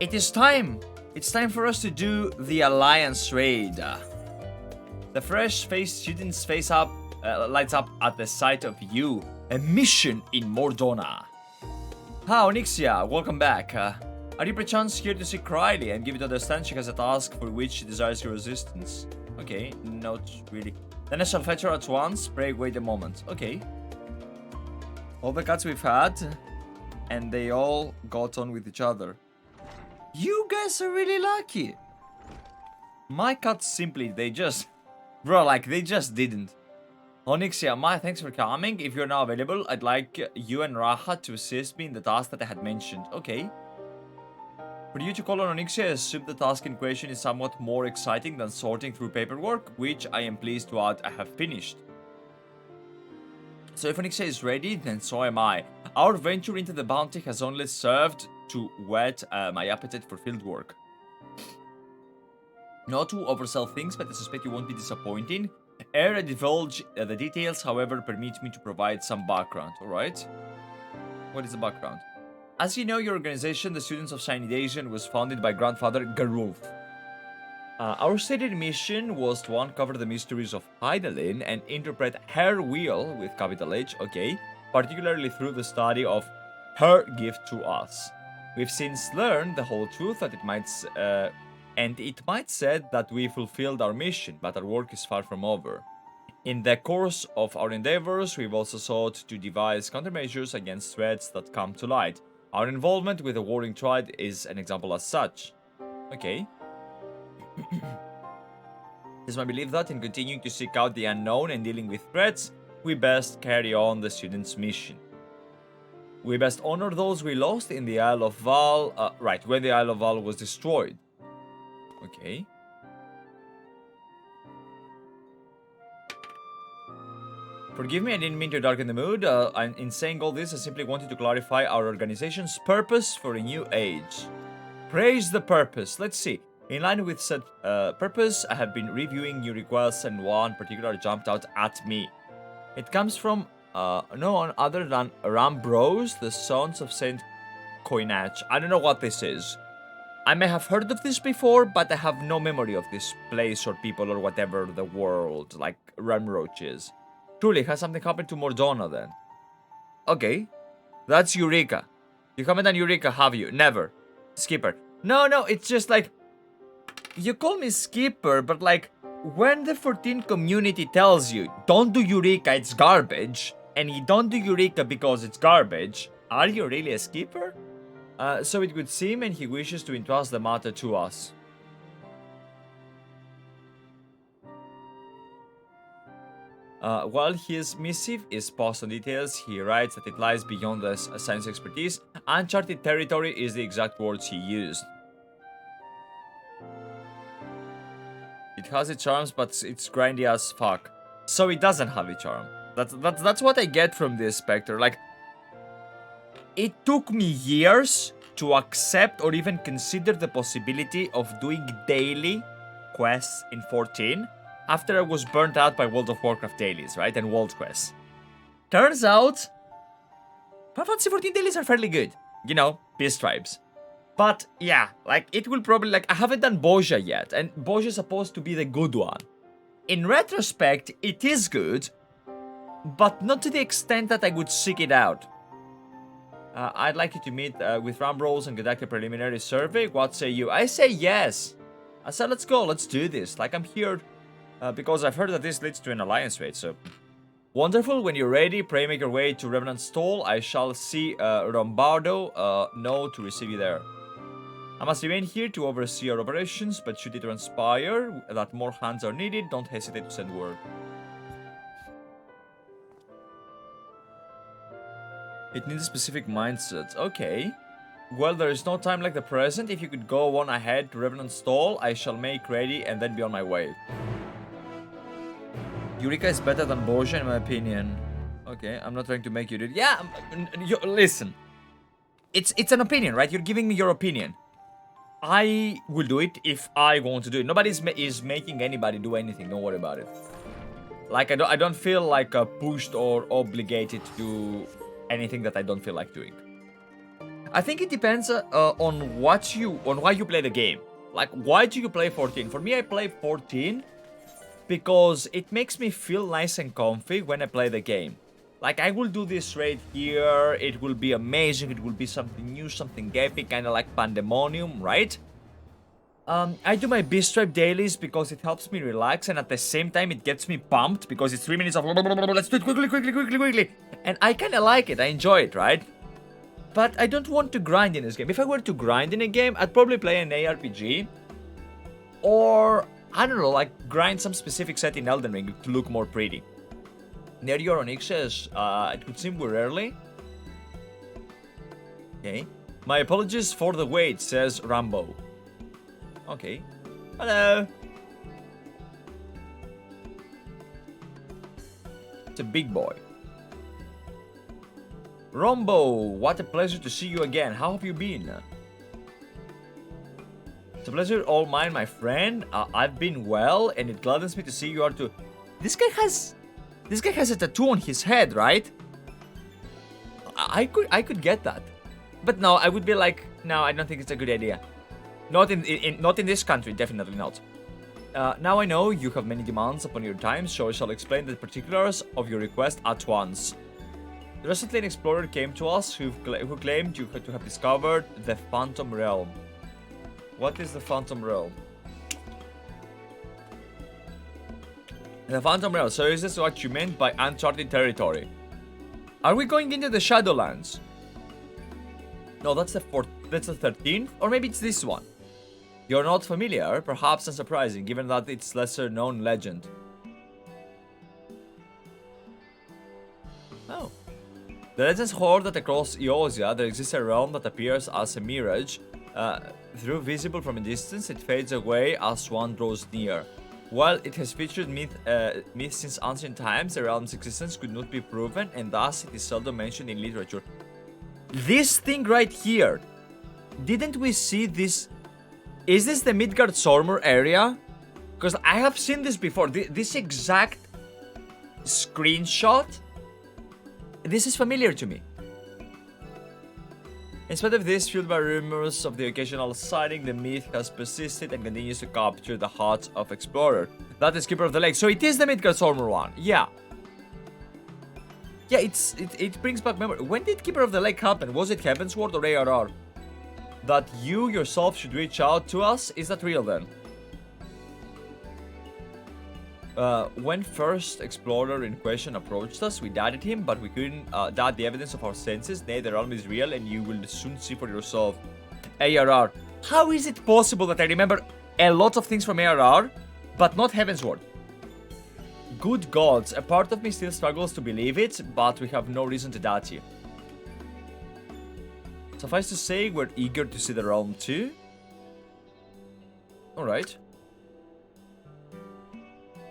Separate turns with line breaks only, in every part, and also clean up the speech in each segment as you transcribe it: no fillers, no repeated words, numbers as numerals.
It is time. It's time for us to do the Alliance raid. The fresh-faced students lights up at the sight of you. A mission in Mor Dhona. Hi, Onyxia. Welcome back. Are you perchance here to see Riley and give it to understand she has a task for which she desires your assistance? Okay, not really. Then I shall fetch her at once. Pray wait a moment. Okay. All the cats we've had, and they all got on with each other. You guys are really lucky. My cats simply, they just didn't. Onyxia, thanks for coming. If you're now available, I'd like you and Raha to assist me in the task that I had mentioned. Okay. For you to call on Onyxia, I assume the task in question is somewhat more exciting than sorting through paperwork, which I am pleased to add I have finished. So if Onyxia is ready, then so am I. Our venture into the bounty has only served to whet my appetite for field work. Not to oversell things, but I suspect you won't be disappointing. Ere I divulge the details, however, permit me to provide some background, alright? What is the background? As you know, your organization, the Students of Shiny Daisian, was founded by Grandfather Garulf. Our stated mission was to uncover the mysteries of Hydaelyn and interpret her will, with capital H, okay, particularly through the study of her gift to us. We've since learned the whole truth that it might said that we fulfilled our mission, but our work is far from over. In the course of our endeavors, we've also sought to devise countermeasures against threats that come to light. Our involvement with the warring tribe is an example as such. Okay. It is my belief that in continuing to seek out the unknown and dealing with threats, we best carry on the students' mission. We best honor those we lost in the Isle of Val, when the Isle of Val was destroyed. Okay. Forgive me, I didn't mean to darken the mood. In saying all this, I simply wanted to clarify our organization's purpose for a new age. Praise the purpose. Let's see. In line with said purpose, I have been reviewing new requests and one particular jumped out at me. It comes from no one other than Rambros, the Sons of Saint Coinach. I don't know what this is. I may have heard of this before, but I have no memory of this place or people or whatever the world, like Ramroach is. Truly, has something happened to Mor Dhona then? Okay. That's Eureka. You haven't done Eureka, have you? Never. Skipper. No, it's just like... You call me Skipper, but like... When the 14 community tells you, don't do Eureka, it's garbage, and you don't do Eureka because it's garbage, are you really a skipper? So it would seem, and he wishes to entrust the matter to us. While his missive is paused on details, he writes that it lies beyond the science expertise. Uncharted territory is the exact words he used. It has its charms, but it's grindy as fuck. So it doesn't have a charm. That's what I get from this Spectre. Like, it took me years to accept or even consider the possibility of doing daily quests in 14 after I was burnt out by World of Warcraft dailies, right? And world quests. Turns out, Final Fantasy 14 dailies are fairly good. You know, peace tribes. But yeah, like it will probably, like, I haven't done Bozja yet, and Bozja is supposed to be the good one. In retrospect, it is good, but not to the extent that I would seek it out. I'd like you to meet with Rambros and conduct a preliminary survey. What say you? I say yes. I said let's go, let's do this. Like, I'm here because I've heard that this leads to an alliance raid, so... Wonderful, when you're ready, pray make your way to Revenant's Stall. I shall see Rombardo know to receive you there. I must remain here to oversee our operations, but should it transpire that more hands are needed, don't hesitate to send word. It needs a specific mindset. Okay. Well, there is no time like the present. If you could go on ahead to Revenant's Stall, I shall make ready and then be on my way. Eureka is better than Bozja in my opinion. Okay, I'm not trying to make you do it. Yeah, listen. It's an opinion, right? You're giving me your opinion. I will do it if I want to do it. Nobody is making anybody do anything. Don't worry about it. Like, I don't feel like pushed or obligated to do anything that I don't feel like doing. I think it depends on why you play the game. Like, why do you play 14? For me, I play 14 because it makes me feel nice and comfy when I play the game. Like, I will do this raid here, it will be amazing, it will be something new, something epic, kind of like Pandemonium, right? I do my B-Stripe dailies because it helps me relax, and at the same time it gets me pumped because it's 3 minutes of let's do it quickly. And I kind of like it, I enjoy it, right? But I don't want to grind in this game. If I were to grind in a game, I'd probably play an ARPG. Or, I don't know, like grind some specific set in Elden Ring to look more pretty. Nerio Onyx says, it would seem we're early. Okay. My apologies for the wait, says Rambo. Okay. Hello. It's a big boy. Rombo, what a pleasure to see you again. How have you been? It's a pleasure all mine, my friend. I've been well, and it gladdens me to see you are too. This guy has a tattoo on his head, right? I could get that, but no, I would be like, no, I don't think it's a good idea. Not in this country, definitely not. Now I know you have many demands upon your time, so I shall explain the particulars of your request at once. Recently, an explorer came to us who claimed to have discovered the Phantom Realm. What is the Phantom Realm? The Phantom Realm. So is this what you meant by uncharted territory? Are we going into the Shadowlands? No, that's the 13th, or maybe it's this one. You're not familiar, perhaps unsurprising, given that it's lesser-known legend. Oh. The legends hold that across Eosia there exists a realm that appears as a mirage. Though visible from a distance, it fades away as one draws near. While it has featured myth since ancient times, the realm's existence could not be proven, and thus it is seldom mentioned in literature. This thing right here, didn't we see this? Is this the Midgard-Sormr area? Because I have seen this before. This exact screenshot. This is familiar to me. In spite of this, fueled by rumors of the occasional sighting, the myth has persisted and continues to capture the hearts of explorers. That is Keeper of the Lake. So it is the Midgard-Sormr one. Yeah. Yeah, it brings back memory. When did Keeper of the Lake happen? Was it Heavensward or ARR? That you yourself should reach out to us? Is that real then? When first explorer in question approached us, we doubted him, but we couldn't doubt the evidence of our senses. Nay, the realm is real, and you will soon see for yourself. ARR. How is it possible that I remember a lot of things from ARR, but not Heavensward? Good gods, a part of me still struggles to believe it, but we have no reason to doubt you. Suffice to say, we're eager to see the realm too. Alright.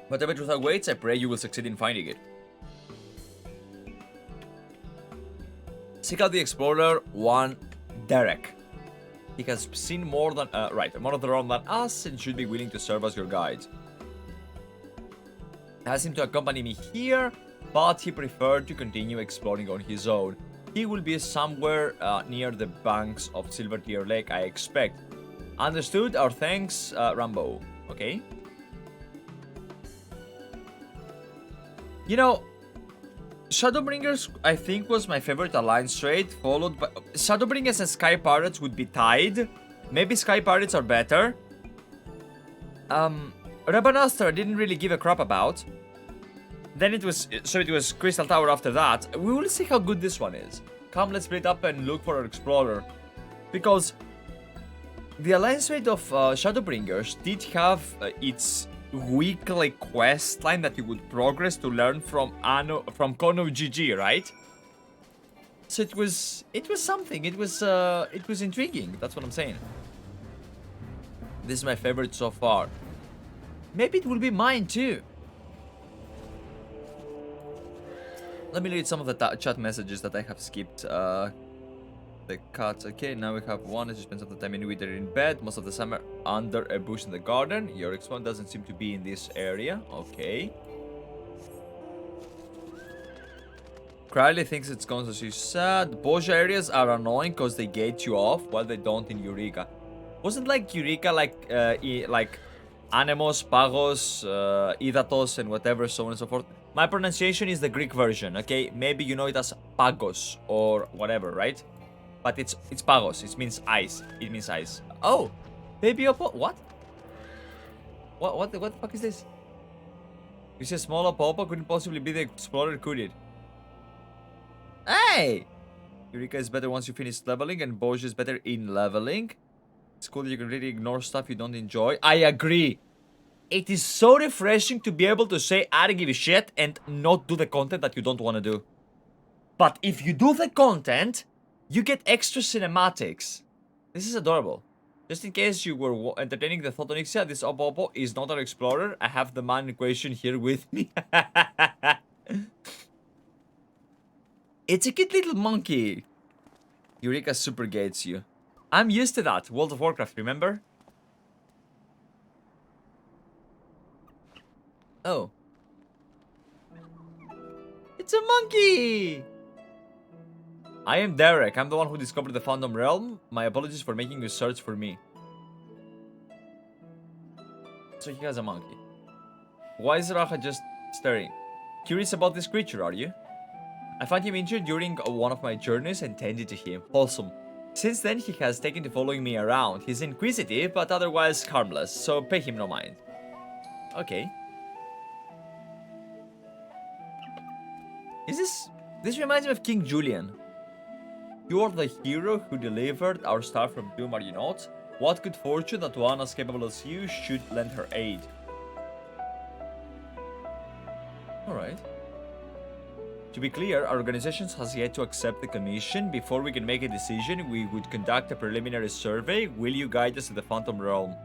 Whatever truth awaits, I pray you will succeed in finding it. Seek out the explorer, one Deryk. He has seen more than more of the realm than us and should be willing to serve as your guide. I asked him to accompany me here, but he preferred to continue exploring on his own. He will be somewhere near the banks of Silvertear Lake, I expect. Understood? Our thanks, Rambo. Okay. You know, Shadowbringers, I think, was my favorite alliance raid, followed by... Shadowbringers and Sky Pirates would be tied. Maybe Sky Pirates are better. Rabanastre I didn't really give a crap about. Then it was Crystal Tower after that. We will see how good this one is. Come, let's split up and look for our explorer. Because the alliance raid of Shadowbringers did have its weekly quest line that you would progress to learn from Kono GG, right? So it was something. It was intriguing. That's what I'm saying. This is my favorite so far. Maybe it will be mine too. Let me read some of the chat messages that I have skipped. The cats. Okay, now we have one. As you spend some of the time in winter in bed, most of the summer under a bush in the garden. Your X1 doesn't seem to be in this area. Okay. Crowley thinks it's going to see sad. Boja areas are annoying because they gate you off while they don't in Eureka. Wasn't like Eureka like Anemos, Pagos, Idatos, and whatever, so on and so forth? My pronunciation is the Greek version, okay? Maybe you know it as Pagos or whatever, right? But it's Pagos. It means ice. It means ice. Oh, baby Oppo. What? What the fuck is this? You said small Oppo couldn't possibly be the explorer, could it? Hey! Eureka is better once you finish leveling, and Boja is better in leveling. It's cool that you can really ignore stuff you don't enjoy. I agree. It is so refreshing to be able to say, I don't give a shit, and not do the content that you don't want to do. But if you do the content, you get extra cinematics. This is adorable. Just in case you were entertaining the thought, Onyxia, this Oppo is not an explorer. I have the man in question here with me. It's a cute little monkey. Eureka super gates you. I'm used to that. World of Warcraft, remember? Oh. It's a monkey! I am Deryk. I'm the one who discovered the Phantom Realm. My apologies for making you search for me. So he has a monkey. Why is Raha just staring? Curious about this creature, are you? I found him injured during one of my journeys and tended to him. Wholesome. Since then, he has taken to following me around. He's inquisitive, but otherwise harmless, so pay him no mind. Okay. Is this... This reminds me of King Julian. You are the hero who delivered our star from doom, are you not? What good fortune that one as capable as you should lend her aid. Alright. To be clear, our organization has yet to accept the commission. Before we can make a decision, we would conduct a preliminary survey. Will you guide us to the Phantom Realm?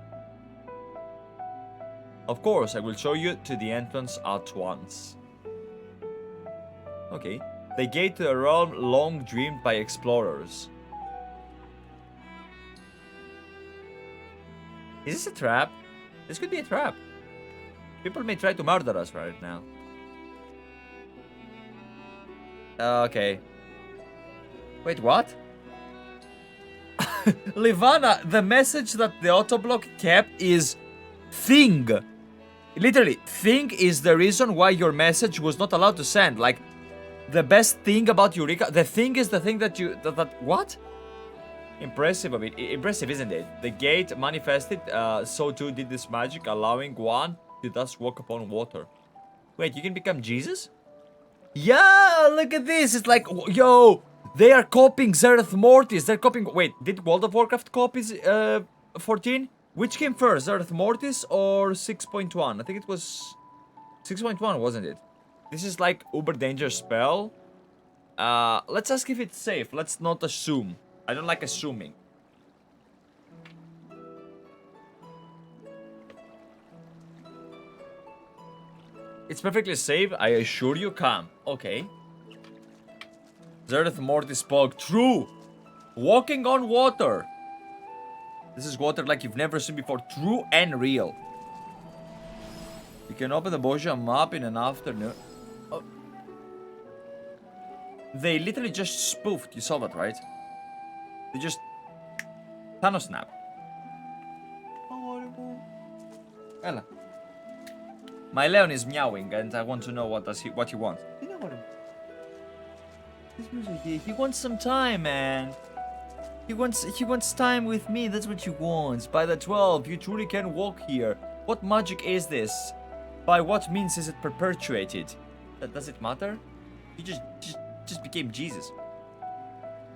Of course, I will show you to the entrance at once. Okay. The gate to a realm long dreamed by explorers. Is this a trap? This could be a trap. People may try to murder us right now. Okay. Wait, what? Livana, the message that the autoblock kept is thing. Literally, thing is the reason why your message was not allowed to send. Like, the best thing about Eureka, the thing is the thing that you... what? Impressive of it. Impressive, isn't it? The gate manifested, so too did this magic, allowing one to thus walk upon water. Wait, you can become Jesus? Yeah, look at this. It's like, yo, they are copying Zereth Mortis. They're copying... Wait, did World of Warcraft copy 14? Which came first, Zereth Mortis or 6.1? I think it was 6.1, wasn't it? This is like uber dangerous spell. Let's ask if it's safe. Let's not assume. I don't like assuming. It's perfectly safe, I assure you. Come. Okay. Zereth Mortis spoke. True. Walking on water. This is water like you've never seen before. True and real. You can open the Boja map in an afternoon. Oh. They literally just spoofed. You saw that, right? They just... Thanos snap. Ella. My Leon is meowing and I want to know what he wants. You know what? This music, he wants some time, man. He wants time with me. That's what he wants. By the 12, you truly can walk here. What magic is this? By what means is it perpetuated? Does it matter? You just became Jesus.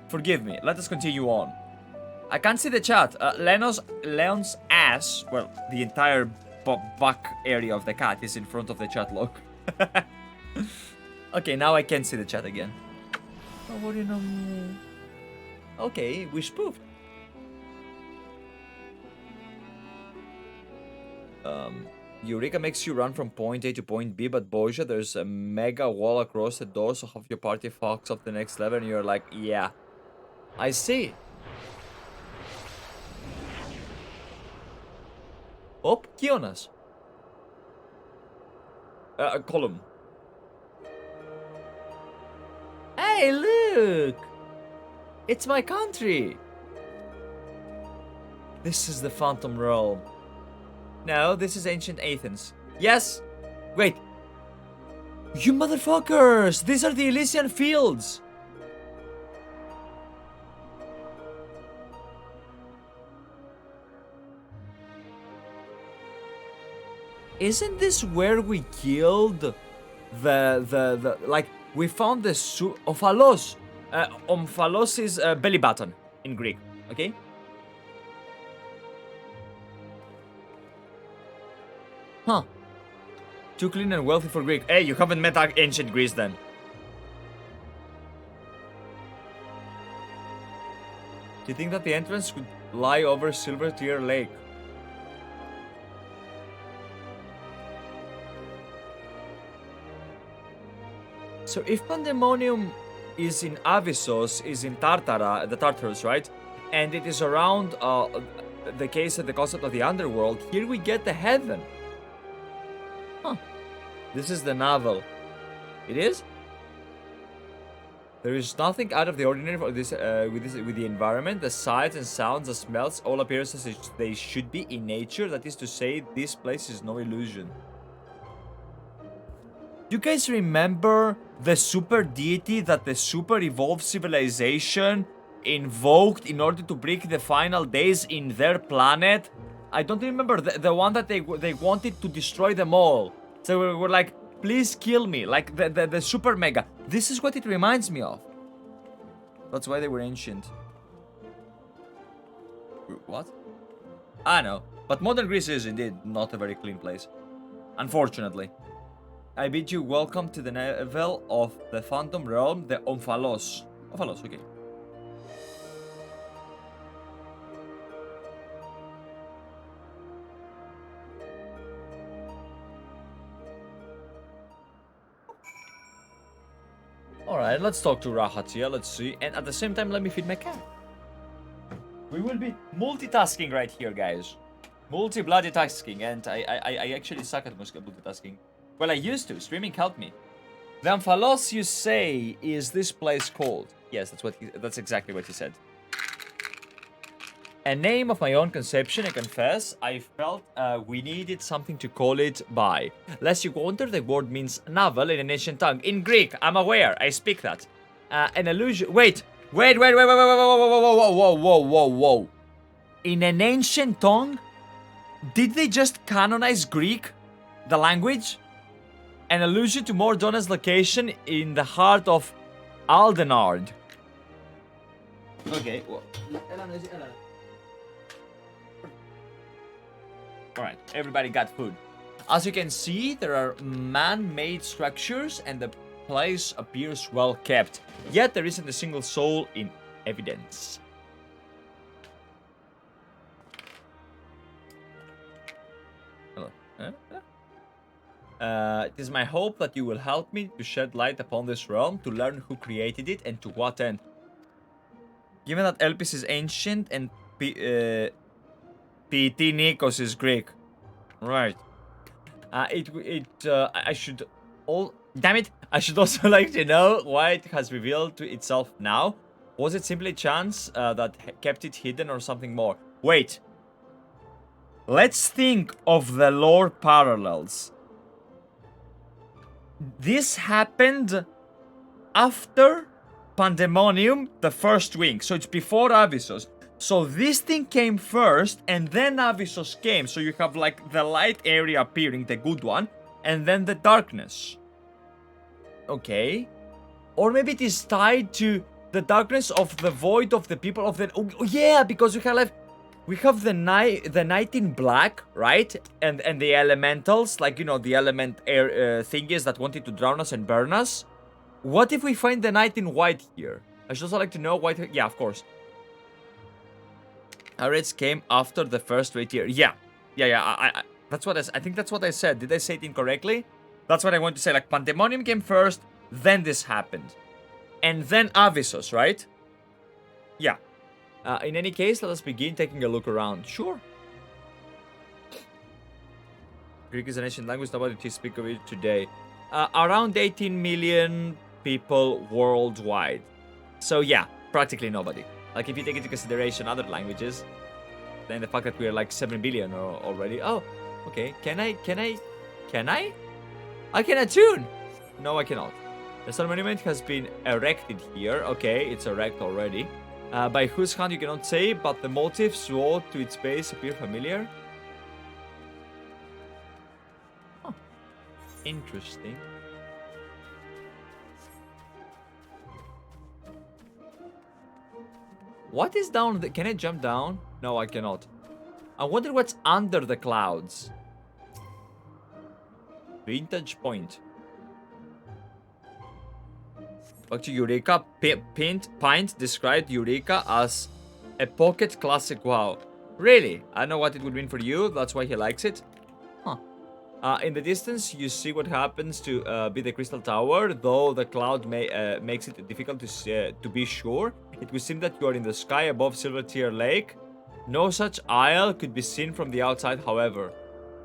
Forgive me. Let us continue on. I can't see the chat. Leon's ass, well, the entire back area of the cat is in front of the chat log. Okay, now I can see the chat again. Okay, we spoofed. Eureka makes you run from point A to point B, but Boja, there's a mega wall across the door, so half your party fucks up the next level, and you're like, yeah. I see. Oh, Kionas. Column. Hey, look! It's my country! This is the Phantom Realm. No, this is ancient Athens. Yes! Wait! You motherfuckers! These are the Elysian Fields! Isn't this where we killed the like, we found the Omphalos. Omphalos is belly button in Greek, okay? Huh. Too clean and wealthy for Greek. Hey, you haven't met ancient Greece then. Do you think that the entrance could lie over Silver Tear Lake? So if Pandemonium is in Avissos, is in Tartara, the Tartarus, right? And it is around the case of the concept of the underworld, here we get the heaven. Huh. This is the novel. It is? There is nothing out of the ordinary for this, with the environment, the sights and sounds, the smells, all appears as they should be in nature. That is to say, this place is no illusion. You guys remember the super deity that the super evolved civilization invoked in order to bring the final days in their planet? I don't remember the one that they wanted to destroy them all. So we were like, please kill me, like the super mega. This is what it reminds me of. That's why they were ancient. What? I know, but modern Greece is indeed not a very clean place, unfortunately. I bid you welcome to the level of the Phantom Realm, the Omphalos. Omphalos, okay. Alright, let's talk to Rahat here, let's see. And at the same time, let me feed my cat. We will be multitasking right here, guys. Multi-bloody tasking, and I actually suck at multitasking. Well, I used to. Streaming helped me. The Omphalos, you say, is this place called? Yes, that's exactly what he said. A name of my own conception, I confess. I felt we needed something to call it by. Lest you wonder, the word means novel in an ancient tongue. In Greek, I'm aware. I speak that. An allusion. Wait. Whoa. In an ancient tongue? Did they just canonize Greek? The language? An allusion to Mor Dhona's location in the heart of Aldenard. Okay. Alright, everybody got food. As you can see, there are man-made structures and the place appears well kept. Yet there isn't a single soul in evidence. Hello. It is my hope that you will help me to shed light upon this realm, to learn who created it and to what end. Given that Elpis is ancient and P.T. Nikos is Greek. Right. I should damn it, I should also like to know why it has revealed to itself now. Was it simply chance that kept it hidden or something more? Wait. Let's think of the lore parallels. This happened after Pandemonium, the first wing. So it's before Avissos. So this thing came first, and then Avissos came. So you have like the light area appearing, the good one, and then the darkness. Okay. Or maybe it is tied to the darkness of the void of the people of the... Oh yeah, because we have the night in black, right? And the elementals, like, you know, the element air thingies that wanted to drown us and burn us. What if we find the night in white here? I should also like to know white... Yeah, of course. Our raids came after the first raid here. Yeah. I that's what I think that's what I said. Did I say it incorrectly? That's what I want to say. Like, Pandemonium came first, then this happened. And then Avissos, right? Yeah. In any case, let us begin taking a look around. Sure. Greek is an ancient language. Nobody to speak of it today. Around 18 million people worldwide. So yeah, practically nobody. Like if you take into consideration other languages, then the fact that we are like 7 billion already. Oh, okay. Can I? I can attune. No, I cannot. The sun monument has been erected here. Okay, it's erect already. By whose hand you cannot say, but the motifs wrought to its base appear familiar. Huh. Interesting. What is down there? Can I jump down? No, I cannot. I wonder what's under the clouds. Vintage point. Back to Eureka. Pint described Eureka as a pocket classic WoW. Really? I know what it would mean for you. That's why he likes it. Huh. In the distance, you see what happens to be the Crystal Tower. Though the cloud makes it difficult to be sure, it would seem that you are in the sky above Silvertear Lake. No such isle could be seen from the outside, however.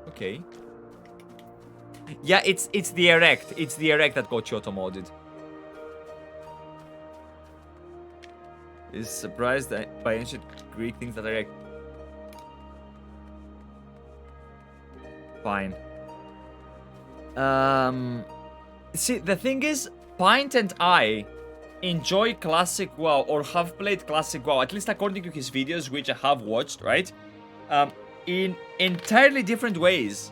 Okay. Yeah, it's the erect. It's the erect that got you auto-modded. Is surprised by ancient Greek things that erect. Fine. See, the thing is, Pint and I enjoy classic WoW, or have played classic WoW, at least according to his videos, which I have watched, right? In entirely different ways.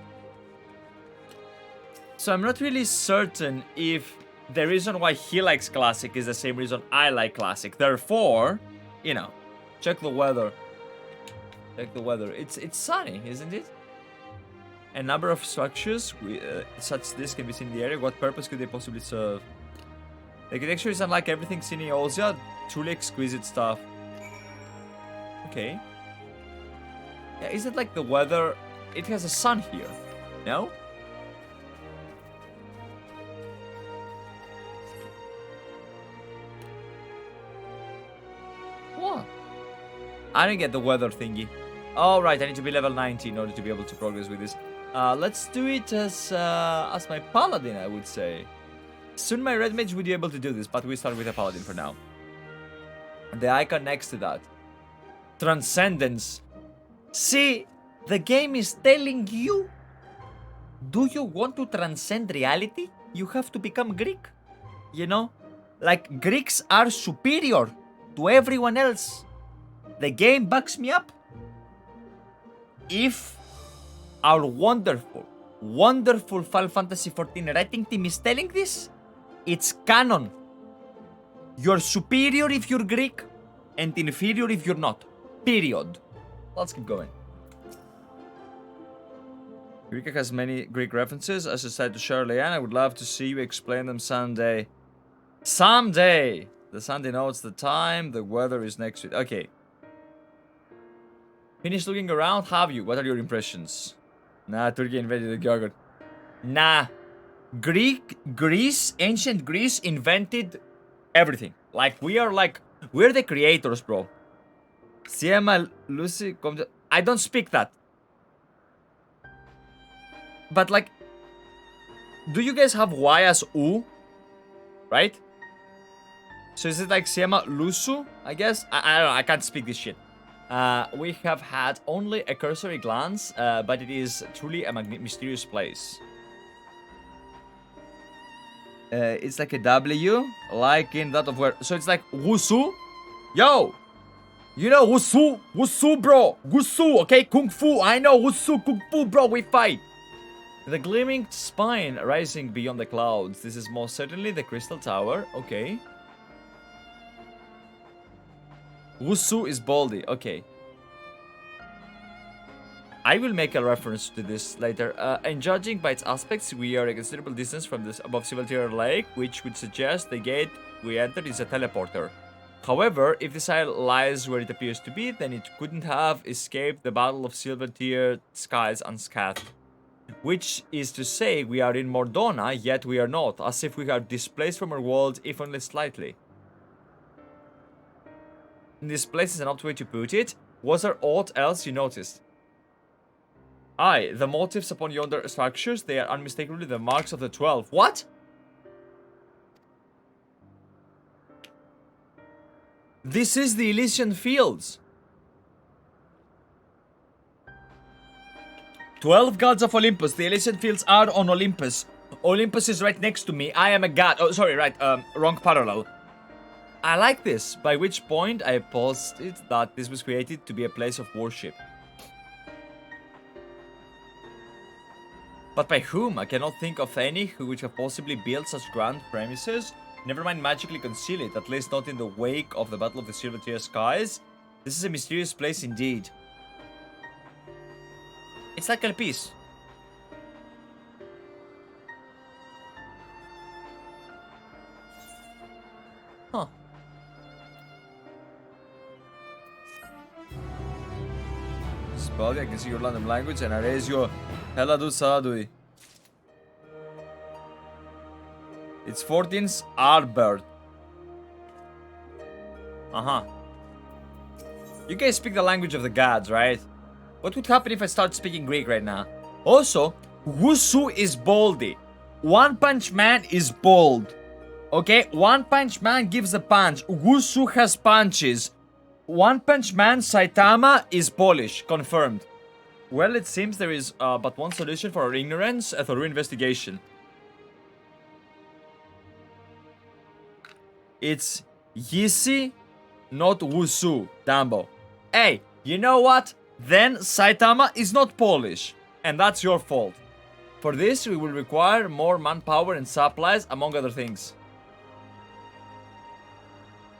So I'm not really certain if the reason why he likes classic is the same reason I like classic. Therefore, you know, check the weather. Check the weather. It's sunny, isn't it? A number of structures such as this can be seen in the area. What purpose could they possibly serve? The architecture is unlike everything seen in Eorzea. Truly exquisite stuff. Okay. Yeah, is it like the weather? It has a sun here. No? What? I don't get the weather thingy. Oh, right, I need to be level 90 in order to be able to progress with this. Let's do it as my paladin, I would say. Soon my red mage would be able to do this, but we start with a paladin for now. The icon next to that. Transcendence. See, the game is telling you, do you want to transcend reality? You have to become Greek. You know? Like, Greeks are superior to everyone else. The game backs me up. If our wonderful Final Fantasy XIV writing team is telling this, it's canon. You're superior if you're Greek, and inferior if you're not. Period. Let's keep going. Eureka has many Greek references. As I said to Shirley Ann, I would love to see you explain them someday. Someday! The Sunday notes the time, the weather is next week. Okay. Finished looking around, have you? What are your impressions? Nah, Turkey invented the yogurt. Nah. Ancient Greece invented everything. Like, we're the creators, bro. Siema, Lucy, I don't speak that. But, like, do you guys have Y as U? Right? So is it like Siema Lusu, I guess? I don't know, I can't speak this shit. We have had only a cursory glance, but it is truly a mysterious place. It's like a W, like in that of where... So it's like Wusu? Yo! You know Wusu? Wusu, bro! Wusu, okay? Kung Fu, I know Wusu, Kung Fu, bro, we fight! The gleaming spine rising beyond the clouds. This is most certainly the Crystal Tower, okay. Wusu is Baldy, okay. I will make a reference to this later. And judging by its aspects, we are a considerable distance from this above Silvertear Lake, which would suggest the gate we entered is a teleporter. However, if this isle lies where it appears to be, then it couldn't have escaped the Battle of Silvertear skies unscathed. Which is to say, we are in Mor Dhona, yet we are not, as if we are displaced from our world, if only slightly. This place is an opt way to put it. Was there aught else you noticed? Aye, the motifs upon yonder structures, they are unmistakably the marks of the 12. What? This is the Elysian Fields. 12 gods of Olympus. The Elysian Fields are on Olympus. Olympus is right next to me. I am a god. Oh, sorry, right. Wrong parallel. I like this. By which point I posted that this was created to be a place of worship. But by whom? I cannot think of any who would have possibly built such grand premises. Never mind magically conceal it, at least not in the wake of the Battle of the Silver Tier Skies. This is a mysterious place indeed. It's like a piece. Huh. Spell, I can see your random language and I raise your Heladu Sadui. It's 14's Arbert. You guys speak the language of the gods, right? What would happen if I start speaking Greek right now? Also, Wusu is boldy. One Punch Man is bold. Okay, One Punch Man gives a punch. Wusu has punches. One Punch Man Saitama is Polish. Confirmed. Well, it seems there is but one solution for our ignorance: a thorough investigation. It's Yisi, not Wusu, Dambo. Hey, you know what? Then Saitama is not Polish, and that's your fault. For this, we will require more manpower and supplies, among other things.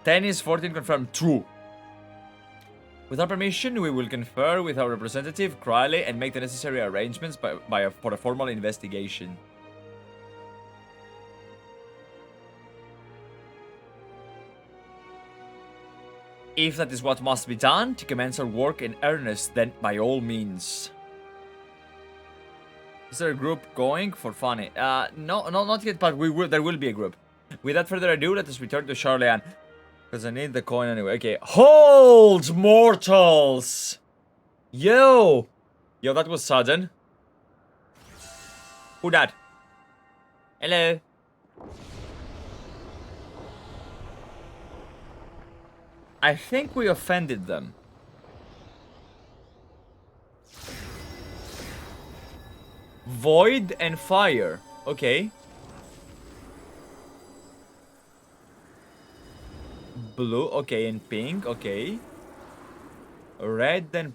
10 is 14 confirmed. True. With our permission, we will confer with our representative, Crowley, and make the necessary arrangements for a formal investigation. If that is what must be done to commence our work in earnest, then by all means. Is there a group going for funny? No, not yet, but there will be a group. Without further ado, let us return to Charlian. Because I need the coin anyway. Okay. Hold, mortals! Yo! Yo, that was sudden. Who that? Hello? I think we offended them. Void and fire. Okay. Blue, okay, and pink, okay. Red and...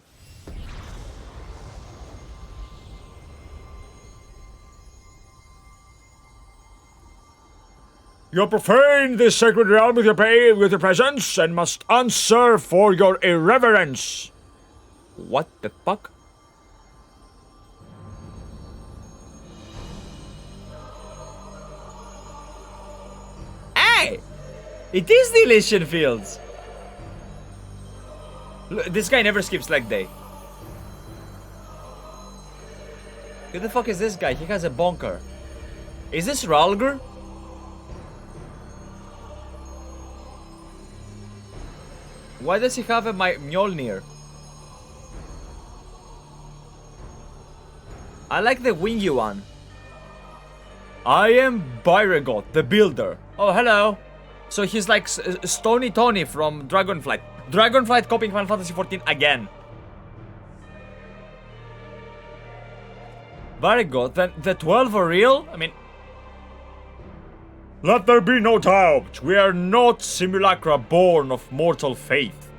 You profane this sacred realm with your presence and must answer for your irreverence. What the fuck? Hey! It is the Elysian Fields! Look, this guy never skips leg day. Who the fuck is this guy? He has a bonker. Is this Ralgr? Why does he have a Mjolnir? I like the wingy one. I am Byregot, the builder. Oh, hello. So he's like Stony Tony from Dragonflight. Dragonflight copying Final Fantasy XIV again. Byregot, then the 12 are real? I mean... Let there be no doubt, we are not simulacra born of mortal faith.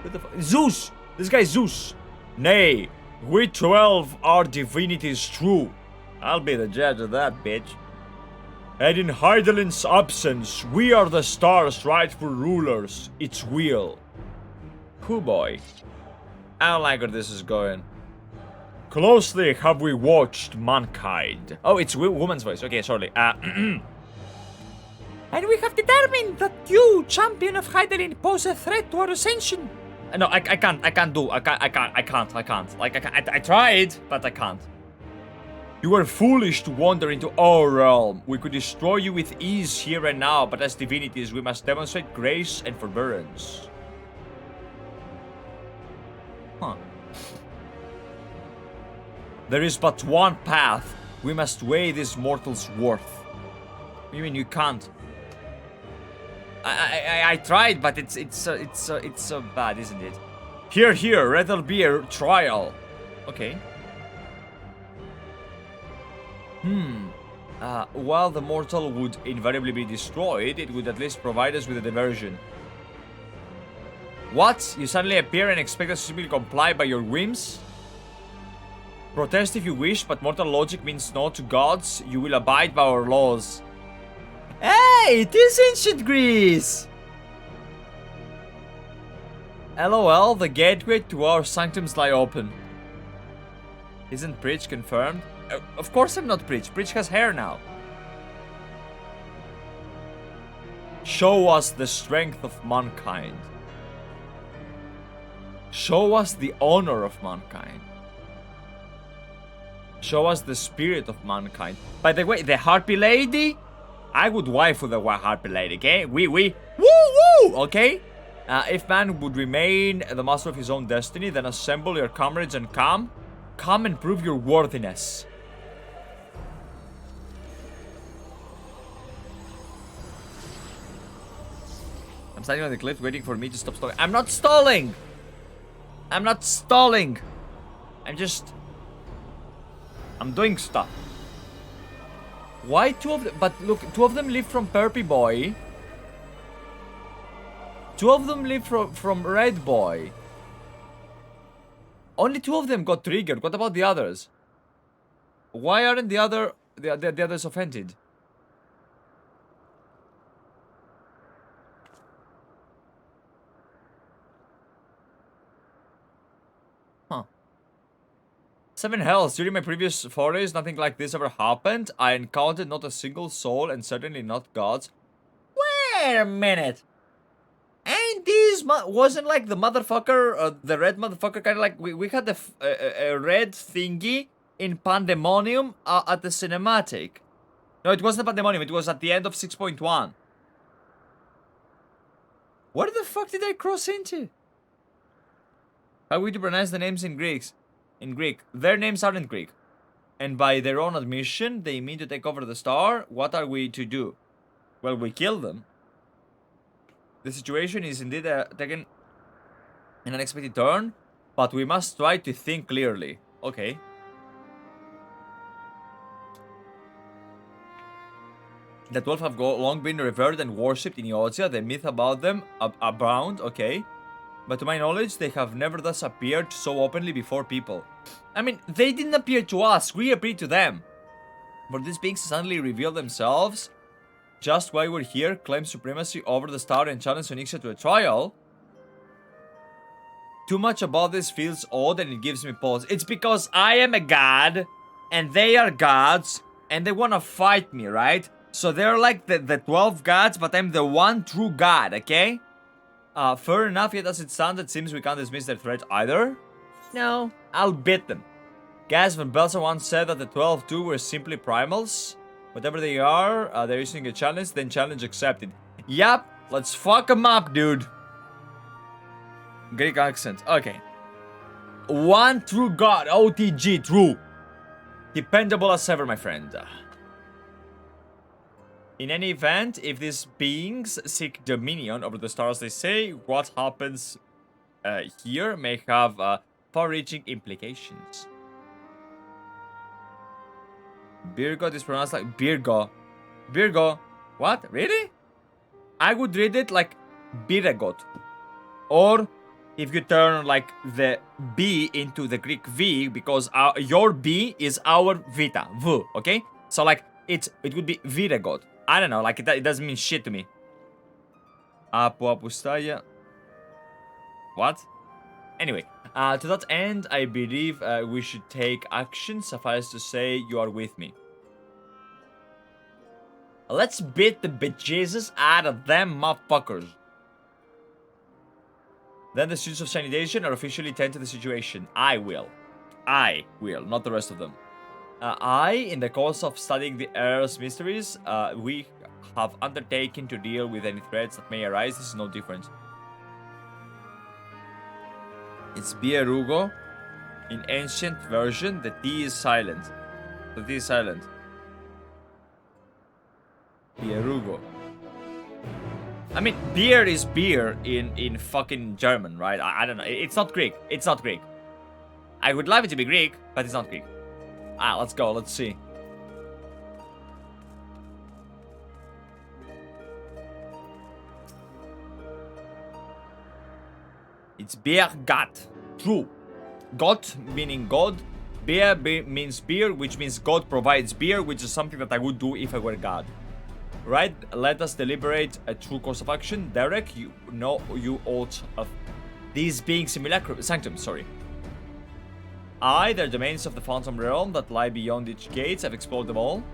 What the Zeus! This guy Zeus! Nay, we 12 are divinities true. I'll be the judge of that, bitch. And in Hydalin's absence, we are the stars' rightful rulers, its wheel. Who boy? I don't like where this is going. Closely have we watched mankind. Oh, it's woman's voice. Okay, sorry. And we have determined that you, champion of Hydaelyn, pose a threat to our ascension. No, I can't. I can't. I tried, but I can't. You are foolish to wander into our realm. We could destroy you with ease here and now, but as divinities, we must demonstrate grace and forbearance. Huh. There is but one path. We must weigh this mortal's worth. What do you mean you can't? I tried, but it's so bad, isn't it? Here, rather be a trial. Okay. While the mortal would invariably be destroyed, it would at least provide us with a diversion. What? You suddenly appear and expect us to simply comply by your whims? Protest if you wish, but mortal logic means no to gods. You will abide by our laws. Hey, it is ancient Greece! LOL, the gateway to our sanctums lie open. Isn't Preach confirmed? Of course I'm not Preach. Preach has hair now. Show us the strength of mankind. Show us the honor of mankind. Show us the spirit of mankind. By the way, the Harpy Lady, I would wife with the Harpy Lady, okay? Woo, okay? If man would remain the master of his own destiny, then assemble your comrades and come and prove your worthiness. I'm standing on the cliff waiting for me to stop stalling. I'm not stalling! I'm not stalling! I'm doing stuff. Why two of them? But look, two of them live from Perpy Boy. Two of them live from Red Boy. Only two of them got triggered. What about the others? Why aren't the others offended? Huh. 7 hells. During my previous forays, nothing like this ever happened. I encountered not a single soul and certainly not gods. Wait a minute. Ain't this wasn't like the motherfucker, the red motherfucker, kind of like we had a red thingy in Pandemonium at the cinematic. No, it wasn't Pandemonium. It was at the end of 6.1. What the fuck did I cross into? How are we to pronounce the names in Greek? In Greek, their names aren't Greek, and by their own admission, they mean to take over the star. What are we to do? Well, we kill them. The situation is indeed taken an unexpected turn, but we must try to think clearly. Okay. The 12 have long been revered and worshipped in Eotia. The myth about them abound, okay. But to my knowledge, they have never thus appeared so openly before people. I mean, they didn't appear to us, we appeared to them. For these beings suddenly reveal themselves just while we're here, claim supremacy over the star and challenge Onyxia to a trial. Too much about this feels odd and it gives me pause. It's because I am a god, and they are gods, and they want to fight me, right? So they're like the 12 gods, but I'm the one true god, okay? Fair enough, yet as it stands, it seems we can't dismiss their threat either. No, I'll beat them. Gaz van Belsen once said that the 12 too were simply primals. Whatever they are, they're issuing a challenge, then challenge accepted. Yup, let's fuck them up, dude. Greek accent, okay. One true god, OTG, true. Dependable as ever, my friend. In any event, if these beings seek dominion over the stars they say, what happens here may have far-reaching implications. Birgot is pronounced like Birgo. Birgo. What? Really? I would read it like Biragot. Or if you turn like the B into the Greek V, because your B is our Vita. V, okay? So like it would be Viragot. I don't know, like it doesn't mean shit to me. Apo Apustaya. What? Anyway, to that end, I believe we should take action. Suffice to say, you are with me. Let's beat the bejesus out of them motherfuckers. Then the students of sanitation are officially tend to the situation. I will, not the rest of them. In the course of studying the Earth's mysteries, we have undertaken to deal with any threats that may arise. This is no different. It's Bierugo. In ancient version, the T is silent. The T is silent. Bierugo. I mean, beer is beer in fucking German, right? I don't know. It's not Greek. It's not Greek. I would love it to be Greek, but it's not Greek. Let's go. Let's see. It's beer Gott. True. Gott meaning God. Beer means beer, which means God provides beer, which is something that I would do if I were God. Right? Let us deliberate a true course of action. Deryk, you know you ought of these being simulacrum sanctum, sorry. They're domains of the Phantom Realm that lie beyond each gates. I've explored them all.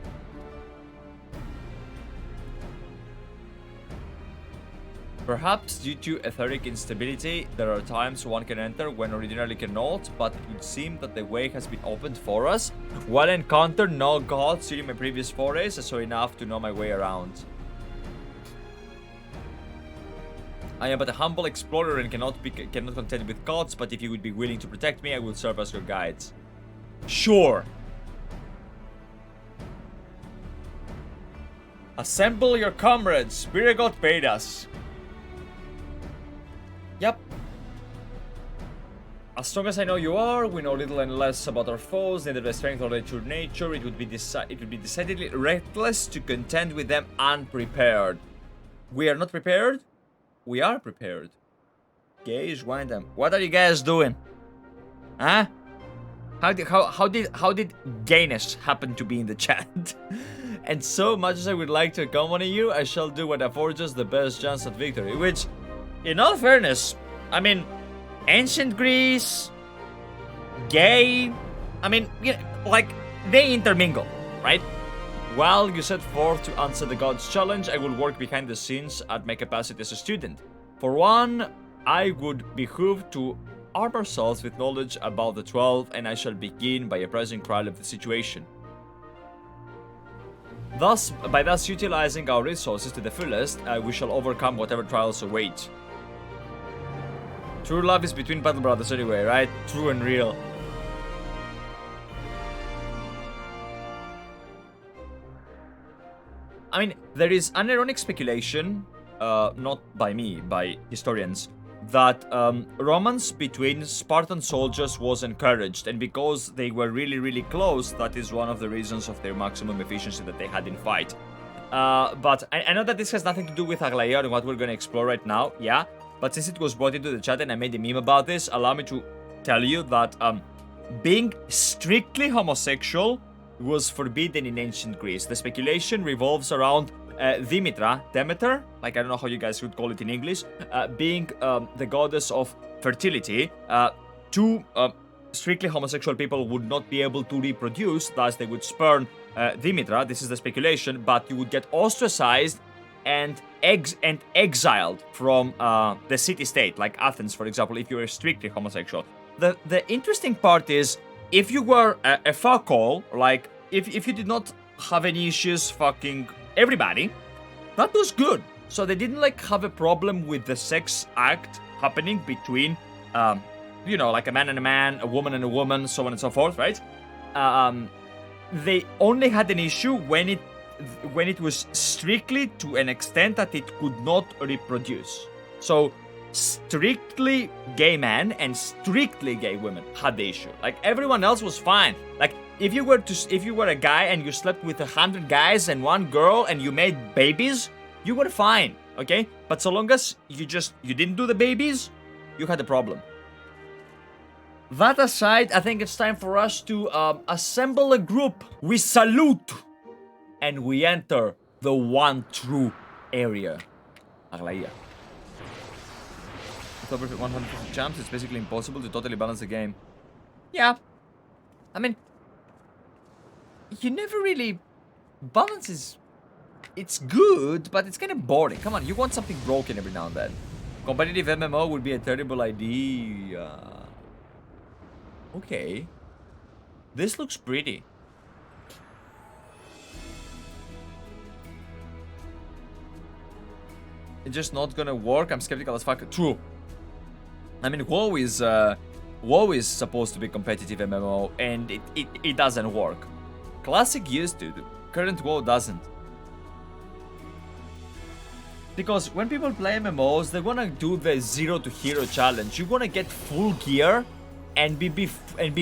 Perhaps due to etheric instability, there are times one can enter when originally cannot, but it would seem that the way has been opened for us. While encountered no gods during my previous forays, I saw enough to know my way around. I am but a humble explorer and cannot contend with gods, but if you would be willing to protect me, I will serve as your guides. Sure. Assemble your comrades. Spirit God paid us. Yep. As strong as I know you are, we know little and less about our foes, neither the strength or the true nature. It would be decidedly reckless to contend with them unprepared. We are not prepared. We are prepared. Gaze, wind them. What are you guys doing? Huh? How did Gainish happen to be in the chat? And so much as I would like to accompany you, I shall do what affords us the best chance at victory. Which, in all fairness, I mean, ancient Greece, gay, I mean, you know, like, they intermingle, right? While you set forth to answer the gods' challenge, I will work behind the scenes at my capacity as a student. For one, I would behoove to arm ourselves with knowledge about the 12, and I shall begin by apprising trial of the situation. By thus utilizing our resources to the fullest, we shall overcome whatever trials await. True love is between battle brothers anyway, right? True and real. I mean, there is an ironic speculation, not by me, by historians, that romance between Spartan soldiers was encouraged, and because they were really close, that is one of the reasons of their maximum efficiency that they had in fight. But I know that this has nothing to do with Aglaia and what we're going to explore right now, yeah, but since it was brought into the chat and I made a meme about this, allow me to tell you that being strictly homosexual was forbidden in ancient Greece. The speculation revolves around Demeter, like I don't know how you guys would call it in English, being the goddess of fertility. Two strictly homosexual people would not be able to reproduce, thus they would spurn Demeter. This is the speculation, but you would get ostracized and exiled from the city-state, like Athens, for example, if you were strictly homosexual. The interesting part is, if you were a fuckall, like, if you did not have any issues fucking everybody, that was good. So they didn't, like, have a problem with the sex act happening between, you know, like a man and a man, a woman and a woman, so on and so forth, right? They only had an issue when it was strictly to an extent that it could not reproduce. So strictly gay men and strictly gay women had the issue. Like, everyone else was fine. Like, if you were a guy and you slept with 100 guys and one girl and you made babies, you were fine, okay? But so long as you didn't do the babies, you had a problem. That aside, I think it's time for us to assemble a group. We salute and we enter the one true area, Aglaia. With over 150 champs, it's basically impossible to totally balance the game. Yeah. I mean, you never really... Balance is... It's good, but it's kind of boring. Come on, you want something broken every now and then. Competitive MMO would be a terrible idea. Okay. This looks pretty. It's just not gonna work. I'm skeptical as fuck. True. I mean, WoW is supposed to be competitive MMO, and it doesn't work. Classic used to. Current WoW doesn't. Because when people play MMOs, they wanna do the 0 to hero challenge. You wanna get full gear and be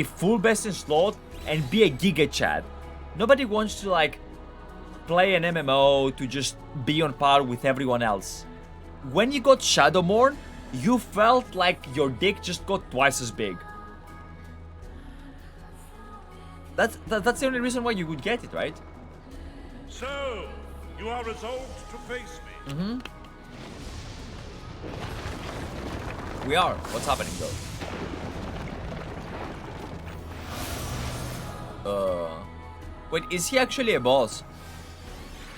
full best in slot and be a giga chad. Nobody wants to like play an MMO to just be on par with everyone else. When you got Shadowmourne, you felt like your dick just got twice as big. That's the only reason why you would get it, right?
So, you are resolved to face me?
We are. What's happening though? Wait, is he actually a boss?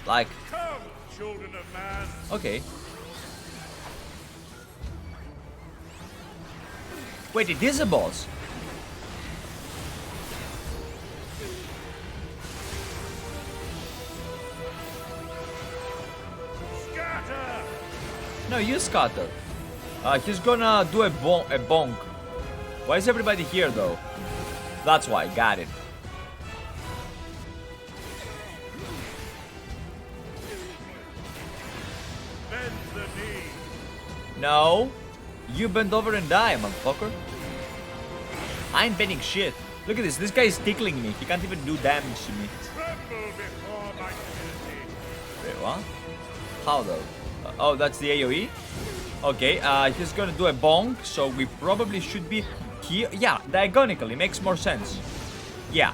Like...
Come, children of man.
Okay. Wait, it is a boss.
Scatter!
No, you scatter. He's gonna do a bonk. Why is everybody here though? That's why, got it.
Bend the knee.
No. You bend over and die, motherfucker. I ain't bending shit. Look at this guy is tickling me. He can't even do damage to me.
Tremble before my divinity.
Wait, what? How though? Oh, that's the AoE? Okay, he's gonna do a bonk, so we probably should be here. Yeah, diagonically, makes more sense. Yeah.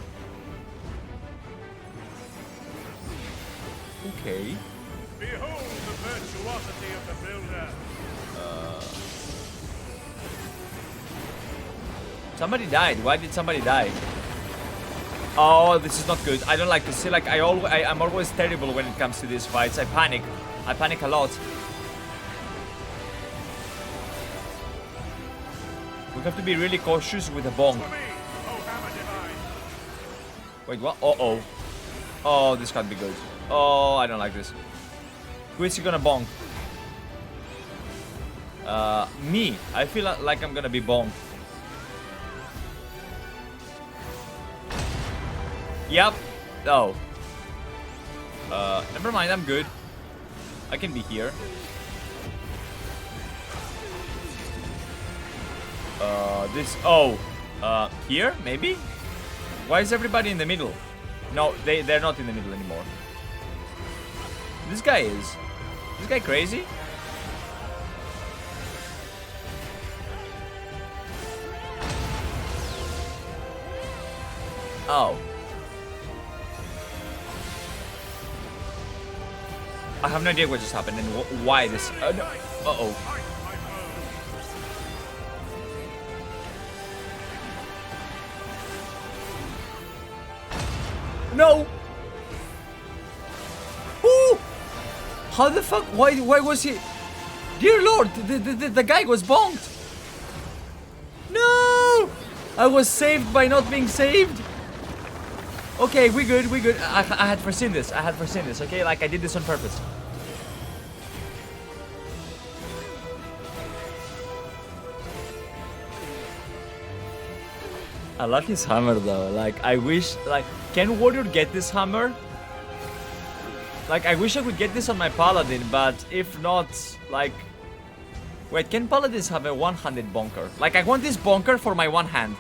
Okay.
Behold the virtuosity of the builder.
Somebody died. Why did somebody die? Oh, this is not good. I don't like to see. Like I'm always terrible when it comes to these fights. I panic. I panic a lot. We have to be really cautious with the bonk.
For me, oh hammer divine.
Wait, what? Uh-oh. Oh, this can't be good. Oh, I don't like this. Who is he gonna bonk? Me. I feel like I'm gonna be bonked. Yep. Oh. Never mind, I'm good. I can be here. Here? Maybe? Why is everybody in the middle? No, they're not in the middle anymore. This guy is. This guy crazy? Oh. I have no idea what just happened and why this. No. Uh-oh. No! Ooh! How the fuck? Why was he? Dear Lord, the guy was bonked. No! I was saved by not being saved. Okay, we good. I had foreseen this. Okay, like I did this on purpose. I love his hammer though. Like I wish, like, can Warrior get this hammer? Like I wish I could get this on my Paladin, but if not, like, wait, can Paladins have a one-handed bonker? Like I want this bonker for my one hand.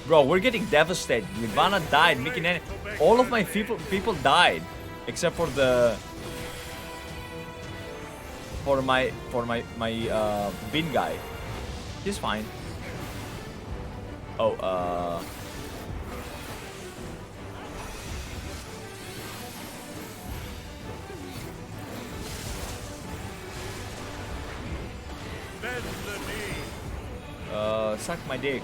Bro, we're getting devastated. Nirvana died, Mickey Nene. All of my people died. Except for the... For my bin guy. He's fine. Oh,
Bend the knee.
suck my dick.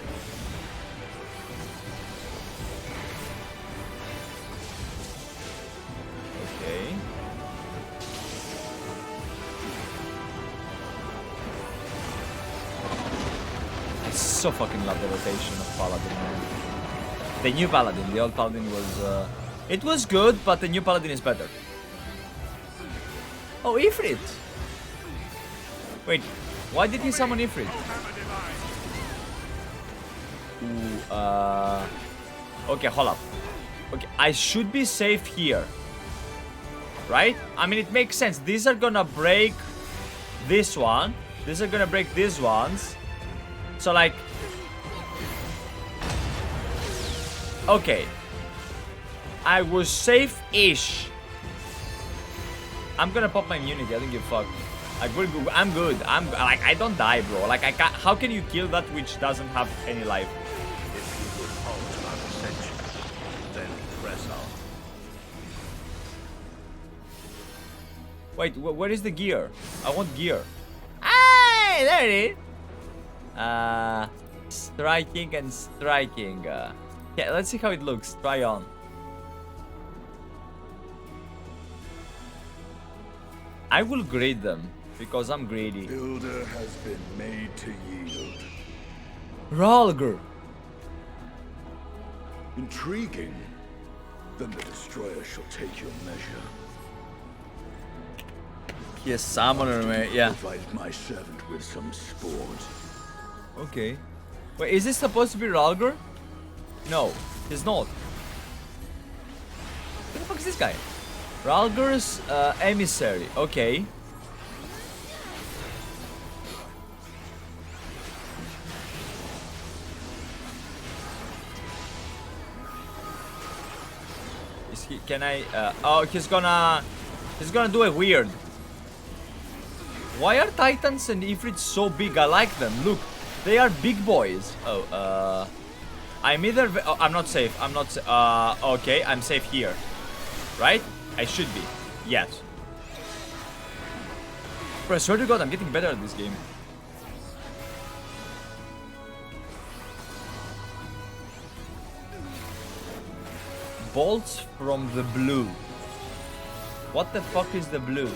Okay. I so fucking love the rotation of Paladin, man. The new Paladin, the old Paladin was, it was good, but the new Paladin is better. Oh, Ifrit! Wait, why did he summon Ifrit? Ooh, okay, hold up. Okay, I should be safe here. Right? I mean, it makes sense. These are gonna break this one. These are gonna break these ones. So, like... Okay. I was safe-ish. I'm gonna pop my immunity. I don't give a fuck. Like, I'm good. Like, I don't die, bro. Like, I can't... How can you kill that which doesn't have any life?
If you would halt our ascension, then press on.
Wait, where is the gear? I want gear. Hey, there it is. Striking and striking. Yeah, let's see how it looks. Try on. I will grade them because I'm greedy.
Builder has been made to yield.
Ralgr.
Intriguing. Then the destroyer shall take your measure.
He is summoner, man. Yeah.
Provide my servant with some sport.
Okay. Wait, is this supposed to be Ralgr? No, he's not. Who the fuck is this guy? Ralgr's emissary. Okay. Is he? Can I? Oh, he's gonna do a weird. Why are Titans and Ifrits so big? I like them. Look, they are big boys. Oh, I'm either. Oh, I'm not safe. I'm not. Okay, I'm safe here, right? I should be. Yes. Bro, I swear to God, I'm getting better at this game. Bolts from the blue. What the fuck is the blue?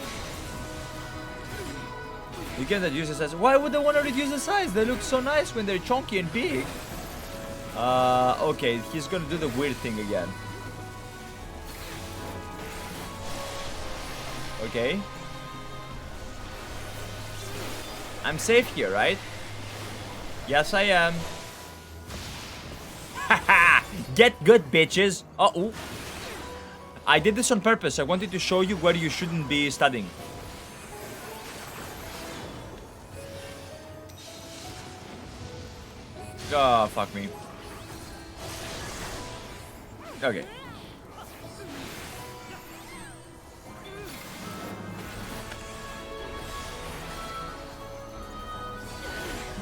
You can reduce the size. Why would I want to reduce the size? They look so nice when they're chunky and big. Okay, he's gonna do the weird thing again. Okay. I'm safe here, right? Yes, I am. Haha! Get good, bitches! Uh-oh. I did this on purpose. I wanted to show you where you shouldn't be studying. Oh, fuck me. Okay.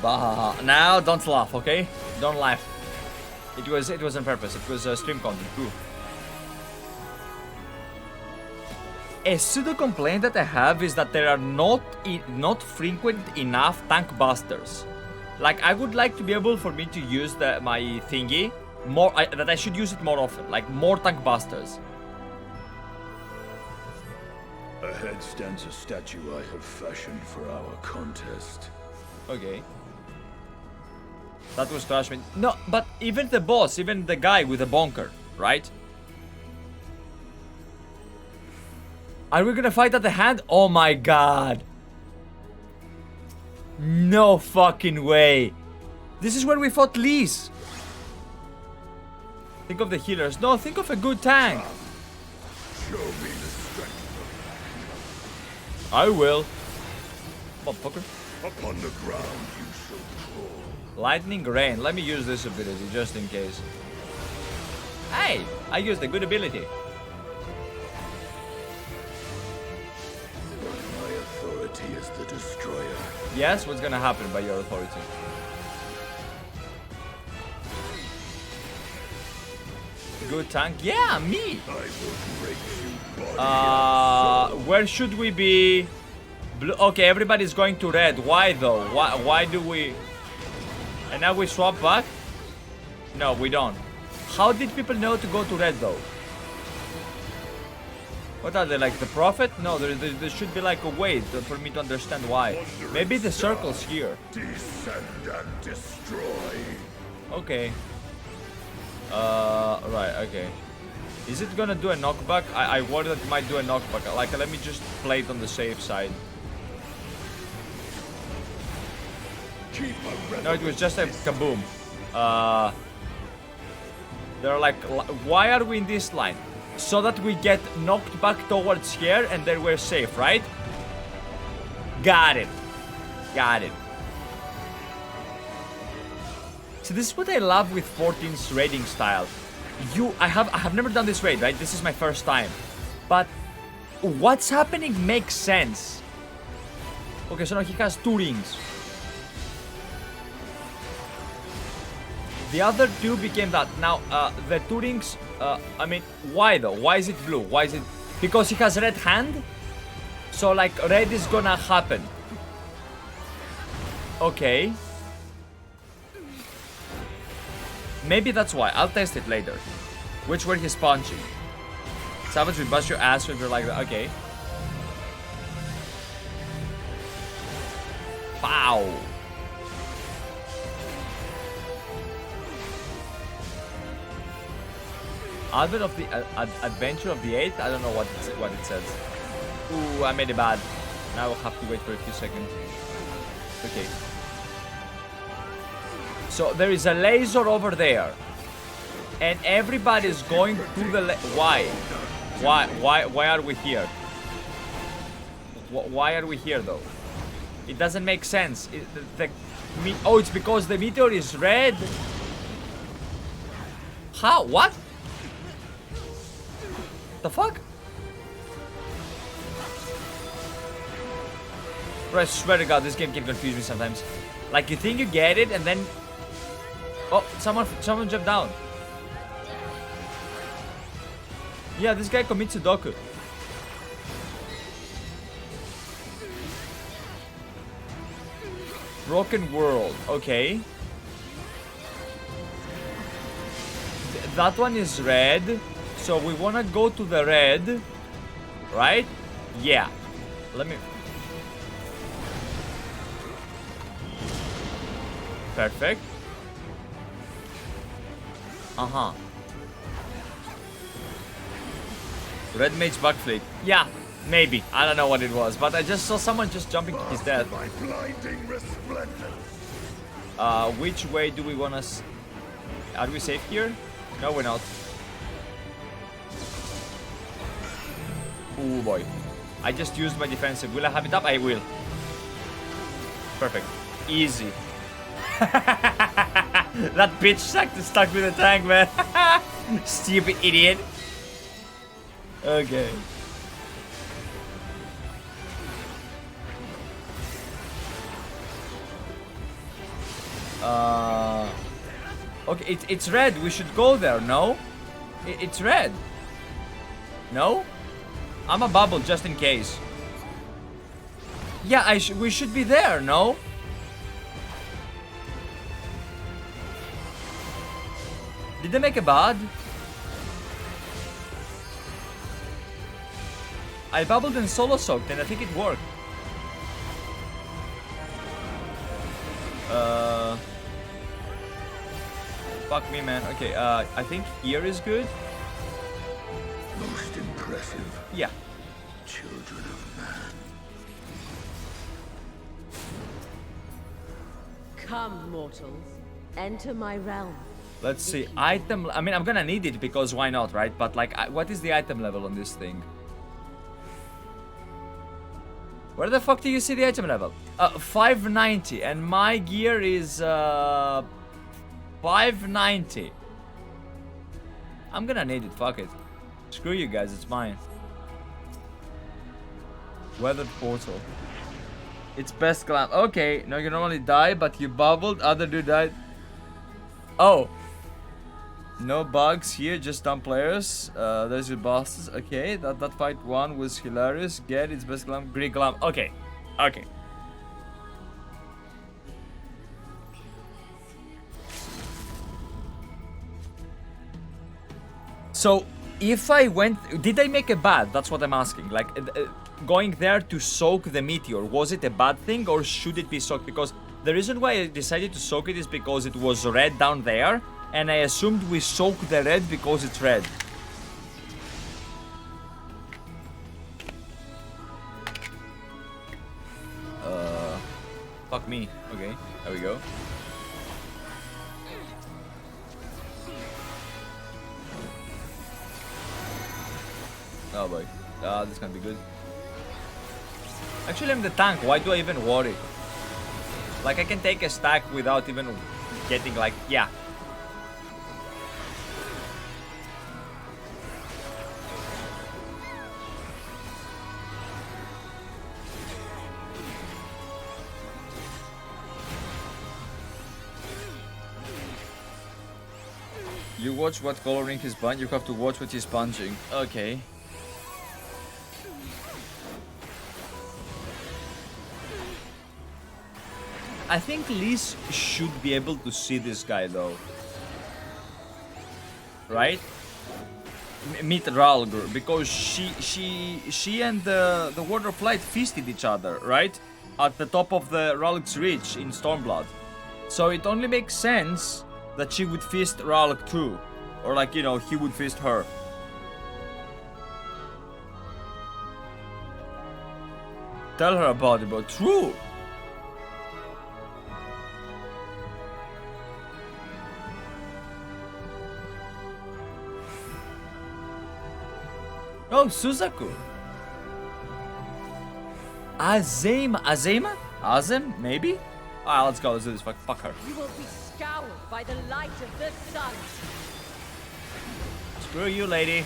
Bah. Now don't laugh, okay? Don't laugh. It was on purpose. It was stream content. Ooh. A pseudo complaint that I have is that there are not frequent enough tank busters. Like, I would like to be able for me to use my thingy more. That I should use it more often. Like more tank busters.
Ahead stands a statue I have fashioned for our contest.
Okay. That was Trashman. No, but even the boss, even the guy with the bonker, right? Are we gonna fight at the hand? Oh my god. No fucking way. This is where we fought Lise. Think of the healers. No, think of a good tank.
Show me the strength.
I will. Motherfucker.
Upon the ground you shall crawl.
Lightning rain. Let me use this ability just in case. Hey, I used a good ability.
My authority is the destroyer.
Yes, what's gonna happen by your authority? Good tank? Yeah, me!
I will break you body
Where should we be? Blue. Okay, everybody's going to red. Why though? Why do we? And now we swap back? No, we don't. How did people know to go to red though? What are they, like the prophet? No, there should be like a way for me to understand why. Maybe the circle's here.
Descend and destroy.
Okay. Right, okay. Is it gonna do a knockback? I worry that it might do a knockback. Like, let me just play it on the safe side. No, it was just a kaboom. They're like, why are we in this line? So that we get knocked back towards here and then we're safe, right? Got it. Got it. So this is what I love with 14's raiding style. I have never done this raid, right? This is my first time. But what's happening makes sense. Okay, so now he has 2 rings. The other 2 became that. Now, the 2 rings, I mean, why though? Why is it blue? Why is it... Because he has red hand? So, like, red is gonna happen. Okay. Maybe that's why. I'll test it later. Which way he's punching. Savage will bust your ass if you're like that. Okay. Pow. Advent of the Adventure of the 8th? I don't know what it says. Ooh, I made it bad. Now we'll have to wait for a few seconds. Okay. So there is a laser over there. And everybody's going to the why? Why are we here? Why are we here though? It doesn't make sense. Oh, it's because the meteor is red. How? What? The fuck? Bro, I swear to God, this game can confuse me sometimes. Like, you think you get it, and then... Oh, someone jumped down. Yeah, this guy commits Sudoku. Broken world, okay. That one is red. So we wanna go to the red, right? Yeah. Let me... Perfect. Uh-huh. Red mage backflip. Yeah, maybe. I don't know what it was, but I just saw someone just jumping to his death. Which way do we wanna... Are we safe here? No, we're not. Oh boy. I just used my defensive. Will I have it up? I will. Perfect. Easy. That bitch stuck with the tank, man. Stupid idiot. Okay. Okay, it's red. We should go there, no? It's red. No? I'm a bubble just in case. Yeah, we should be there, no? Did they make a bad? I bubbled and solo soaked and I think it worked. Fuck me, man. Okay, I think here is good.
Most impressive.
Yeah.
Children of man.
Come, mortals. Enter my realm.
Let's see. Item... I mean, I'm gonna need it because why not, right? But, like, what is the item level on this thing? Where the fuck do you see the item level? 590. And my gear is, 590. I'm gonna need it. Fuck it. Screw you guys. It's mine. Weathered portal. It's best glam. Okay. No, you normally die, but you bubbled. Other dude died. Oh. No bugs here, just dumb players. There's your bosses. Okay, that fight one was hilarious. Get it's best glam, Greek glam. Okay, okay. So, if I went, did I make a bad? That's what I'm asking. Like, going there to soak the meteor, was it a bad thing or should it be soaked? Because the reason why I decided to soak it is because it was red down there. And I assumed we soak the red because it's red. Fuck me. Okay, there we go. Oh boy. This can be good. Actually, I'm the tank. Why do I even worry? Like, I can take a stack without even getting, like, yeah. You watch what coloring he's punching, you have to watch what he's punching. Okay. I think Liz should be able to see this guy though. Right? Meet Ralgr, because she and the Ward of Light feasted each other, right? At the top of the Ralg's Ridge in Stormblood. So it only makes sense that she would feast Ralg too. Or like, you know, he would feast her. Tell her about it, but true! Oh, Suzaku! Azema? Azem? Maybe? Alright, let's go, let's do this. Fuck her.
You will be scoured by the light of the sun.
Screw you, lady.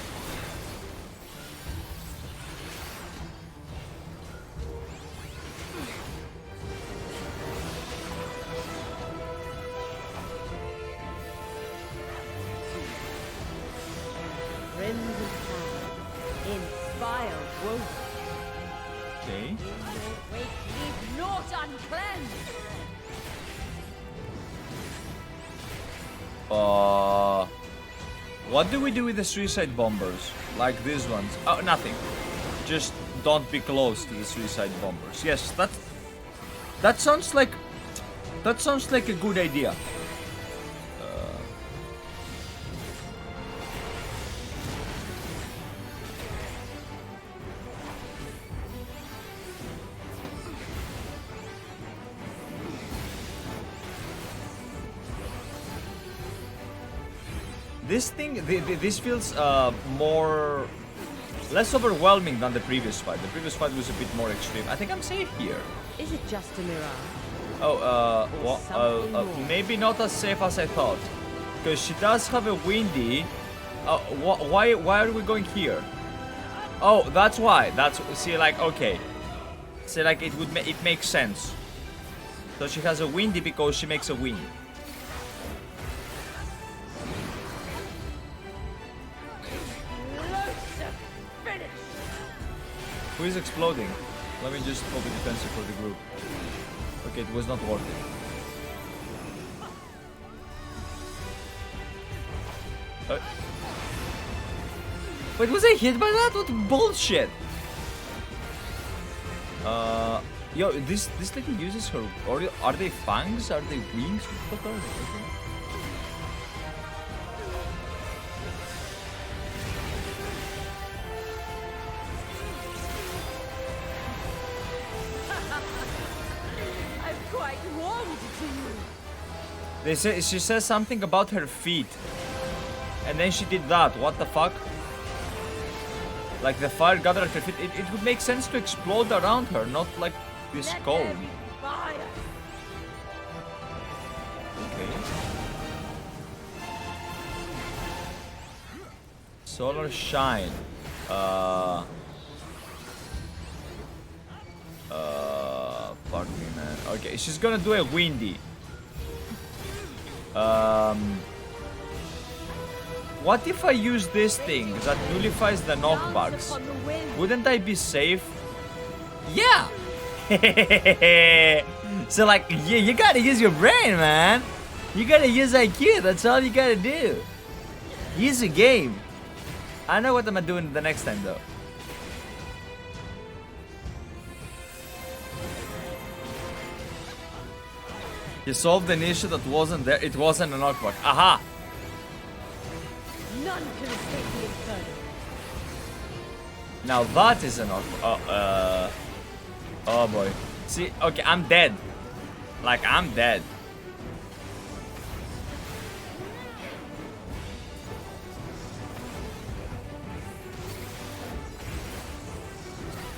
Crimson power, inspire woe.
Okay.
In your wake, leave naught uncleansed.
What do we do with the suicide bombers? Like these ones? Oh, nothing. Just don't be close to the suicide bombers. Yes, that sounds like a good idea. This thing, this feels less overwhelming than the previous fight. The previous fight was a bit more extreme. I think I'm safe here.
Is it just a mirage?
Oh, maybe not as safe as I thought, because she does have a windy. Why are we going here? Oh, that's why. See, like, okay. See, like, it makes sense. So she has a windy because she makes a wind. Who is exploding? Let me just open defensive for the group. Okay, it was not worth it. Wait, was I hit by that? What bullshit? Yo, this lady uses her. Are they fangs? Are they wings? What are they? Okay. They say she says something about her feet, and then she did that. What the fuck? Like the fire gathered at her feet. It would make sense to explode around her, not like this cone. Okay. Solar shine. Fuck me, man. Okay, she's gonna do a windy. What if I use this thing that nullifies the knockbacks? Wouldn't I be safe? Yeah! So like, yeah, you gotta use your brain, man. You gotta use IQ, that's all you gotta do. Use a game. I know what I'm doing the next time though. He solved an issue that wasn't there. It wasn't a knockback. Aha!
None can escape the inferno.
Now that is a knockback. Oh boy. See, okay, I'm dead. Like, I'm dead.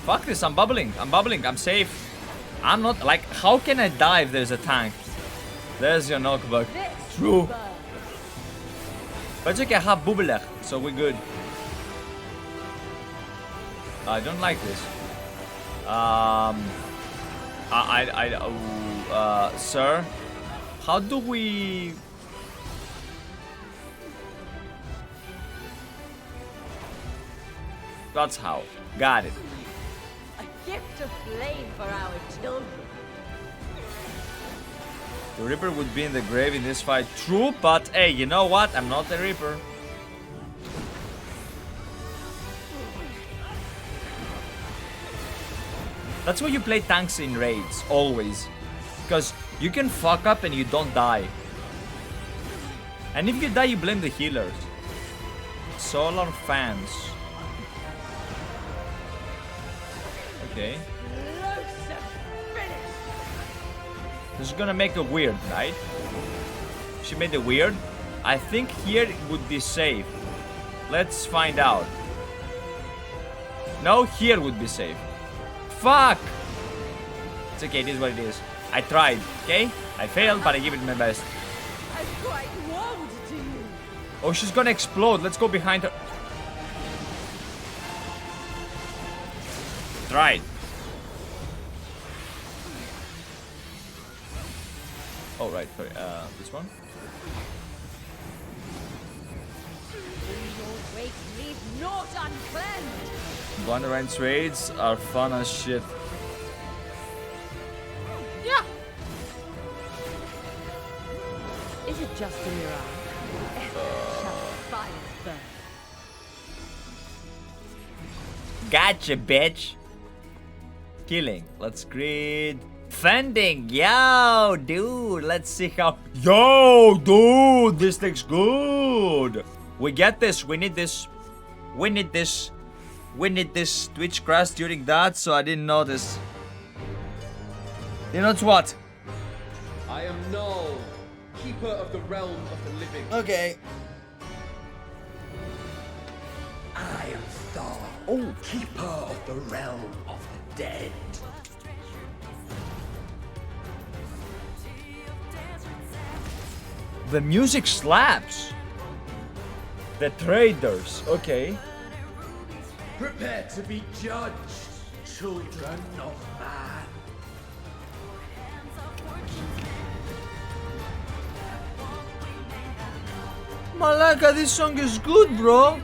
Fuck this, I'm bubbling. I'm safe. I'm not, like, how can I die if there's a tank? There's your knockback. True. But it's okay, I have bubbelech, so we're good. I don't like this. Sir, how do we... That's how. Got it.
A gift of flame for our children.
The Reaper would be in the grave in this fight. True, but hey, you know what? I'm not the Reaper. That's why you play tanks in raids, always. Because you can fuck up and you don't die. And if you die, you blame the healers. Solar fans. Okay. This is gonna make it weird, right? She made it weird. I think here it would be safe. Let's find out. No, here would be safe. Fuck! It's okay, it is what it is. I tried, okay? I failed, but I give it my best.
I'm quite warmed to you.
Oh, she's gonna explode. Let's go behind her. Tried. Oh, right, sorry. This one?
Your wake leave naught uncleansed.
One range raids are fun as shit.
Yeah. Is it just a mirage? Shall fires burn.
Gotcha, bitch. Killing. Let's grid. Fending. Yo, dude. Let's see how. Yo, dude. This looks good. We get this. We need this. We need this. We need this. Twitch crashed during that, so I didn't notice. You know what?
I am Null, keeper of the realm of the living.
Okay.
I am Thor, keeper of the realm of the dead.
The music slaps. The traders. Okay.
Prepare to be judged, children of man.
Malaka, this song is good, bro.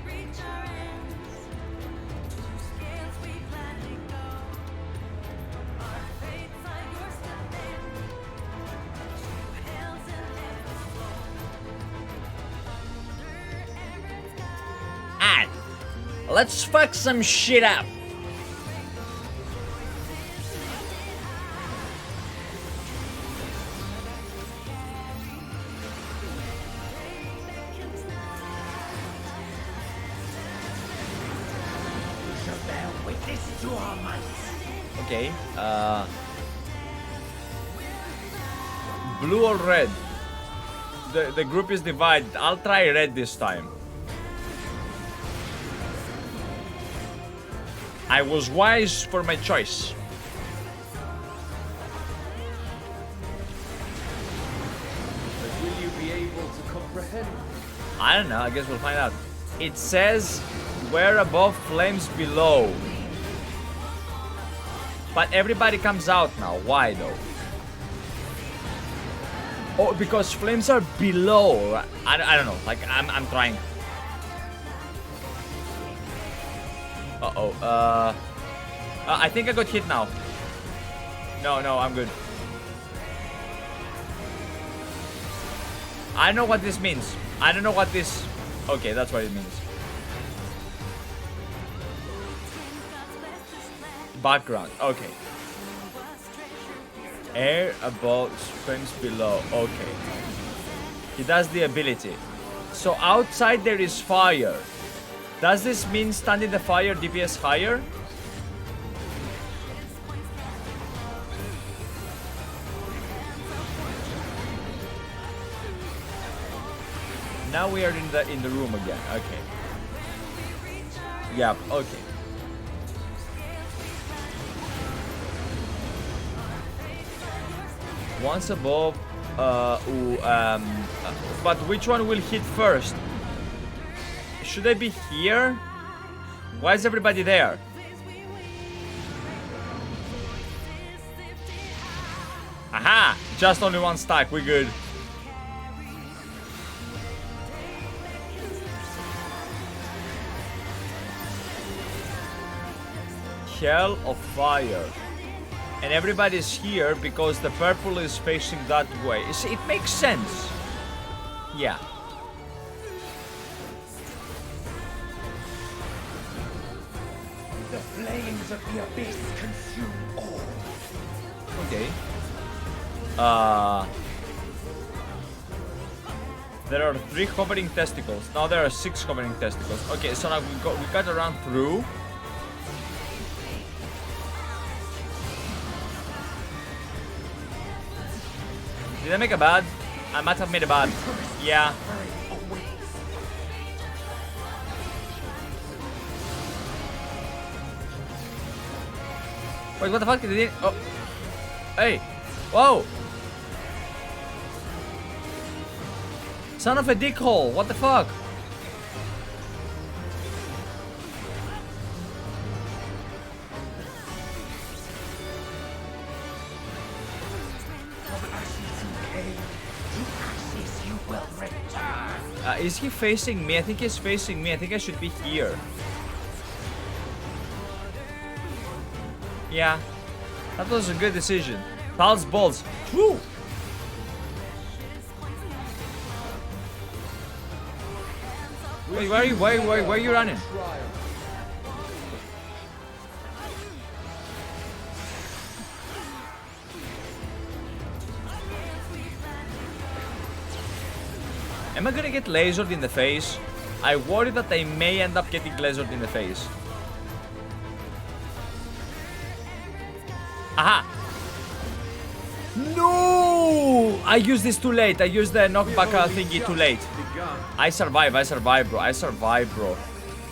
And let's fuck some shit up. Okay, blue or red? The group is divided. I'll try red this time. I was wise for my choice.
But will you be able to comprehend?
I don't know, I guess we'll find out. It says, we're above, flames below. But everybody comes out now. Why though? Oh, because flames are below. I don't know. Like, I'm trying. Uh-oh. I think I got hit now. No, I'm good. I know what this means. I don't know what this... Okay, that's what it means. Background, okay. Air above, flames below, okay. He does the ability. So outside there is fire. Does this mean standing the fire DPS higher? Now we are in the room again. Okay. Yep. Okay. Once above. But which one will hit first? Should I be here? Why is everybody there? Aha! Just only one stack, we're good. Hell of fire. And everybody's here because the purple is facing that way. You see, it makes sense. Yeah.
The flames of the abyss consume all.
Okay. There are 3 hovering testicles. Now there are 6 hovering testicles. Okay, so now we got to run through. Did I make a bad? I might have made a bad. Yeah. Wait, what the fuck? Did he? Oh. Hey. Whoa. Son of a dickhole. What the fuck? Is he facing me? I think he's facing me. I think I should be here. Yeah. That was a good decision. Pulse balls. Woo! Wait, where are you? Where are you running? Am I gonna get lasered in the face? I worry that I may end up getting lasered in the face. Aha! No! I used this too late. I used the knockback thingy too late. I survive, bro. I survive, bro.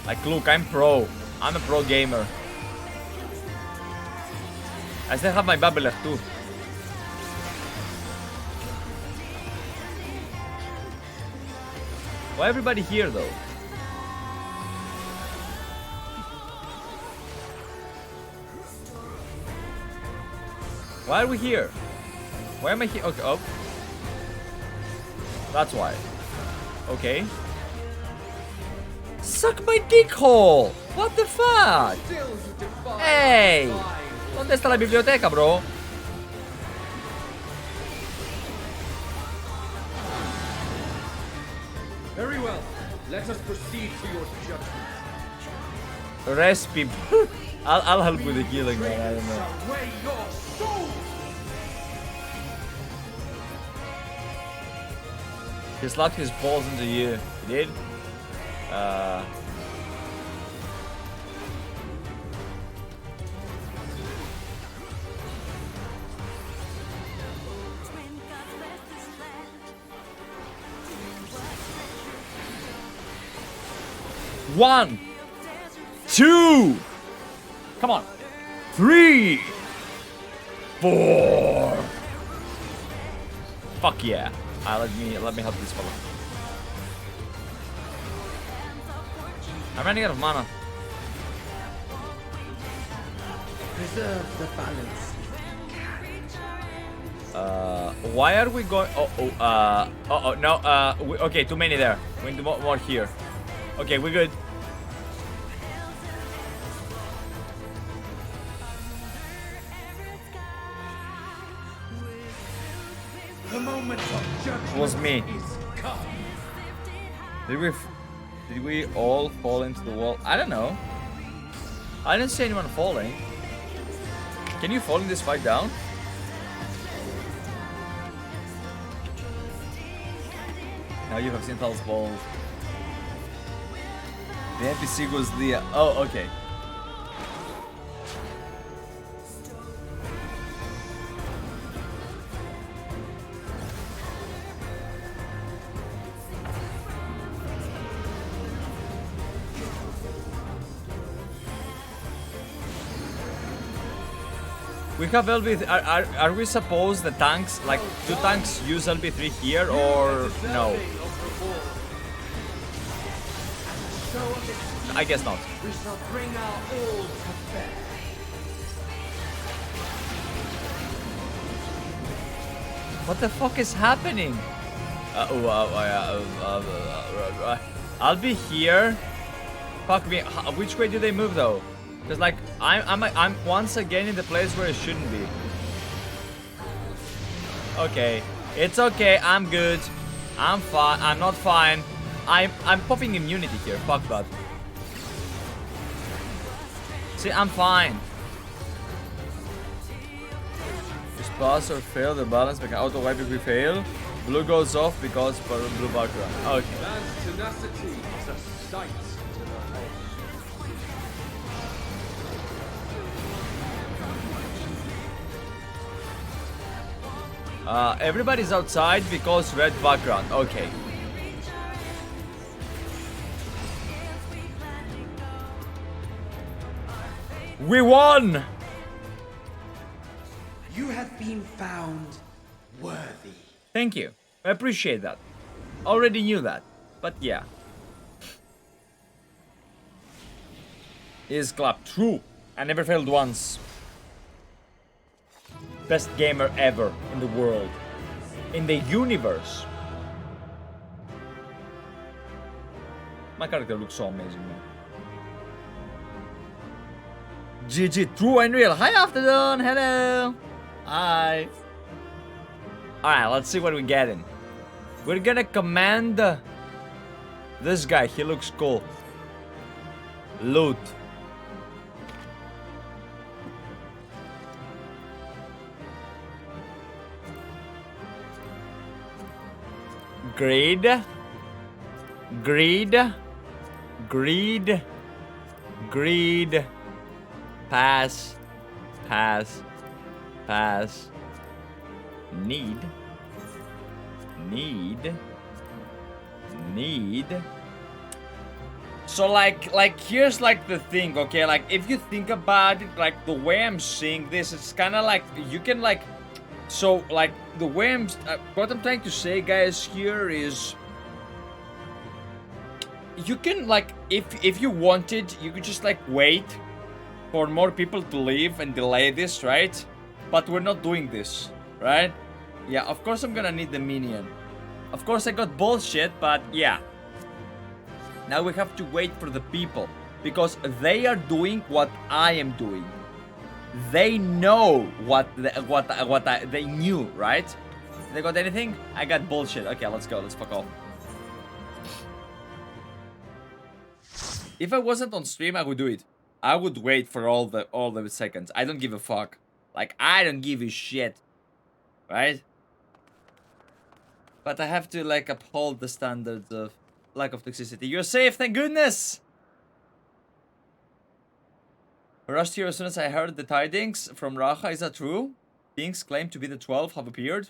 Like, look, I'm pro. I'm a pro gamer. I still have my bubbler too. Why everybody here though? Why are we here? Why am I here? Okay, oh. That's why. Okay. Suck my dick hole! What the fuck? Hey! ¿Dónde está la biblioteca, bro?
Very well. Let us proceed to your judgment.
Rest people. I'll help with the healing, man. I don't know.
Away your soul!
He slapped his balls into you. He did? One, 2, come on, 3, 4. Fuck yeah! Let me help this fella. I'm running out of mana.
Preserve the balance.
Why are we going? No. Okay, too many there. We need more here. Okay, we're good.
The moment of judgment
Was me.
is come.
Did we all fall into the wall? I don't know. I didn't see anyone falling. Can you fall in this fight down? Now you have seen Tal's balls. The NPC was the... Oh, okay. We have LB. Are we supposed the tanks, like, do tanks use LB3 here or no? I guess not.
We shall bring our all to bear.
What the fuck is happening? I'll be here. Fuck me. Which way do they move though? Because like I'm once again in the place where it shouldn't be. Okay, it's okay. I'm good. I'm fine. I'm not fine. I'm popping immunity here. Fuck that. See, I'm fine. Just pass or fail the balance. We can auto wipe if we fail. Blue goes off because for blue background. Okay.
Man's tenacity is a sight to behold.
Everybody's outside because red background. Okay. We won!
You have been found worthy.
Thank you. I appreciate that. Already knew that. But yeah. Is club true. I never failed once. Best gamer ever in the world. In the universe. My character looks so amazing, man. GG, true and real. Hi, afternoon. Hello. Hi. Alright, let's see what we're getting. We're gonna command this guy. He looks cool. Loot. Greed. Greed. Greed. Greed. Pass. Pass. Pass. Need. Need. So like here's like the thing, okay? Like if you think about it, like the way I'm seeing this, it's kind of like you can like, so like the way what I'm trying to say, guys, here is you can like if you wanted, you could just like wait for more people to leave and delay this, right? But we're not doing this, right? Yeah, of course I'm gonna need the minion. Of course I got bullshit, but yeah. Now we have to wait for the people because they are doing what I am doing. They know what they knew, right? They got anything? I got bullshit. Okay, let's go. Let's fuck off. If I wasn't on stream, I would do it. I would wait for all the seconds. I don't give a fuck. Like I don't give a shit, right? But I have to like uphold the standards of lack of toxicity. You're safe, thank goodness! I rushed here as soon as I heard the tidings from Raja. Is that true? Kings claim to be the 12 have appeared.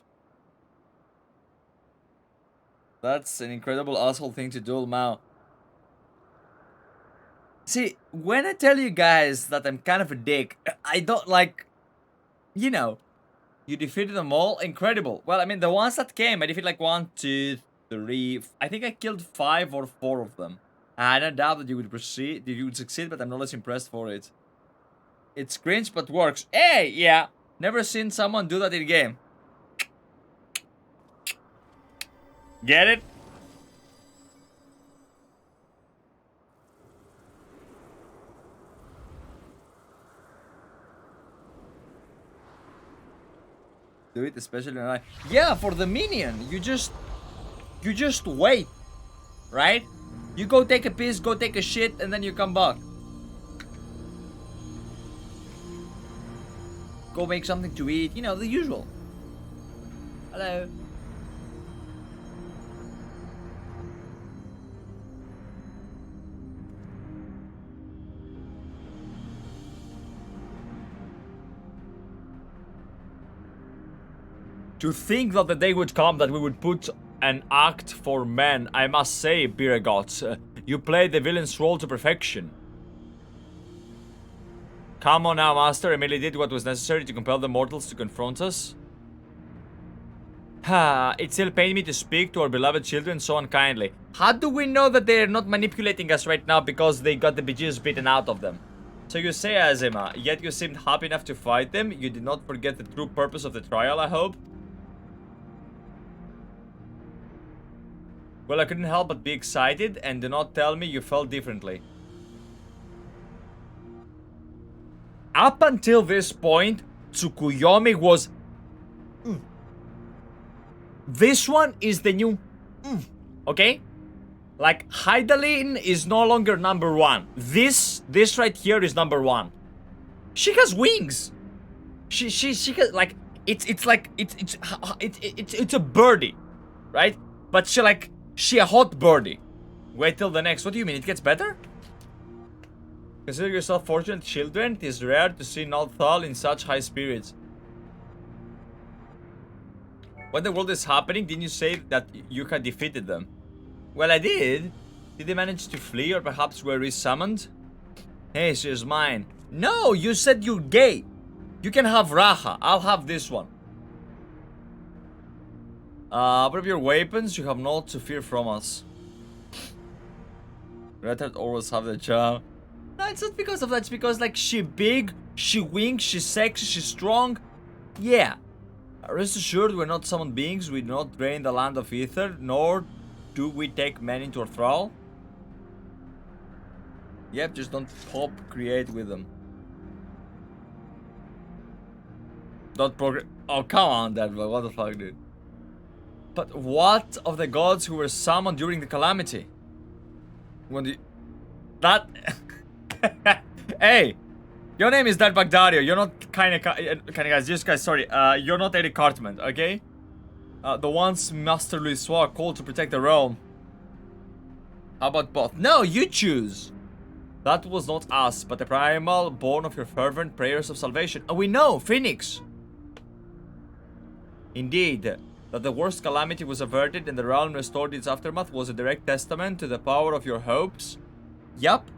That's an incredible asshole thing to do, Mao. See, when I tell you guys that I'm kind of a dick, I don't like, you know, you defeated them all, incredible. Well, I mean, the ones that came, I defeated like 1, 2, 3, I think I killed 5 or 4 of them. I don't doubt that you would succeed, but I'm not less impressed for it. It's cringe, but works. Hey, yeah, never seen someone do that in a game. Get it? Do it, especially when yeah, for the minion, you just wait, right? You go take a piss, go take a shit, and then you come back. Go make something to eat, you know, the usual. Hello. To think that the day would come that we would put an act for men, I must say, Biragot, you played the villain's role to perfection. Come on now, Master. Emily did what was necessary to compel the mortals to confront us. It still pains me to speak to our beloved children so unkindly. How do we know that they're not manipulating us right now because they got the bejesus beaten out of them? So you say, Azima, yet you seemed happy enough to fight them. You did not forget the true purpose of the trial, I hope? Well, I couldn't help but be excited, and do not tell me you felt differently. Up until this point, Tsukuyomi was... This one is the new... Okay? Like, Hydaline is no longer number one. This right here is number one. She has wings. She has, like, it's a birdie, right? But she a hot birdie. Wait till the next. What do you mean? It gets better? Consider yourself fortunate, children. It is rare to see Nalthal in such high spirits. When the world is happening, didn't you say that you had defeated them? Well, I did. Did they manage to flee or perhaps were resummoned? Hey, she's mine. No, you said you're gay. You can have Raha. I'll have this one. What of your weapons? You have naught to fear from us. Redhead always have the charm. No, it's not because of that. It's because, like, she big, she wings, she's sexy, she's strong. Yeah. Rest assured, we're not summoned beings. We do not drain the land of ether, nor do we take men into our thrall. Yep, just don't create with them. Don't progress. Oh, come on, Deryk. What the fuck, dude? But what of the gods who were summoned during the calamity? When the... That... Hey! Your name is Deryk Dario. You're not kinda guys. Just guys, sorry. You're not Eric Cartman, okay? The once masterly Swag called to protect the realm. How about both? No, you choose! That was not us, but the primal born of your fervent prayers of salvation. Oh, we know! Phoenix! Indeed, that the worst calamity was averted and the realm restored its aftermath was a direct testament to the power of your hopes. Yup.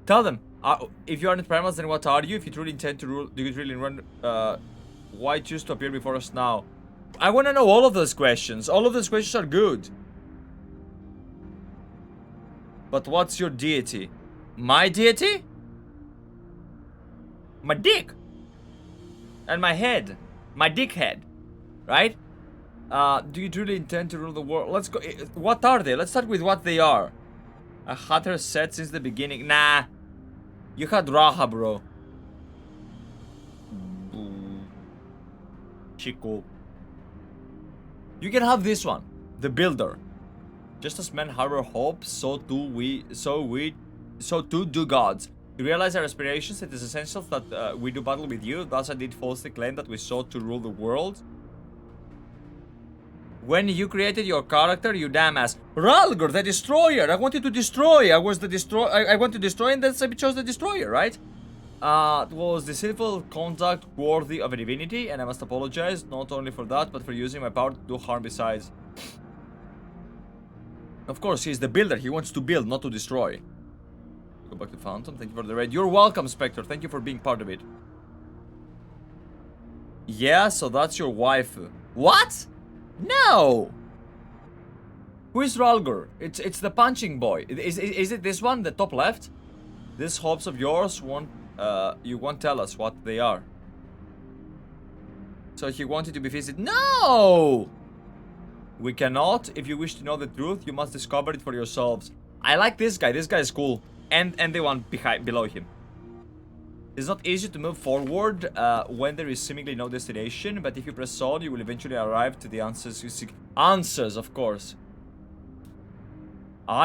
Tell them, if you aren't primals, then what are you? If you truly intend to rule, do you really run, why choose to appear before us now? I want to know all of those questions. All of those questions are good. But what's your deity? My deity? My dick. And my head. My dick head. Right? Do you truly intend to rule the world? Let's go. What are they? Let's start with what they are. I had her said since the beginning. Nah. You had Raha, bro. Chico. You can have this one. The Builder. Just as men harbor hope, so too do gods. To realize our aspirations, it is essential that we do battle with you. Thus I did falsely claim that we sought to rule the world. When you created your character, you damn ass. Ralgor, the Destroyer! I wanted to destroy. I want to destroy, and then I chose the Destroyer, right? It was deceitful conduct worthy of a divinity, and I must apologize, not only for that, but for using my power to do harm besides. Of course, he's the builder. He wants to build, not to destroy. Go back to Phantom. Thank you for the raid. You're welcome, Spectre. Thank you for being part of it. Yeah, so that's your waifu. What? No! Who is Ralgor? It's the punching boy. Is it this one, the top left? These hopes of yours won't you won't tell us what they are. So he wanted to be visited. No! We cannot. If you wish to know the truth, you must discover it for yourselves. I like this guy. This guy is cool. And the one below him. It's not easy to move forward when there is seemingly no destination, but if you press on, you will eventually arrive to the answers you seek. Answers, of course.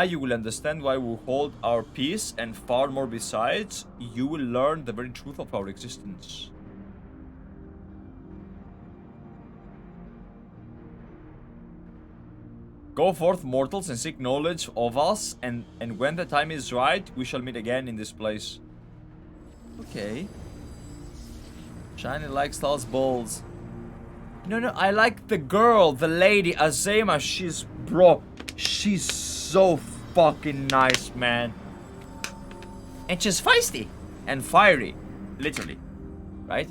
You will understand why we hold our peace, and far more besides, you will learn the very truth of our existence. Go forth, mortals, and seek knowledge of us, and when the time is right, we shall meet again in this place. Okay. Shiny like Stal's balls. No, I like the girl, the lady, Azema. She's so fucking nice, man. And she's feisty and fiery, literally, right?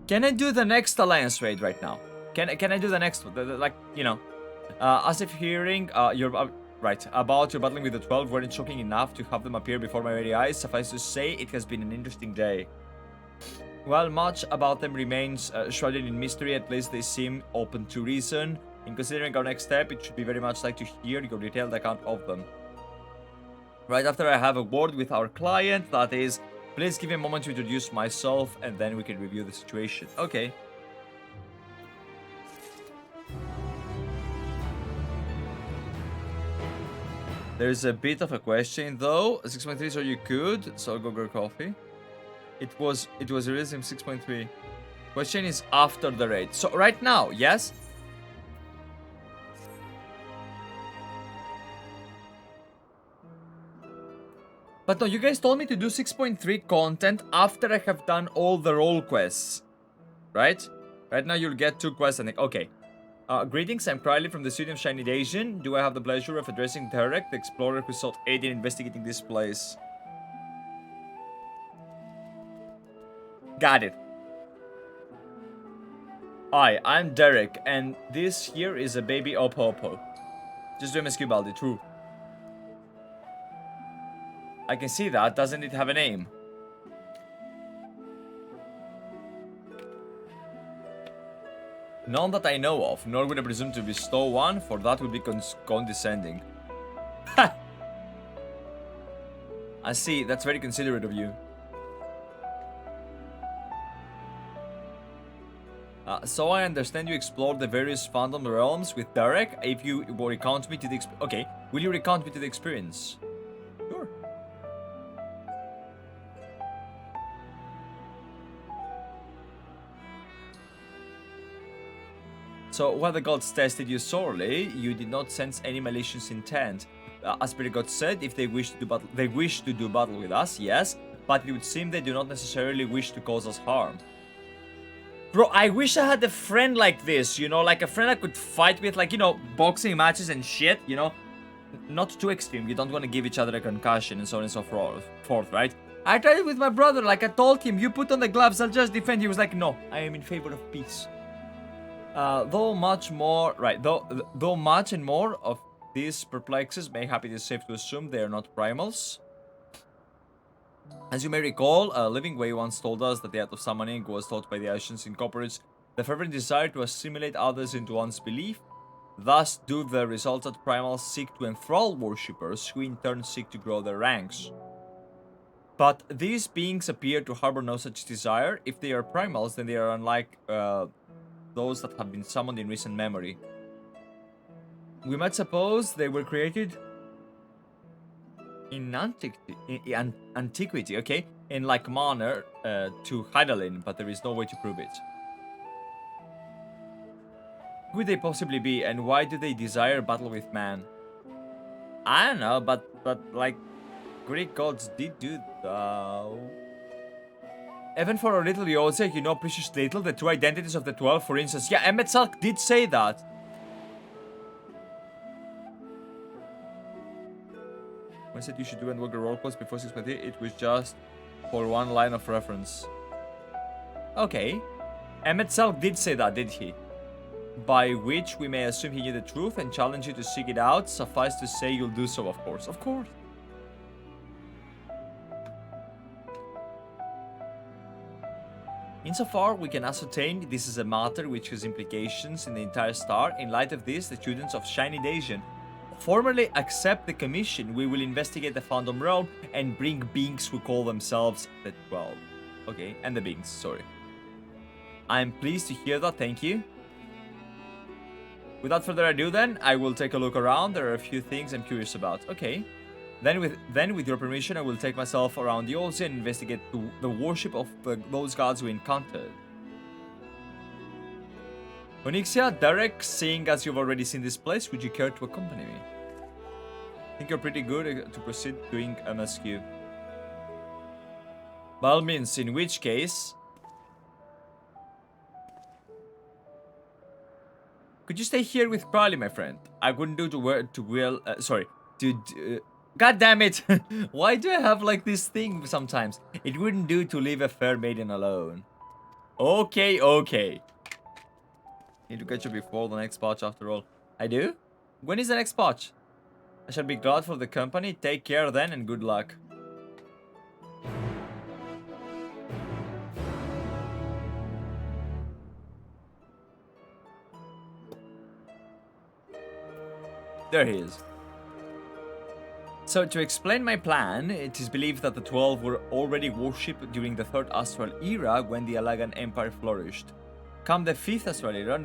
Can I do the next alliance raid right now? Can I do the next one? Like, you know, as if hearing your right about your battling with the 12 weren't shocking enough to have them appear before my very eyes. Suffice to say, it has been an interesting day. While much about them remains shrouded in mystery, at least they seem open to reason. In considering our next step, it should be very much like to hear your detailed account of them. Right after I have a word with our client, that is, please give me a moment to introduce myself and then we can review the situation. Okay. There's a bit of a question though. 6.3, so you could. So go get coffee. It was released in 6.3. Question is after the raid. So right now, yes? But no, you guys told me to do 6.3 content after I have done all the role quests. Right? Right now you'll get 2 quests, I think. Okay. Greetings, I'm Crowley from the city of Shiny Asian. Do I have the pleasure of addressing Deryk, the explorer who sought aid in investigating this place? Got it. Hi, I'm Deryk, and this here is a baby Opo. Just do MSQ Baldi, true. I can see that. Doesn't it have a name? None that I know of, nor would I presume to bestow one, for that would be condescending. Ha! I see, that's very considerate of you. So I understand you explored the various fandom realms with Deryk. If you will recount me to the okay, will you recount me to the experience? Sure. So while the gods tested you sorely, you did not sense any malicious intent. As Spirit God said, if they wish to do battle with us, yes, but it would seem they do not necessarily wish to cause us harm. Bro, I wish I had a friend like this, you know, like a friend I could fight with, like, you know, boxing matches and shit, you know. Not too extreme, you don't want to give each other a concussion and so on and so forth, right? I tried it with my brother, like I told him, you put on the gloves, I'll just defend. He was like, no, I am in favor of peace. Though much and more of these perplexes may happy it is safe to assume they are not primals. As you may recall, Living Way once told us that the art of summoning was taught by the Asians incorporates the fervent desire to assimilate others into one's belief. Thus do the results that primals seek to enthrall worshippers, who in turn seek to grow their ranks. But these beings appear to harbor no such desire. If they are primals, then they are unlike those that have been summoned in recent memory. We might suppose they were created in antiquity, okay, in like manner to Hydaelyn, but there is no way to prove it. Who would they possibly be, and why do they desire battle with man? I don't know, but like Greek gods did do that. Even for a little Yose, you know precious little, the true identities of the 12, for instance. Yeah, Emetsalk did say that. When I said you should do Endwalker roleplays before 6.3, it was just for one line of reference. Okay. Emetsalk did say that, did he? By which we may assume he knew the truth and challenge you to seek it out. Suffice to say you'll do so, of course. Of course. Insofar we can ascertain this is a matter which has implications in the entire star. In light of this, the students of Shiny Asian formally accept the commission. We will investigate the fandom realm and bring beings who call themselves the 12. Okay, and the beings, sorry. I'm pleased to hear that, thank you. Without further ado then, I will take a look around. There are a few things I'm curious about. Okay. Then with your permission, I will take myself around the Ocean and investigate the worship of those gods we encountered. Onyxia, Deryk, seeing as you've already seen this place, would you care to accompany me? I think you're pretty good to proceed doing MSQ. By all means, in which case... Could you stay here with Crowley, my friend? I wouldn't do to wear to will. Sorry, God damn it! Why do I have like this thing sometimes? It wouldn't do to leave a fair maiden alone. Okay, okay. Need to catch you before the next patch after all. I do? When is the next patch? I shall be glad for the company. Take care then and good luck. There he is. So, to explain my plan, it is believed that the 12 were already worshipped during the 3rd Astral Era when the Alagan Empire flourished. Come the 5th Astral Era,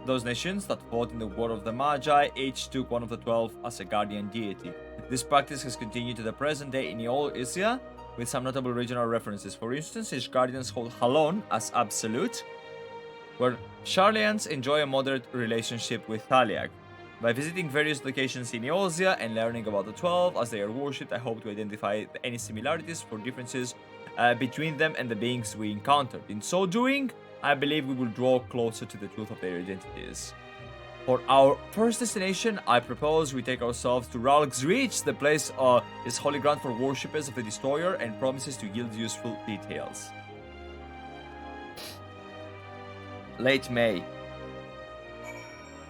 those nations that fought in the War of the Magi each took one of the 12 as a guardian deity. This practice has continued to the present day in Eorzea, with some notable regional references. For instance, each guardians hold Halon as absolute, where Sharlayans enjoy a moderate relationship with Thaliag. By visiting various locations in Eorzea and learning about the 12 as they are worshipped, I hope to identify any similarities or differences between them and the beings we encountered. In so doing, I believe we will draw closer to the truth of their identities. For our first destination, I propose we take ourselves to Ralk's Reach. The place is holy ground for worshippers of the Destroyer and promises to yield useful details. Late May.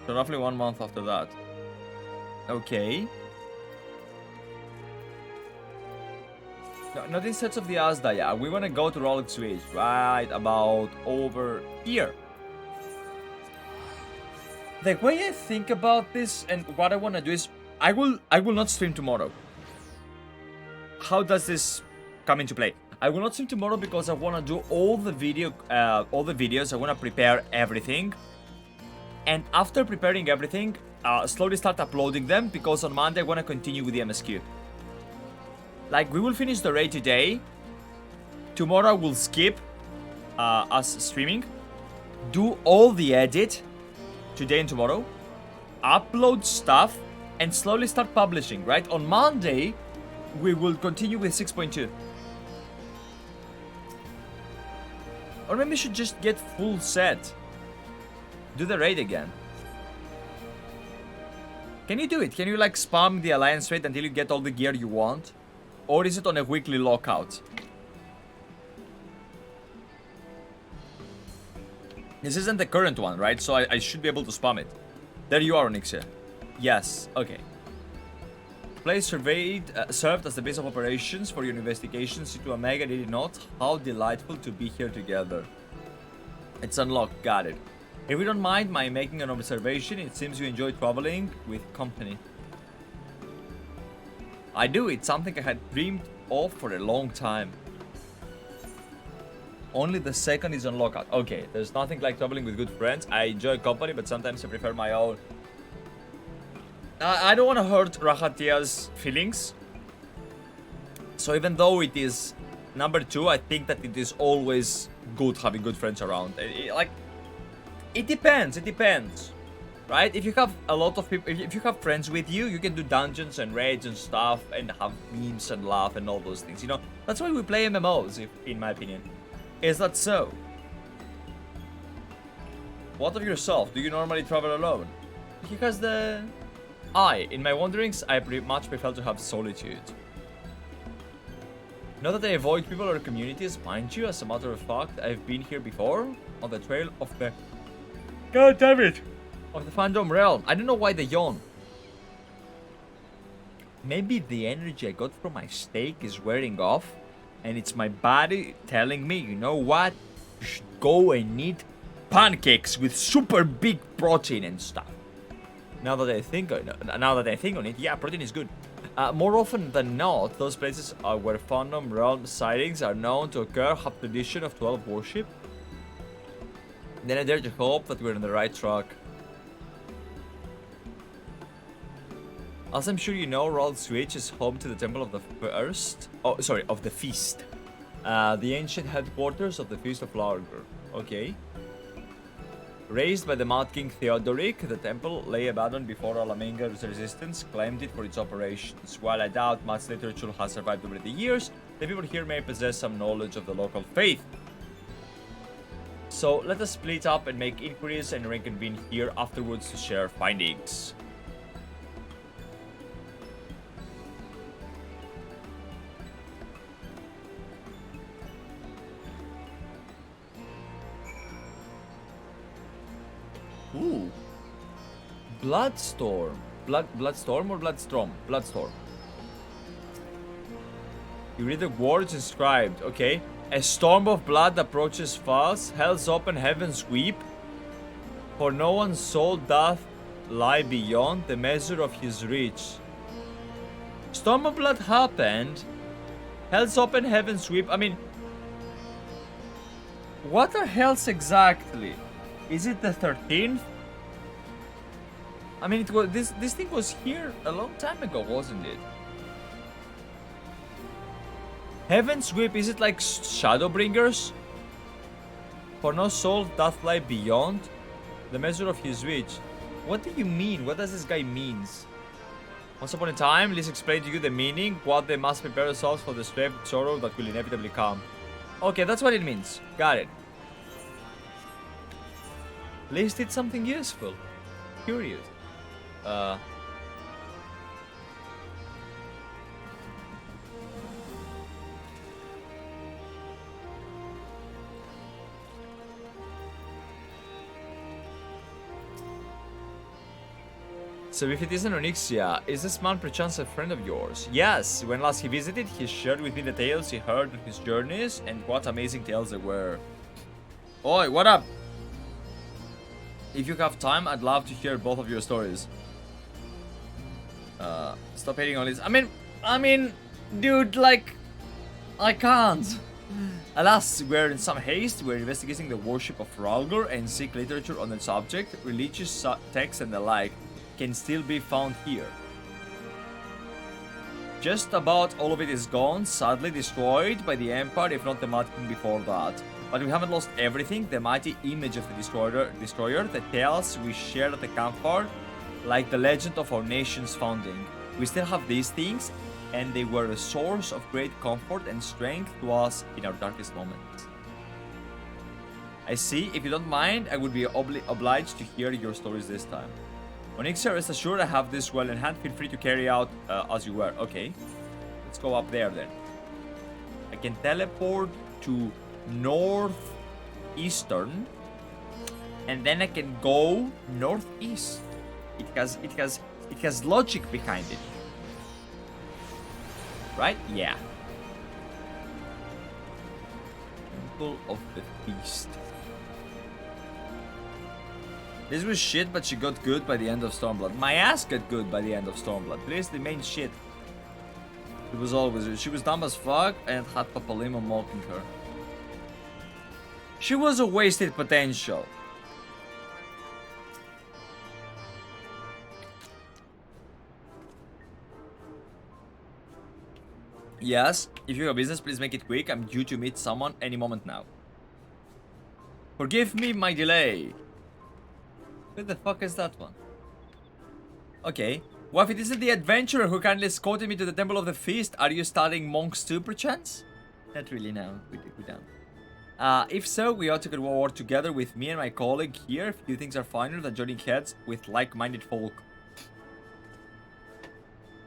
So roughly 1 month after that. Okay. No, not in search of the Asda, yeah. We want to go to Ralk's Reach, right about over here. The way I think about this and what I want to do is, I will not stream tomorrow. How does this come into play? I will not stream tomorrow because I want to do all the videos. I want to prepare everything. And after preparing everything, slowly start uploading them because on Monday I want to continue with the MSQ. Like, we will finish the raid today. Tomorrow we'll skip us streaming. Do all the edit today and tomorrow. Upload stuff and slowly start publishing, right? On Monday, we will continue with 6.2. Or maybe we should just get full set. Do the raid again. Can you do it? Can you like spam the alliance raid until you get all the gear you want? Or is it on a weekly lockout? This isn't the current one, right? So I should be able to spam it. There you are, Onyxia. Yes, okay. Place served as the base of operations for your investigations into Omega, did it not? How delightful to be here together. It's unlocked, got it. If you don't mind my making an observation, it seems you enjoy traveling with company. I do, it's something I had dreamed of for a long time. Only the second is on lockout. Okay, there's nothing like traveling with good friends. I enjoy company, but sometimes I prefer my own. I don't want to hurt Rahatia's feelings. So even though it is number 2, I think that it is always good having good friends around. It depends, right? If you have a lot of people, if you have friends with you, you can do dungeons and raids and stuff and have memes and laugh and all those things, you know? That's why we play MMOs, in my opinion. Is that so? What of yourself? Do you normally travel alone? Because in my wanderings, I much prefer to have solitude. Not that I avoid people or communities, mind you, as a matter of fact, I've been here before, on the trail of the... God damn it! Of the Phantom Realm. I don't know why they yawn. Maybe the energy I got from my steak is wearing off, and it's my body telling me, you know what? You should go and eat pancakes with super big protein and stuff. Now that I think on it, yeah, protein is good. More often than not, those places where Phantom Realm sightings are known to occur have tradition of 12 worship. Then I dare to hope that we're on the right track. As I'm sure you know, Ralk's Reach is home to the Temple of the of the Feast. The ancient headquarters of the Feast of Larger. Okay. Raised by the Mad King Theodoric, the temple lay abandoned before Alaminga's resistance claimed it for its operations. While I doubt much literature has survived over the years, the people here may possess some knowledge of the local faith. So let us split up and make inquiries and reconvene here afterwards to share findings. Ooh. Bloodstorm. Bloodstorm or Bloodstorm? Bloodstorm. You read the words inscribed, okay. A storm of blood approaches fast, hell's open, heavens weep. For no one's soul doth lie beyond the measure of his reach. Storm of blood happened. Hell's open, heavens weep. I mean, what are hells exactly? Is it the 13th? I mean, it was this thing was here a long time ago, wasn't it? Heaven's Whip, is it like Shadowbringers? For no soul doth lie beyond the measure of his reach. What do you mean? What does this guy means? Once upon a time, let's explain to you the meaning, what they must prepare themselves for the swift sorrow that will inevitably come. Okay, that's what it means. Got it. At least it's something useful. Curious. So if it isn't Onyxia, is this man perchance a friend of yours? Yes, when last he visited, he shared with me the tales he heard on his journeys, and what amazing tales they were. Oi, what up? If you have time, I'd love to hear both of your stories. Stop hating on this. I mean, dude, like, I can't. Alas, we're in some haste. We're investigating the worship of Ralgor and seek literature on the subject. Religious texts and the like can still be found here. Just about all of it is gone, sadly destroyed by the Empire, if not the Mad King before that. But we haven't lost everything. The mighty image of the destroyer, the tales we shared at the campfire, like the legend of our nation's founding. We still have these things, and they were a source of great comfort and strength to us in our darkest moments. I see. If you don't mind, I would be obliged to hear your stories this time. Onyxia, rest assured I have this well in hand. Feel free to carry out as you were. Okay. Let's go up there then. I can teleport to northeastern, and then I can go northeast. It has logic behind it. Right? Yeah. Temple of the Feast. This was shit, but she got good by the end of Stormblood. My ass got good by the end of Stormblood. But it's the main shit. It was always... She was dumb as fuck and had Papalimo mocking her. She was a wasted potential. Yes, if you have business, please make it quick. I'm due to meet someone any moment now. Forgive me my delay. Who the fuck is that one? Okay. Well, if it isn't the adventurer who kindly escorted me to the Temple of the Feast, are you studying monks too, perchance? Not really, no. We don't. If so, we ought to go war together with me and my colleague here. Few things are finer than joining heads with like-minded folk.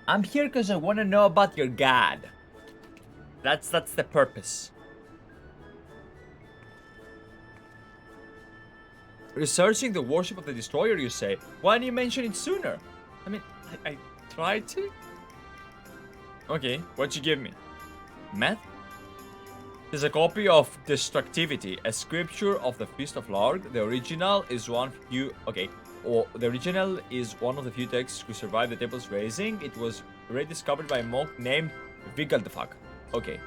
I'm here because I want to know about your god. That's the purpose. Researching the worship of the Destroyer, you say? Why didn't you mention it sooner? I mean, I tried to. Okay, what'd you give me? Meth? There's a copy of Destructivity, a scripture of the Feast of Larg. The original is one of the few texts who survived the temple's razing. It was rediscovered by a monk named Vigaldefak. Okay.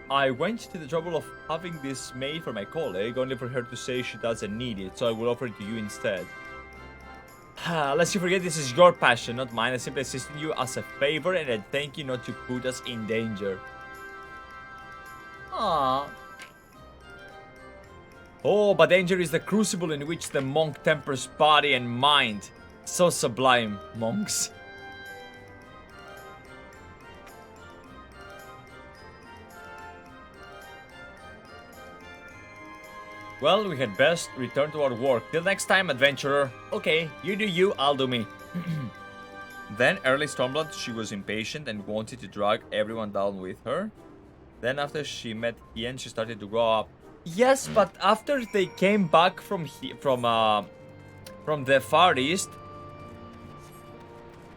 I went to the trouble of having this made for my colleague, only for her to say she doesn't need it, so I will offer it to you instead. Lest you forget, this is your passion, not mine. I simply assisted you as a favor, and I thank you not to put us in danger. Aww. Oh, but danger is the crucible in which the monk tempers body and mind. So sublime, monks. Well, we had best return to our work. Till next time, adventurer. Okay, you do you, I'll do me. Then, early Stormblood, she was impatient and wanted to drag everyone down with her. Then, after she met Ian, she started to grow up. Yes, but after they came back from the Far East,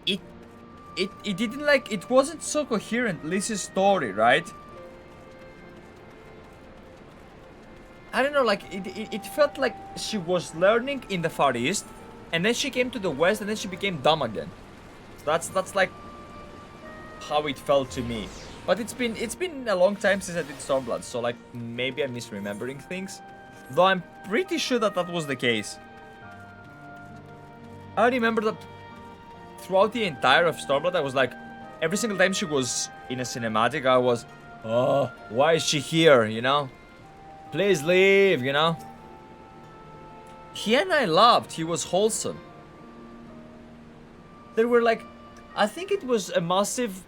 it didn't like, it wasn't so coherent, Liz's story, right? I don't know, like, it felt like she was learning in the Far East, and then she came to the West, and then she became dumb again. That's like how it felt to me. But it's been a long time since I did Stormblood, so like maybe I'm misremembering things. Though I'm pretty sure that that was the case. I remember that throughout the entire of Stormblood, I was like, every single time she was in a cinematic, I was, oh, why is she here, you know? Please leave, you know? Hien I loved, he was wholesome. There were like, I think it was a massive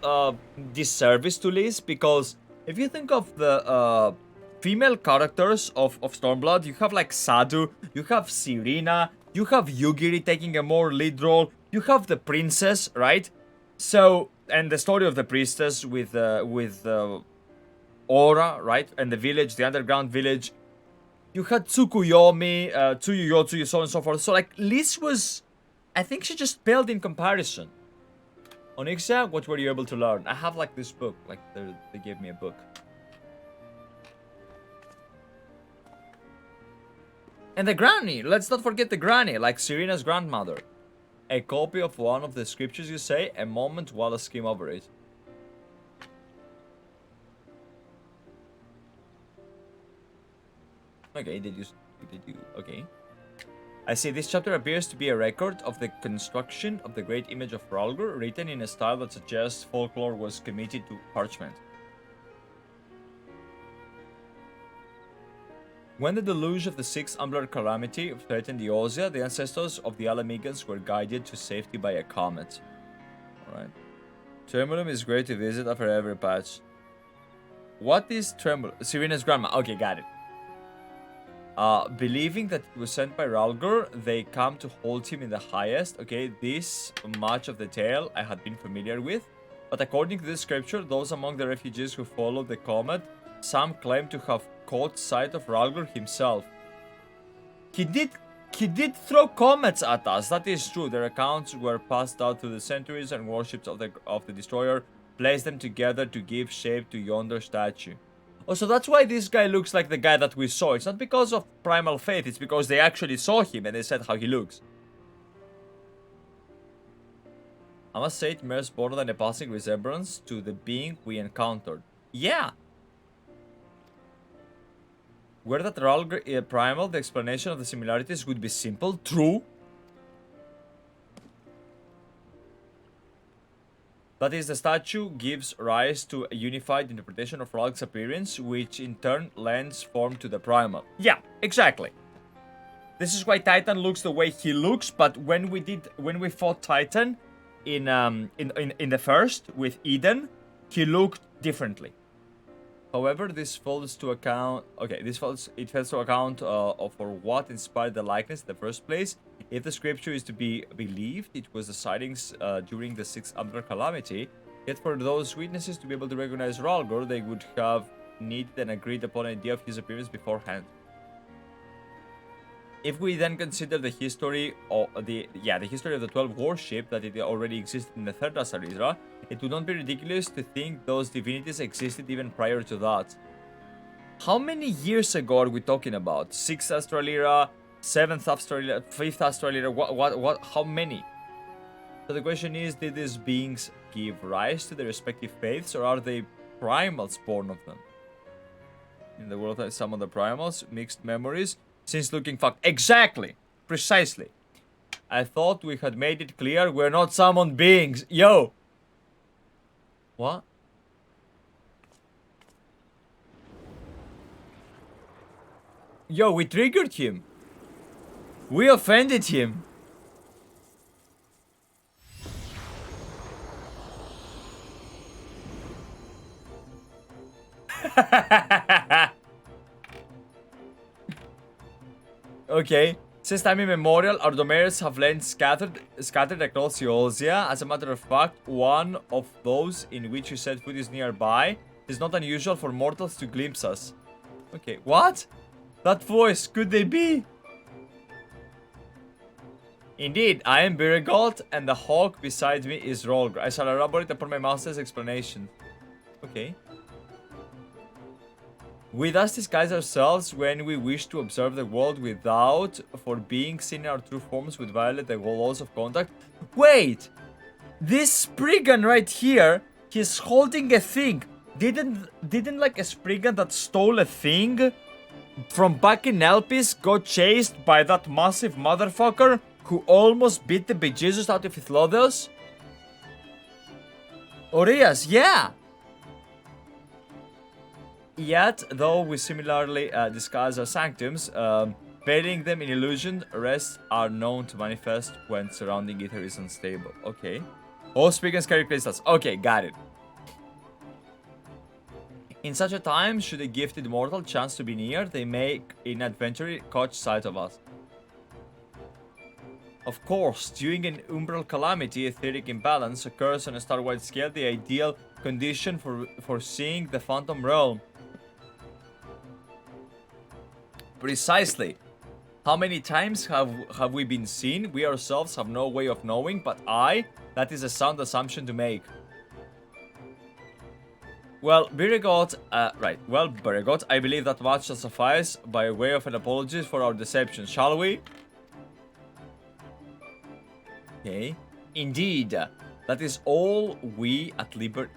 disservice to Liz, because if you think of the female characters of Stormblood, you have like Sadu, you have Serena, you have Yugiri taking a more lead role, you have the princess, right? So, and the story of the priestess with Aura, right? And the village, the underground village. You had Tsukuyomi, Tsuyuyotsuyu, so on and so forth. So like, Liz was, I think she just paled in comparison. Onyxia, what were you able to learn? I have like this book, like they gave me a book. And the granny, let's not forget the granny, like Serena's grandmother. A copy of one of the scriptures, you say, a moment while I skim over it. Okay, did you, okay. I see this chapter appears to be a record of the construction of the great image of Rhalgr, written in a style that suggests folklore was committed to parchment. When the deluge of the Sixth Umbral Calamity threatened the Eorzea, the ancestors of the Alamegans were guided to safety by a comet. Alright. Tremulum is great to visit after every patch. What is Tremulum? Serena's grandma. Okay, got it. Believing that it was sent by Rhalgr, they come to hold him in the highest. Okay, this much of the tale I had been familiar with. But according to this scripture, those among the refugees who followed the comet, some claim to have caught sight of Rhalgr himself. He did throw comets at us, that is true. Their accounts were passed out through the centuries, and worships of the destroyer placed them together to give shape to yonder statue. Oh, so that's why this guy looks like the guy that we saw. It's not because of primal faith, it's because they actually saw him and they said how he looks. I must say it bears more than a passing resemblance to the being we encountered. Yeah! Were that Rhalgr primal, the explanation of the similarities would be simple. True. That is, the statue gives rise to a unified interpretation of Rhalgr's appearance, which in turn lends form to the primal. Yeah, exactly. This is why Titan looks the way he looks, but when we fought Titan in the first with Eden, he looked differently. However, this falls to account. Okay, it falls to account for what inspired the likeness in the first place. If the scripture is to be believed, it was the sightings during the Sixth Umbral Calamity. Yet for those witnesses to be able to recognize Rhalgr, they would have needed an agreed upon idea of his appearance beforehand. If we then consider the history of the history of the 12 warship that it already existed in the third Asarizra, it would not be ridiculous to think those divinities existed even prior to that. How many years ago are we talking about? 6th Astral Era, 7th Astral Era, 5th Astral Era, what, how many? So the question is, did these beings give rise to their respective faiths, or are they primals born of them? In the world of some of the primals, mixed memories, since looking fucked. Exactly! Precisely. I thought we had made it clear we're not summoned beings. Yo! What? Yo, we triggered him. We offended him. Okay. Since time immemorial, our domains have lain scattered across Eorzea. As a matter of fact, one of those in which you said food is nearby. It is not unusual for mortals to glimpse us. Okay, what? That voice, could they be? Indeed, I am Birigold, and the hawk beside me is Rolgr. I shall elaborate upon my master's explanation. Okay. We thus disguise ourselves when we wish to observe the world without, for being seen in our true forms, would violate the laws of conduct. Wait! This Spriggan right here, he's holding a thing. Didn't like a Spriggan that stole a thing from back in Elpis got chased by that massive motherfucker who almost beat the bejesus out of Ithlodeos? Orias, yeah! Yet, though we similarly disguise our sanctums, veiling them in illusion, rests are known to manifest when surrounding ether is unstable. Okay. All Spriggans carry crystals. Okay, got it. In such a time, should a gifted mortal chance to be near, they may inadvertently catch sight of us. Of course, during an umbral calamity, etheric imbalance occurs on a star-wide scale, the ideal condition for seeing the phantom realm. Precisely. How many times have we been seen? We ourselves have no way of knowing, but that is a sound assumption to make. Well, Birigold, Birigold, I believe that much shall suffice by way of an apology for our deception, shall we? Okay. Indeed. That is all we at liberty,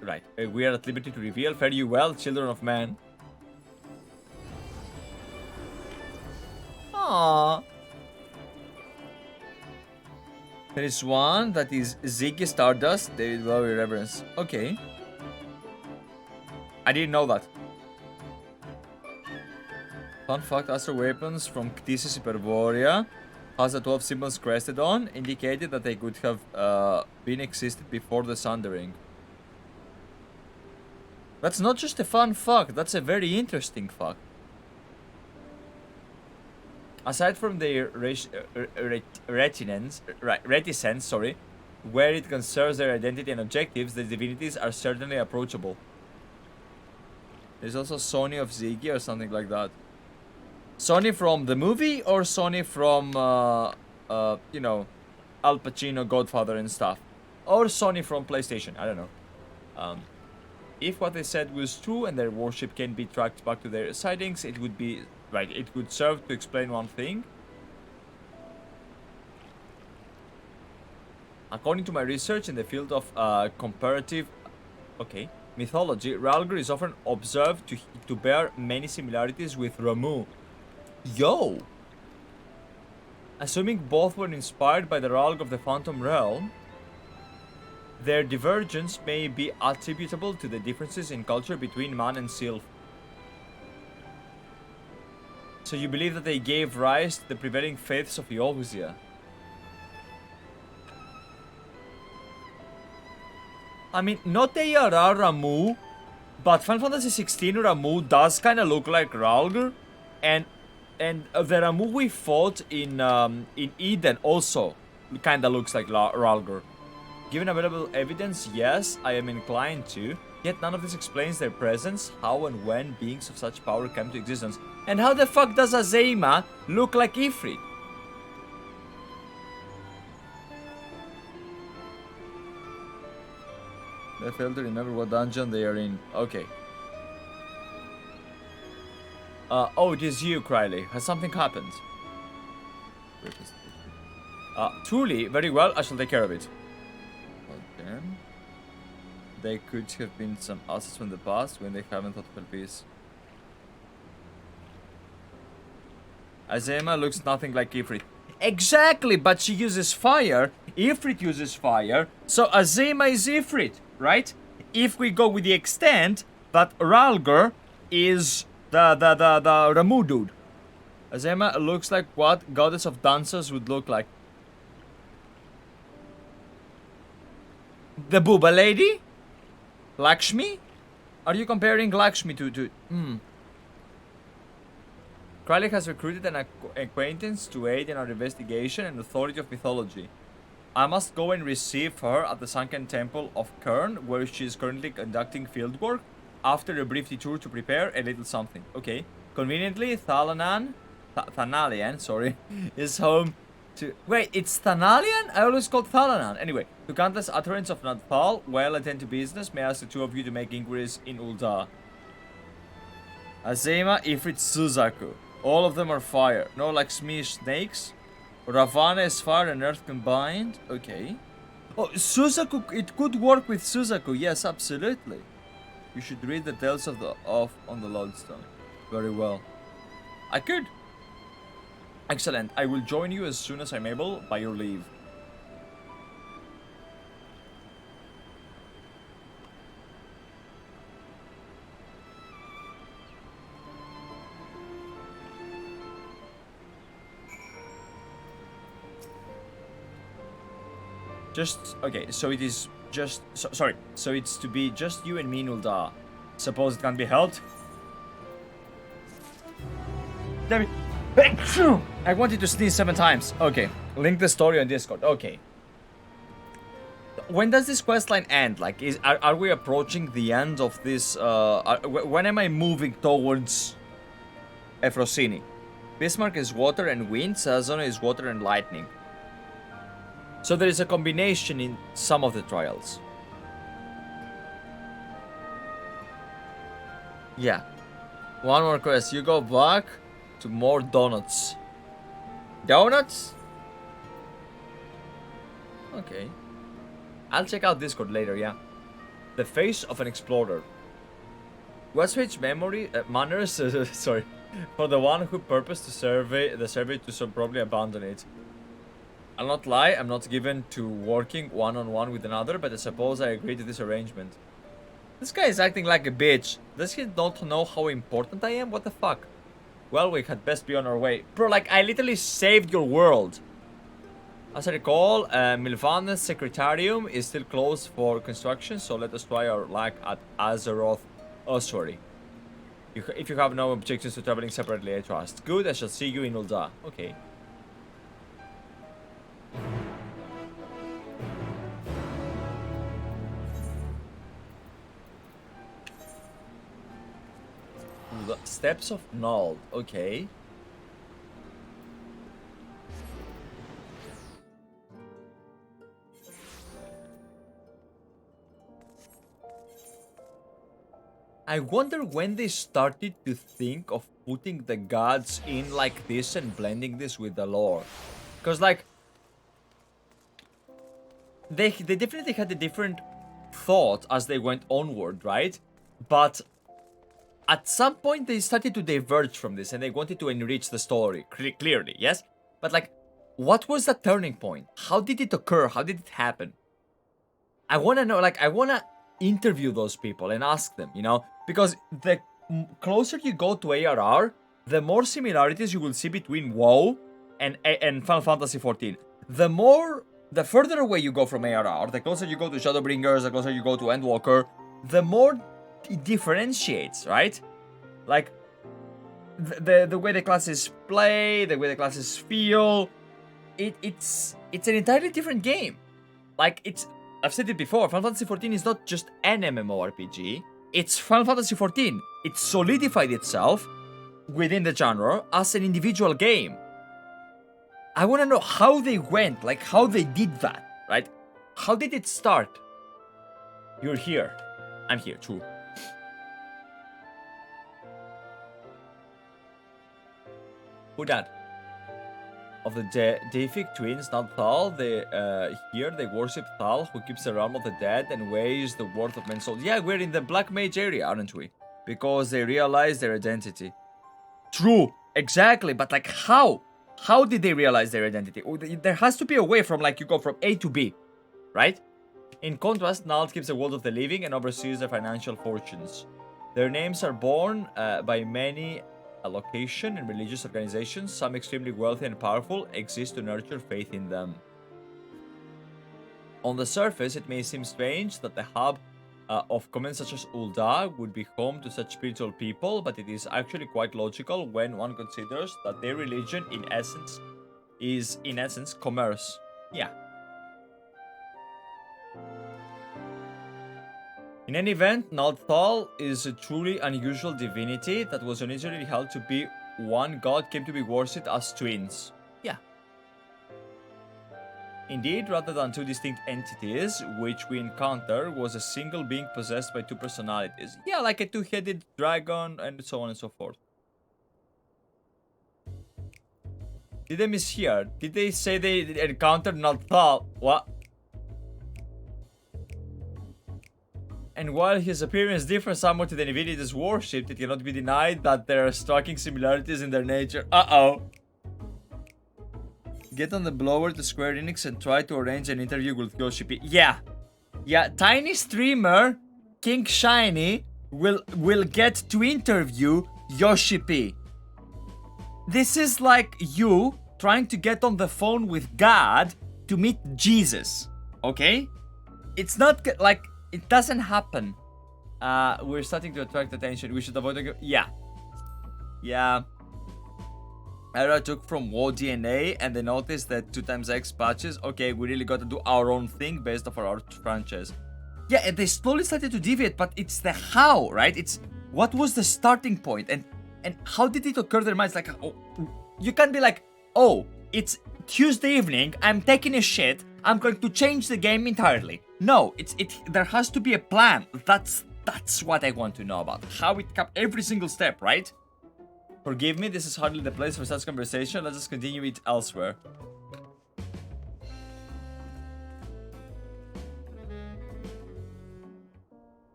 we are at liberty to reveal. Fare you well, children of men. Aww. There is one that is Ziggy Stardust, David Bowie reverence. Okay. I didn't know that. Fun fact, Astro Weapons from Ctisis Hyperborea has the 12 symbols crested on, indicated that they could have been existed before the Sundering. That's not just a fun fact, that's a very interesting fact. Aside from their reticence, where it concerns their identity and objectives, the divinities are certainly approachable. There's also Sony of Ziggy or something like that. Sony from the movie or Sony from, you know, Al Pacino, Godfather and stuff? Or Sony from PlayStation, I don't know. If what they said was true and their worship can be tracked back to their sightings, it would be, it would serve to explain one thing. According to my research in the field of comparative mythology, Rhalgr is often observed to bear many similarities with Ramuh. Yo! Assuming both were inspired by the Rhalgr of the Phantom Realm, their divergence may be attributable to the differences in culture between man and sylph. So you believe that they gave rise to the prevailing faiths of Eorzea? I mean, not ARR Ramuh, but Final Fantasy XVI Ramuh does kind of look like Rhalgr, and the Ramuh we fought in Eden also kind of looks like Rhalgr. Given available evidence, yes, I am inclined to. Yet none of this explains their presence, how and when beings of such power come to existence. And how the fuck does Azema look like Ifrit? I failed to remember what dungeon they are in. Okay. Oh, it is you, Criley. Has something happened? Truly, very well, I shall take care of it. Okay. They could have been some assets from the past when they haven't thought for peace. Azema looks nothing like Ifrit. Exactly, but she uses fire. Ifrit uses fire. So Azema is Ifrit, right? If we go with the extent that Rhalgr is the Ramuh dude. Azema looks like what Goddess of Dancers would look like. The booba lady? Lakshmi? Are you comparing Lakshmi to Crowley has recruited an acquaintance to aid in our investigation and authority of mythology. I must go and receive her at the Sunken Temple of Qarn, where she is currently conducting fieldwork, after a brief detour to prepare a little something. Okay. Conveniently, Thanalian, sorry, is home to... Wait, it's Thanalian? I always called Thalanan. Anyway, to countless utterance of Nadthal, well attend to business, may I ask the two of you to make inquiries in Ul'dah. Azema, Ifrit, Suzaku. All of them are fire. No Lakshmi snakes. Ravana is fire and earth combined. Okay. Oh, Suzaku, it could work with Suzaku. Yes, absolutely. You should read the tales of on the lodestone. Very well. I could. Excellent. I will join you as soon as I'm able, by your leave. Okay, so it is just... sorry. So it's to be just you and me in Ul'dah. Suppose it can be helped? Damn it. I wanted to sneeze 7 times. Okay. Link the story on Discord. Okay. When does this questline end? Like, are we approaching the end of this... when am I moving towards Efrosini? Bismarck is water and wind. Sazona is water and lightning. So there is a combination in some of the trials. Yeah. One more quest. You go back to Mor Donuts. Donuts? Okay. I'll check out Discord later, yeah. The face of an explorer. Westridge memory manners sorry. For the one who purposed to survey to so probably abandon it. I'll not lie, I'm not given to working one-on-one with another, but I suppose I agree to this arrangement. This guy is acting like a bitch. Does he not know how important I am? What the fuck? Well, we had best be on our way. Bro, like, I literally saved your world. As I recall, Milvan's Secretarium is still closed for construction, so let us try our luck at Azeroth Ossuary. If you have no objections to traveling separately, I trust. Good, I shall see you in Ul'dah. Okay. The Steps of Null, okay. I wonder when they started to think of putting the gods in like this and blending this with the lore. Because like, they definitely had a different thought as they went onward, right? But at some point they started to diverge from this and they wanted to enrich the story, clearly, yes? But like, what was that turning point? How did it occur? How did it happen? I want to know, like, I want to interview those people and ask them, you know? Because the closer you go to ARR, the more similarities you will see between WoW and Final Fantasy XIV. The further away you go from ARR, the closer you go to Shadowbringers, the closer you go to Endwalker, the more it differentiates, right? Like, the way the classes play, the way the classes feel, it's an entirely different game. Like, I've said it before, Final Fantasy XIV is not just an MMORPG, it's Final Fantasy XIV. It solidified itself within the genre as an individual game. I want to know how they went, like how they did that, right? How did it start? You're here. I'm here, true. Who that? Of the Deryk twins, not Thal. Here they worship Thal, who keeps the realm of the dead and weighs the worth of men's souls. Yeah, we're in the Black Mage area, aren't we? Because they realize their identity. True, exactly, but like how? How did they realize their identity? There has to be a way from, like, you go from A to B, right? In contrast, Nald keeps the world of the living and oversees their financial fortunes. Their names are borne by many location and religious organizations. Some extremely wealthy and powerful exist to nurture faith in them. On the surface, it may seem strange that the hub of comments such as Ul'dah would be home to such spiritual people, but it is actually quite logical when one considers that their religion is in essence commerce. Yeah. In any event, Nalthal is a truly unusual divinity that was originally held to be one god came to be worshipped as twins. Yeah. Indeed, rather than two distinct entities, which we encounter was a single being possessed by two personalities. Yeah, like a two-headed dragon and so on and so forth. Did I mishear? Did they say they encountered Nalthal? What? And while his appearance differs somewhat to the divinities worshipped, it cannot be denied that there are striking similarities in their nature. Uh-oh. Get on the blower to Square Enix and try to arrange an interview with Yoshi P. Yeah. Yeah, tiny streamer King Shiny will get to interview Yoshi P. This is like you trying to get on the phone with God to meet Jesus. Okay? It's not like it doesn't happen. We're starting to attract attention. We should avoid it. Yeah. Yeah. Era took from WoW DNA and they noticed that 2x patches. Okay, we really got to do our own thing based off our franchise. Yeah, and they slowly started to deviate, but it's the how, right? It's what was the starting point and how did it occur to their minds? Like, oh, you can't be like, oh, it's Tuesday evening, I'm taking a shit, I'm going to change the game entirely. No, there has to be a plan. That's what I want to know about. How it comes every single step, right? Forgive me, this is hardly the place for such conversation. Let's just continue it elsewhere.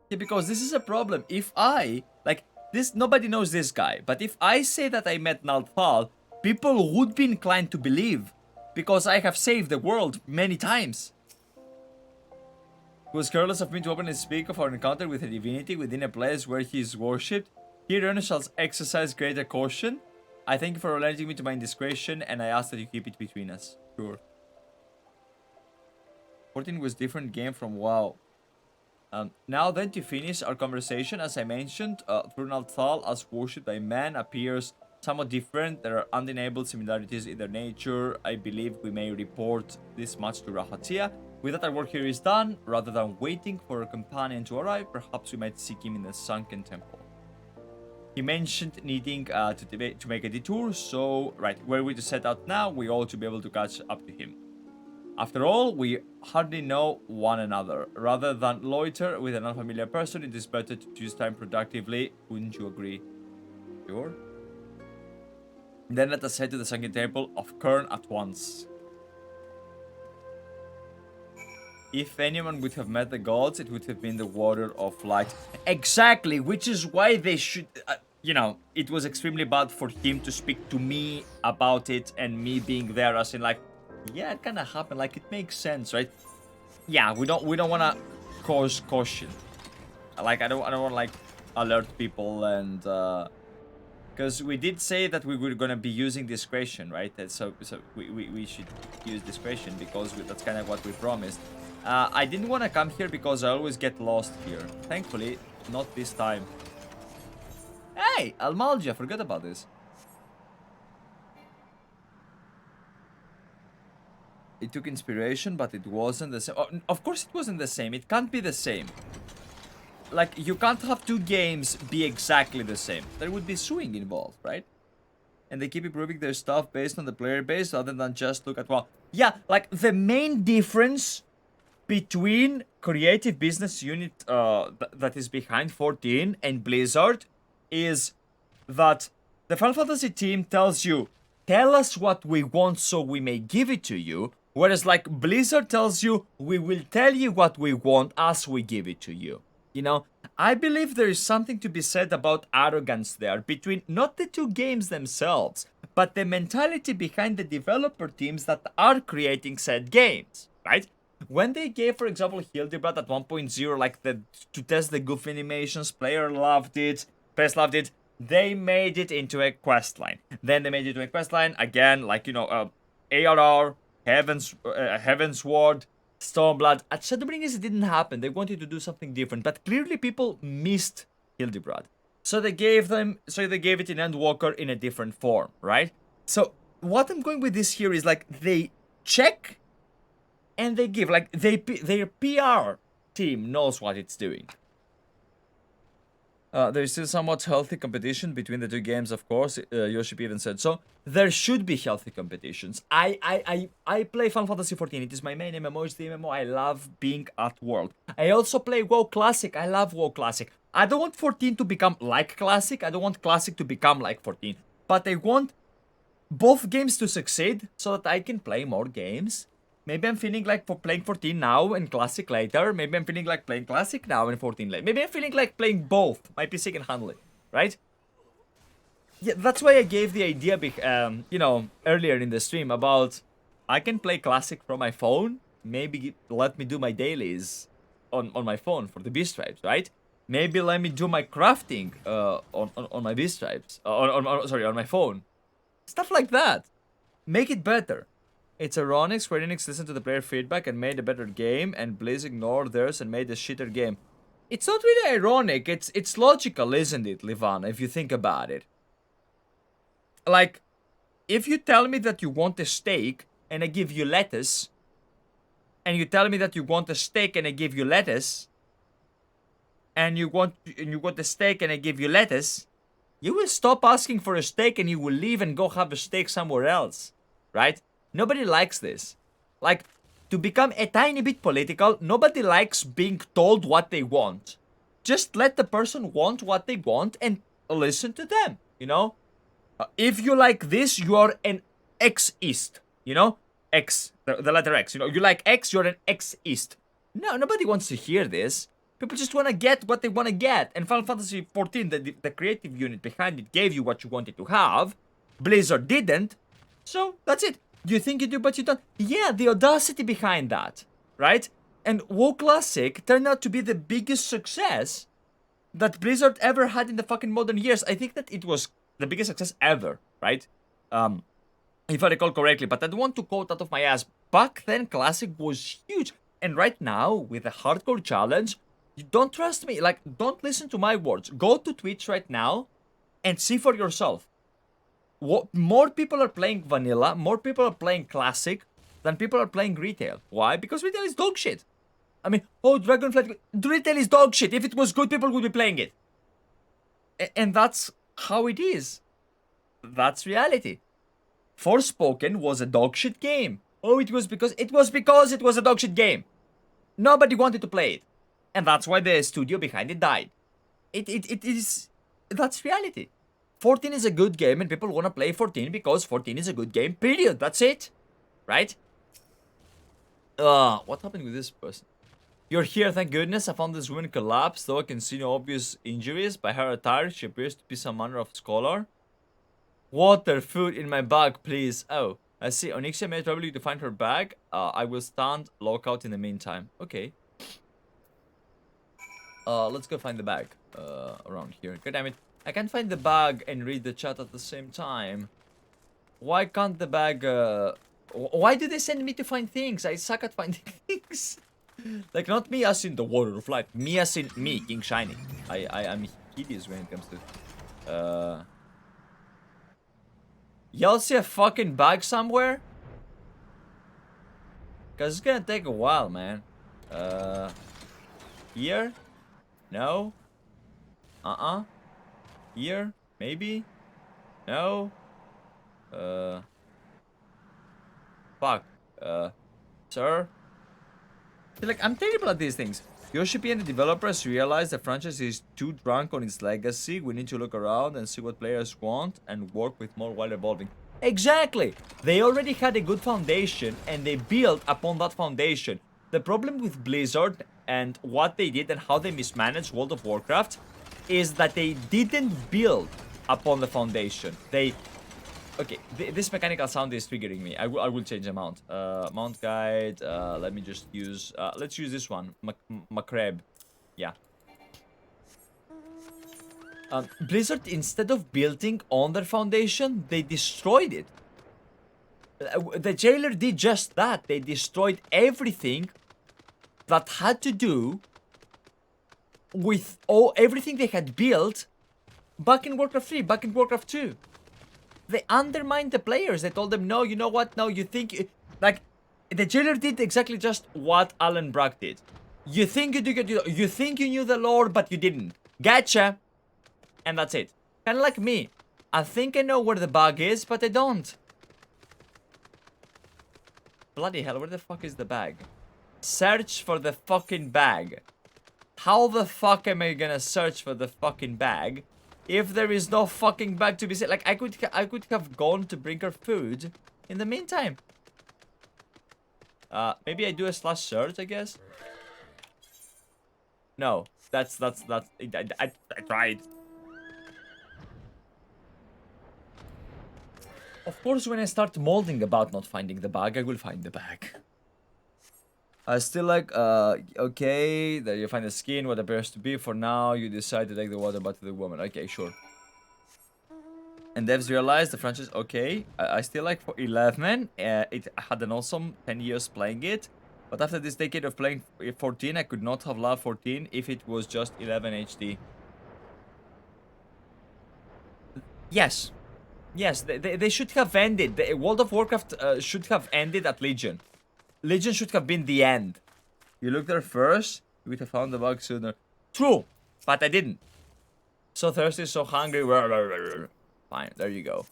Yeah, because this is a problem. If I, like, this, nobody knows this guy. But if I say that I met Nalthal, people would be inclined to believe. Because I have saved the world many times. It was careless of me to openly speak of our encounter with a divinity within a place where he is worshipped. Herein shall exercise greater caution. I thank you for alerting me to my indiscretion, and I ask that you keep it between us. Sure. 14 was different game from WoW. Now then, to finish our conversation, as I mentioned, Nalthal as worshipped by man appears somewhat different. There are undeniable similarities in their nature. I believe we may report this much to Rahatia. With that, our work here is done. Rather than waiting for a companion to arrive, perhaps we might seek him in the Sunken temple. He mentioned needing to make a detour, so right, were we to set out now, we ought to be able to catch up to him. After all, we hardly know one another. Rather than loiter with an unfamiliar person, it is better to use time productively. Wouldn't you agree? Sure. Then let us head to the Sunken Temple of Qarn at once. If anyone would have met the gods, it would have been the Water of Light. Exactly, which is why they should... you know, it was extremely bad for him to speak to me about it and me being there as in like, yeah, it kind of happened. Like, it makes sense, right? Yeah, we don't want to cause caution. Like, I don't want to, like, alert people and... because we did say that we were going to be using discretion, right? And so we should use discretion because that's kind of what we promised. I didn't want to come here because I always get lost here. Thankfully, not this time. Hey, Almalgia, forget about this. It took inspiration, but it wasn't the same. Oh, of course it wasn't the same. It can't be the same. Like, you can't have two games be exactly the same. There would be suing involved, right? And they keep improving their stuff based on the player base rather than just look at, well, yeah, like, the main difference between creative business unit that is behind 14 and Blizzard is that the Final Fantasy team tells you, tell us what we want so we may give it to you, whereas like Blizzard tells you, we will tell you what we want as we give it to you. You know, I believe there is something to be said about arrogance there between not the two games themselves, but the mentality behind the developer teams that are creating said games, right? When they gave, for example, Hildebrand at 1.0, like to test the goof animations, player loved it, press loved it, they made it into a quest line. Then they made it into a quest line again, like, you know, ARR, Heaven's Ward, Stormblood. At Shadowbringers it didn't happen. They wanted to do something different, but clearly people missed Hildebrand. So they gave it in Endwalker in a different form, right? So what I'm going with this here is like they check and they give, like their PR team knows what it's doing. There's still somewhat healthy competition between the two games, of course. Yoship even said so. There should be healthy competitions. I play Final Fantasy XIV. It is my main MMO. It's the MMO I love being at World. I also play WoW Classic. I love WoW Classic. I don't want 14 to become like Classic. I don't want Classic to become like 14. But I want both games to succeed so that I can play more games. Maybe I'm feeling like for playing 14 now and Classic later. Maybe I'm feeling like playing Classic now and 14 later. Maybe I'm feeling like playing both. My PC can handle it, right? Yeah, that's why I gave the idea, you know, earlier in the stream about I can play Classic from my phone. Maybe let me do my dailies on my phone for the beast tribes, right? Maybe let me do my crafting on my beast tribes. On my phone. Stuff like that. Make it better. It's ironic, Square Enix listened to the player feedback and made a better game, and Blizz ignored theirs and made a shitter game. It's not really ironic, it's logical, isn't it, Livan, if you think about it? Like, if you tell me that you want a steak and I give you lettuce, and you tell me that you want a steak and I give you lettuce, and you want a steak and I give you lettuce, you will stop asking for a steak and you will leave and go have a steak somewhere else, right? Nobody likes this. Like, to become a tiny bit political, nobody likes being told what they want. Just let the person want what they want and listen to them, you know? If you like this, you are an X-ist, you know? X, the letter X, you know? You like X, you're an X-ist. No, nobody wants to hear this. People just want to get what they want to get. And Final Fantasy XIV, the creative unit behind it, gave you what you wanted to have. Blizzard didn't. So, that's it. You think you do, but you don't. Yeah, the audacity behind that, right? And WoW Classic turned out to be the biggest success that Blizzard ever had in the fucking modern years. I think that it was the biggest success ever, right? If I recall correctly, but I don't want to quote out of my ass. Back then, Classic was huge. And right now, with a hardcore challenge, you don't trust me. Like, don't listen to my words. Go to Twitch right now and see for yourself. More people are playing vanilla, more people are playing classic than people are playing retail. Why? Because retail is dog shit. I mean, oh, Dragonflight, retail is dog shit. If it was good, people would be playing it. And that's how it is. That's reality. Forspoken was a dog shit game. Oh, it was because it was a dog shit game. Nobody wanted to play it. And that's why the studio behind it died. It is, that's reality. 14 is a good game and people want to play 14 because 14 is a good game, period. That's it. Right? What happened with this person? You're here, thank goodness. I found this woman collapsed, though I can see no obvious injuries. By her attire, she appears to be some manner of scholar. Water, food in my bag, please. Oh, I see. Onyxia may trouble you to find her bag. I will stand lockout in the meantime. Okay. Let's go find the bag. Around here. God damn it. I can't find the bag and read the chat at the same time. Why can't the bag, why do they send me to find things? I suck at finding things. Like, not me as in the water of life. Me as in me, King Shiny. I'm hideous when it comes to... Y'all see a fucking bag somewhere? Cause it's gonna take a while, man. Here? No? Here? Maybe? No? Fuck. Sir? Like, I'm terrible at these things. Yoshi and the developers realize the franchise is too drunk on its legacy. We need to look around and see what players want and work with more while evolving. Exactly! They already had a good foundation and they built upon that foundation. The problem with Blizzard and what they did and how they mismanaged World of Warcraft is that they didn't build upon the foundation. They... Okay, this mechanical sound is triggering me. I will change the mount. Mount guide, let me just use... let's use this one. Macreb. Yeah. Blizzard, instead of building on their foundation, they destroyed it. The Jailer did just that. They destroyed everything that had to do with everything they had built back in Warcraft 3, back in Warcraft 2. They undermined the players. They told them, no, you know what? No, you think... Like, the jailer did exactly just what Alan Brack did. You think you think you knew the lore, but you didn't. Gotcha. And that's it. Kind of like me. I think I know where the bug is, but I don't. Bloody hell, where the fuck is the bag? Search for the fucking bag. How the fuck am I gonna search for the fucking bag if there is no fucking bag to be seen? Like, I could have gone to bring her food in the meantime. Maybe I do a slash search, I guess. No, that's I tried. Of course, when I start molding about not finding the bag, I will find the bag. I still like, okay, there you find the skin, what appears to be. For now, you decide to take the water back to the woman. Okay, sure. And devs realized the franchise, okay, I still like for 11. It had an awesome 10 years playing it. But after this decade of playing 14, I could not have loved 14 if it was just 11 HD. Yes. Yes, they should have ended. The World of Warcraft should have ended at Legion. Legion should have been the end. You looked there first, you would have found the bug sooner. True, but I didn't. So thirsty, so hungry. Fine, there you go.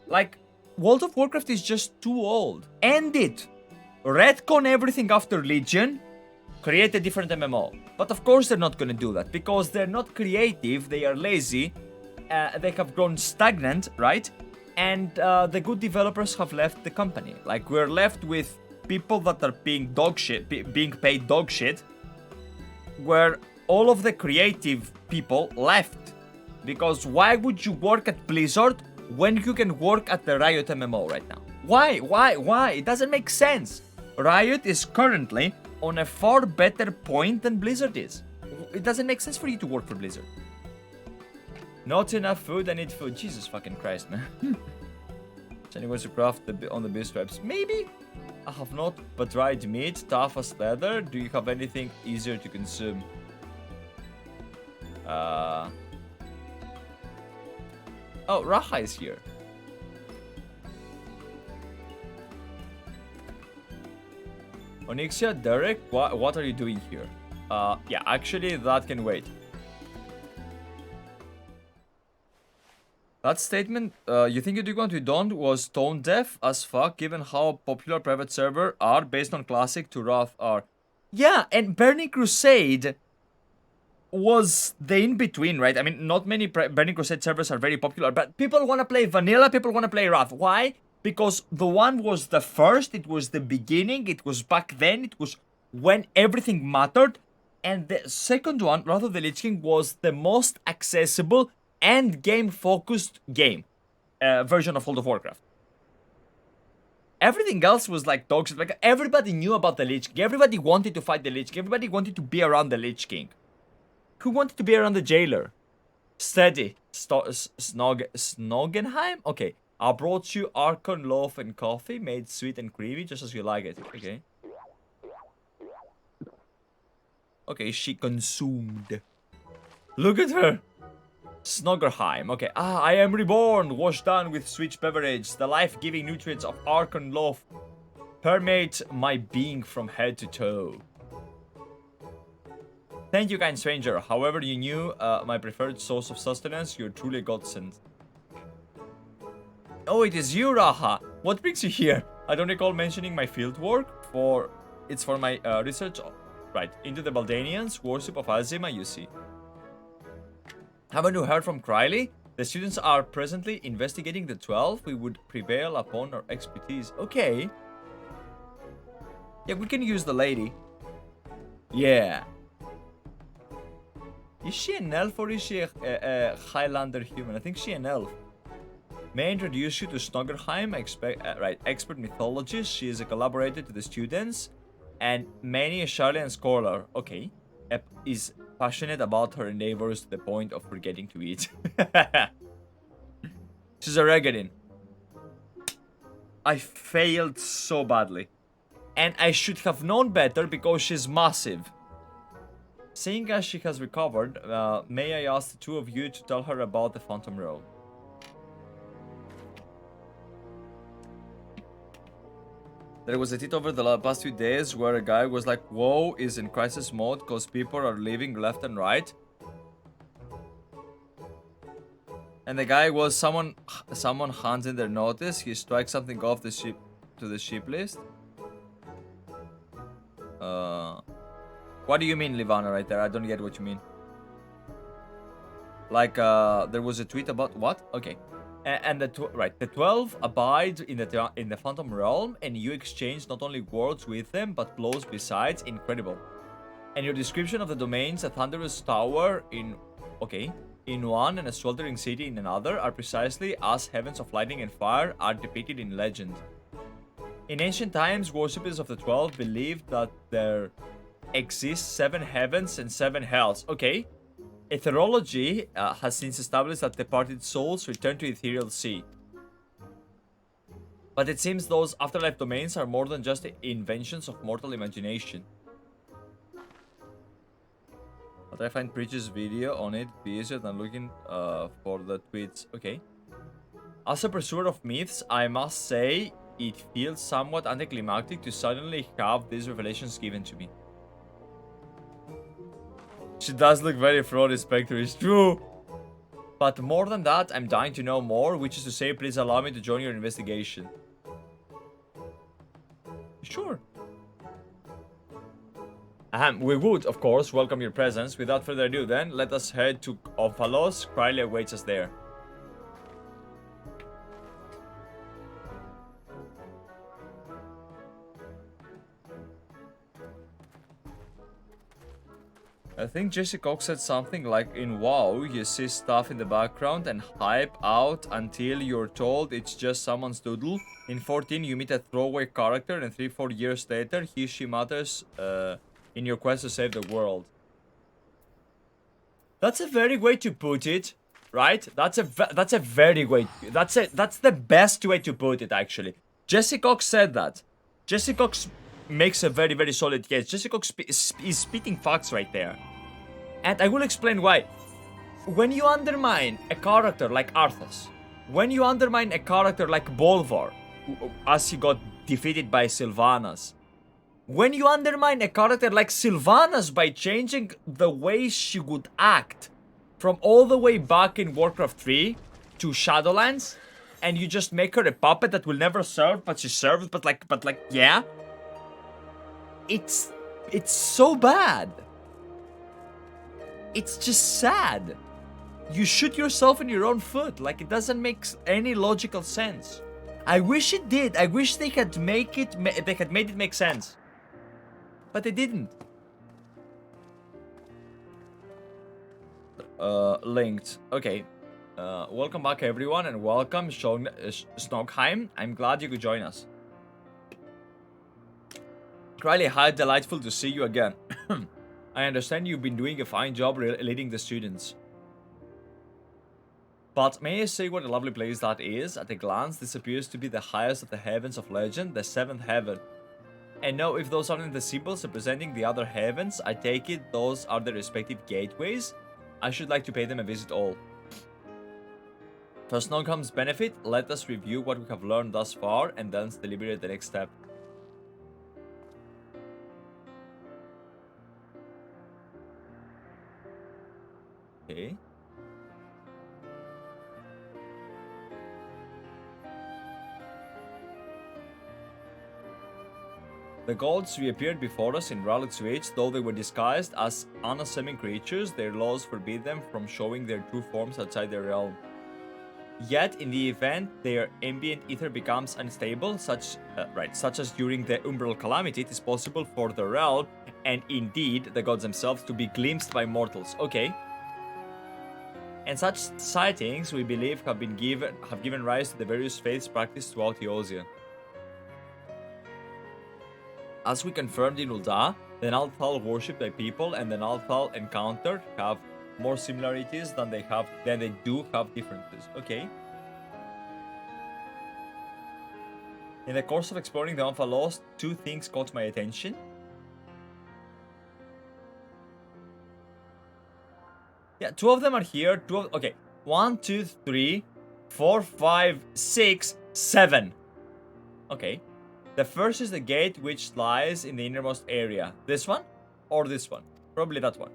Like, World of Warcraft is just too old. End it. Retcon everything after Legion. Create a different MMO. But of course they're not gonna do that, because they're not creative, they are lazy, they have grown stagnant, right? And the good developers have left the company. Like, we're left with people that are being being paid dog shit, where all of the creative people left. Because why would you work at Blizzard when you can work at the Riot MMO right now? Why? It doesn't make sense. Riot is currently on a far better point than Blizzard is. It doesn't make sense for you to work for Blizzard. Not enough food, I need food. Jesus fucking Christ, man. Anyone to craft on the beast stripes? Maybe? I have not, but dried meat, tough as leather. Do you have anything easier to consume? Oh, Raha is here. Onyxia, Deryk, what are you doing here? Yeah, actually, that can wait. That statement, you think you do what you don't, was tone deaf as fuck, given how popular private server are based on classic to Wrath are. Yeah, and Burning Crusade was the in-between, right? I mean, not many Burning Crusade servers are very popular, but people want to play vanilla, people want to play Wrath. Why? Because the one was the first, it was the beginning, it was back then, it was when everything mattered. And the second one, Wrath of the Lich King, was the most accessible and game-focused version of World of Warcraft. Everything else was like dog shit. Like, everybody knew about the Lich King. Everybody wanted to fight the Lich King. Everybody wanted to be around the Lich King. Who wanted to be around the Jailer? Steady. Snoggenheim? Okay. I brought you Archon loaf and coffee, made sweet and creamy, just as you like it. Okay. Okay, she consumed. Look at her. Snoggerheim. Okay. Ah, I am reborn, washed down with sweet beverage. The life-giving nutrients of Archon loaf permeate my being from head to toe. Thank you, kind stranger. However you knew my preferred source of sustenance, you're truly godsend. Oh, it is you, Raha. What brings you here? I don't recall mentioning my fieldwork. It's for my research. Right, into the Baldanians, worship of Azima, you see. Haven't you heard from Criley? The students are presently investigating the 12. We would prevail upon our expertise. Okay. Yeah, we can use the lady. Yeah. Is she an elf or is she a Highlander human? I think she's an elf. May I introduce you to Snoggerheim, expert mythologist. She is a collaborator to the students. And many a Charlian scholar, okay, is passionate about her endeavors to the point of forgetting to eat. She's a Regadin. I failed so badly. And I should have known better because she's massive. Seeing as she has recovered, may I ask the two of you to tell her about the Phantom Realm? There was a tweet over the past few days where a guy was like, WoW is in crisis mode because people are leaving left and right. And the guy was someone hands in their notice, he strikes something off the ship to the ship list. What do you mean, Livana, right there? I don't get what you mean. Like, there was a tweet about what? Okay. And the 12 abide in the Phantom Realm, and you exchange not only words with them, but blows besides. Incredible. And your description of the domains, a thunderous tower in one and a sweltering city in another, are precisely as heavens of lightning and fire are depicted in legend. In ancient times, worshippers of the 12 believed that there exist 7 heavens and 7 hells. Okay. Aetherology has since established that departed souls return to ethereal sea. But it seems those afterlife domains are more than just inventions of mortal imagination. But I find Preacher's video on it be easier than looking for the tweets. Okay. As a pursuer of myths, I must say it feels somewhat anticlimactic to suddenly have these revelations given to me. She does look very fraudy, Spectre, it's true. But more than that, I'm dying to know more, which is to say, please allow me to join your investigation. Sure. We would, of course, welcome your presence. Without further ado then, let us head to Omphalos. Crowley awaits us there. I think Jesse Cox said something like, in WoW, you see stuff in the background and hype out until you're told it's just someone's doodle. In 14, you meet a throwaway character, and 3-4 years later, she matters in your quest to save the world. That's a very way to put it, right? That's a very way. That's the best way to put it, actually. Jesse Cox said that. Jesse Cox makes a very, very solid case. Jesse Cox is spitting facts right there. And I will explain why. When you undermine a character like Arthas, when you undermine a character like Bolvar, as he got defeated by Sylvanas, when you undermine a character like Sylvanas by changing the way she would act from all the way back in Warcraft 3 to Shadowlands, and you just make her a puppet that will never serve, but she serves, but like, yeah. It's so bad. It's just sad. You shoot yourself in your own foot. Like, it doesn't make any logical sense. I wish it did. I wish they had made it make sense. But they didn't. Linked. Okay. Welcome back, everyone, and welcome, Snogheim. I'm glad you could join us. Riley, how delightful to see you again. I understand you've been doing a fine job leading the students. But may I say what a lovely place that is? At a glance, this appears to be the highest of the heavens of legend, the 7th heaven. And now, if those aren't the symbols representing the other heavens, I take it those are the respective gateways. I should like to pay them a visit all. For Snogham's benefit, let us review what we have learned thus far and then deliberate the next step. Okay. The gods reappeared before us in Rallick's Reach, though they were disguised as unassuming creatures. Their laws forbid them from showing their true forms outside their realm. Yet, in the event their ambient ether becomes unstable, such as during the Umbral Calamity, it is possible for the realm, and indeed the gods themselves, to be glimpsed by mortals. Okay. And such sightings, we believe, have given rise to the various faiths practiced throughout Eosia. As we confirmed in Ul'dah, the Nalthal worshipped by people and the Nalthal encountered have more similarities than they do have differences. Okay. In the course of exploring the Omphalos, two things caught my attention. Yeah, two of them are here. Okay. 1, 2, 3, 4, 5, 6, 7. Okay. The first is the gate which lies in the innermost area. This one? Or this one? Probably that one.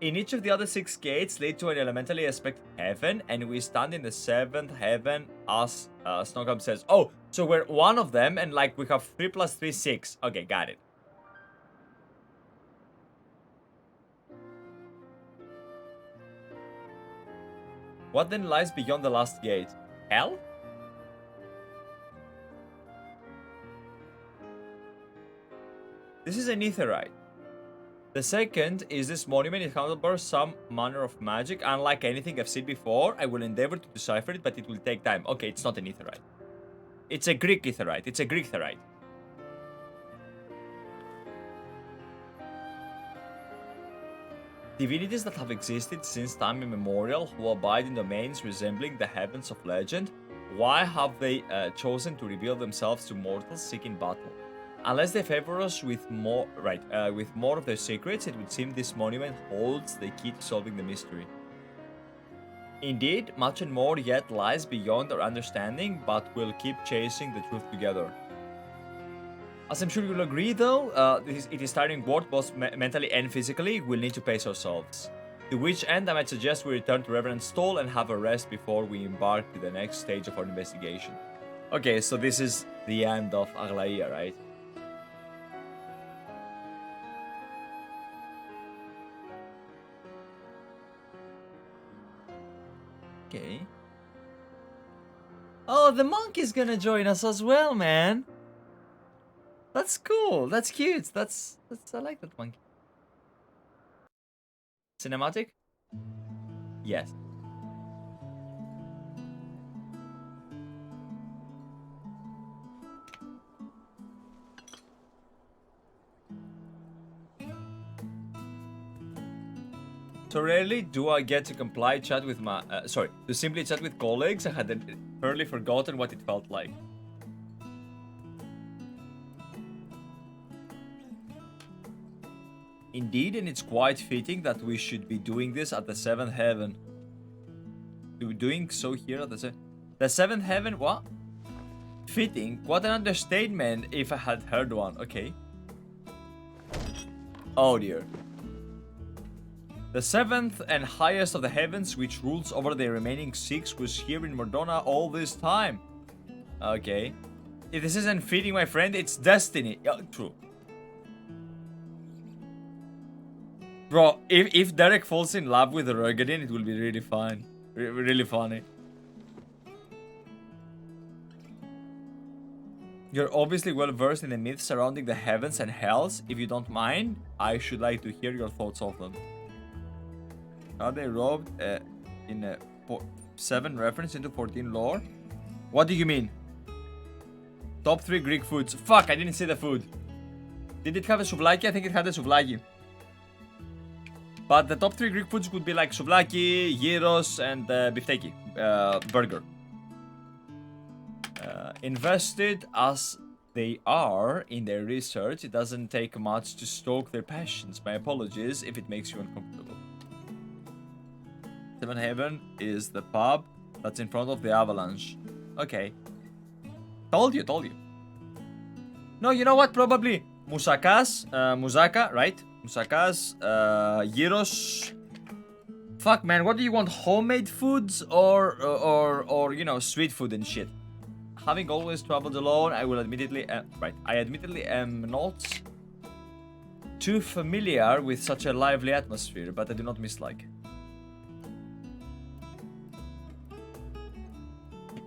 In each of the other 6 gates lead to an elementally aspected heaven, and we stand in the 7th heaven as Snowcam says. Oh, so we're one of them, and like we have 3 plus 3, 6. Okay, got it. What then lies beyond the last gate? Hell? This is an aetheryte. The second is this monument. It harbors some manner of magic. Unlike anything I've seen before, I will endeavor to decipher it, but it will take time. Okay, it's not an aetheryte. It's a Greek aetheryte. It's a Greek aetheryte. Divinities that have existed since time immemorial, who abide in domains resembling the heavens of legend, why have they chosen to reveal themselves to mortals seeking battle? Unless they favor us with more, with more of their secrets, it would seem this monument holds the key to solving the mystery. Indeed, much and more yet lies beyond our understanding, but we'll keep chasing the truth together. As I'm sure you'll agree, though, it is tiring work both mentally and physically. We'll need to pace ourselves. To which end, I might suggest we return to Reverend Stall and have a rest before we embark to the next stage of our investigation. Okay, so this is the end of Aglaia, right? Okay. Oh, the monkey's gonna join us as well, man. That's cool. That's cute. That's I like that monkey. Cinematic? Yes. So rarely do I get to comply chat with my to simply chat with colleagues. I had fairly forgotten what it felt like. Indeed, and it's quite fitting that we should be doing this at the 7th heaven. Doing so here at the 7th heaven, what? Fitting? What an understatement if I had heard one, okay. Oh dear. The 7th and highest of the heavens, which rules over the remaining 6, was here in Mor Dhona all this time. Okay. If this isn't fitting, my friend, it's destiny. Yeah, true. Bro, if Deryk falls in love with the Rugadin, it will be really fun. Really funny. You're obviously well versed in the myths surrounding the heavens and hells. If you don't mind, I should like to hear your thoughts of them. Are they robed in a 7 reference into 14 lore? What do you mean? Top 3 Greek foods. Fuck, I didn't see the food. Did it have a souvlaki? I think it had a souvlaki. But the top 3 Greek foods would be like souvlaki, gyros, and bifteki, burger. Invested as they are in their research, it doesn't take much to stoke their passions. My apologies if it makes you uncomfortable. 7 Heaven is the pub that's in front of the Avalanche. Okay. Told you. No, you know what? Probably Musakas, Musaka, right? Musakas, gyros. Fuck, man, what do you want? Homemade foods or you know, street food and shit? Having always traveled alone, I will admittedly, I admittedly am not too familiar with such a lively atmosphere, but I do not mislike.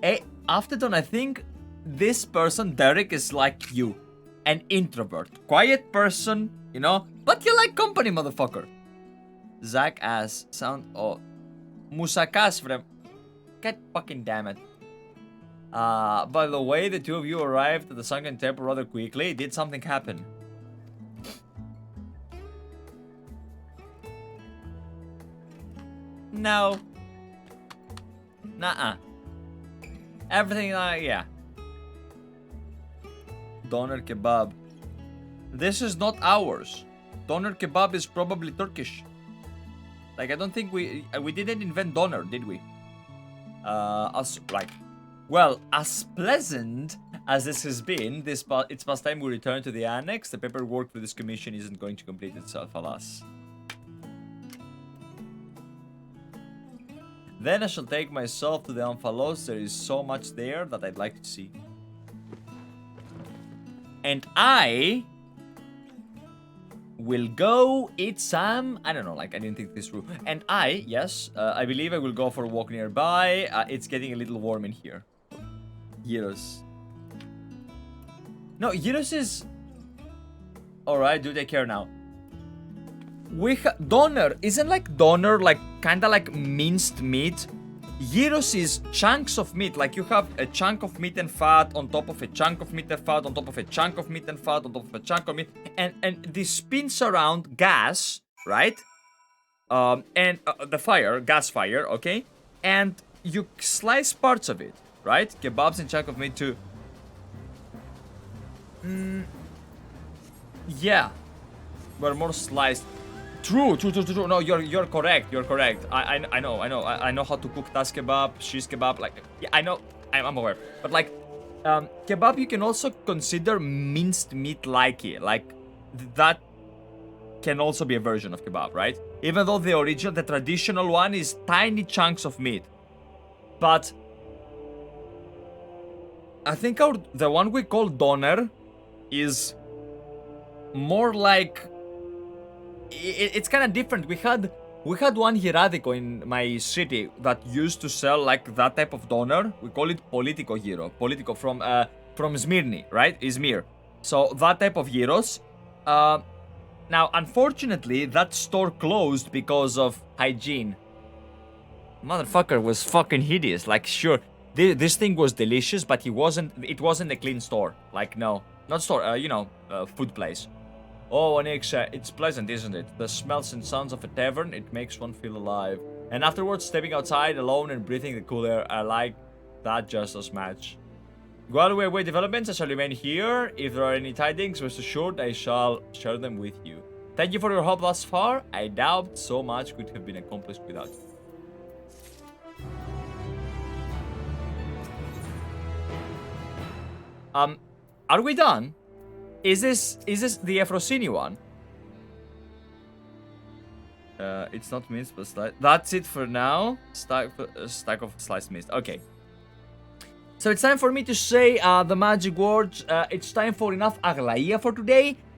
Hey, Afterton, I think this person, Deryk, is like you. An introvert. Quiet person, you know, but you like company, motherfucker. Zach as sound oh Musakas from God fucking damn it. By the way, the two of you arrived at the Sunken Temple rather quickly. Did something happen? No. Nuh-uh. Everything, yeah. Doner kebab. This is not ours. Doner kebab is probably Turkish. Like, I don't think we didn't invent doner, did we? Well, as pleasant as this has been, it's past time we return to the annex. The paperwork for this commission isn't going to complete itself, alas. Then I shall take myself to the Omphalos. There is so much there that I'd like to see. And I will go eat some, I don't know, like, I didn't think this through. And I believe I will go for a walk nearby. It's getting a little warm in here. Gyros. No, Gyros is... Alright, do take care now. Doner, isn't like doner like kinda like minced meat? Gyros is chunks of meat, like you have a chunk of meat and fat on top of a chunk of meat and fat on top of a chunk of meat and fat on top of a chunk of meat, and this spins around gas, right? And the fire, gas fire, okay? And you slice parts of it, right? Kebabs and chunk of meat too. Yeah, but more sliced. True. No, you're correct. You're correct. I know. I know how to cook tas kebab, shish kebab. Like, yeah, I know. I'm aware. But like, kebab you can also consider minced meat like it. Like, that can also be a version of kebab, right? Even though the traditional one is tiny chunks of meat. But I think the one we call doner is more like... It's kind of different. We had one Hiradico in my city that used to sell like that type of doner. We call it Politico gyro. Politico from Smyrni, right? Izmir. So that type of gyros. Now, unfortunately, that store closed because of hygiene. Motherfucker was fucking hideous. Like, sure, this thing was delicious, but it wasn't a clean store. Like, no, not store. Food place. Oh, Onyx, it's pleasant, isn't it? The smells and sounds of a tavern, it makes one feel alive. And afterwards, stepping outside alone and breathing the cool air, I like that just as much. While we await developments, I shall remain here. If there are any tidings, rest assured I shall share them with you. Thank you for your help thus far. I doubt so much could have been accomplished without you. Are we done? Is this the Efrosini one? It's not minced, but sliced. That's it for now. Stack of sliced meat. Okay. So it's time for me to say the magic words. It's time for enough Aglaia for today.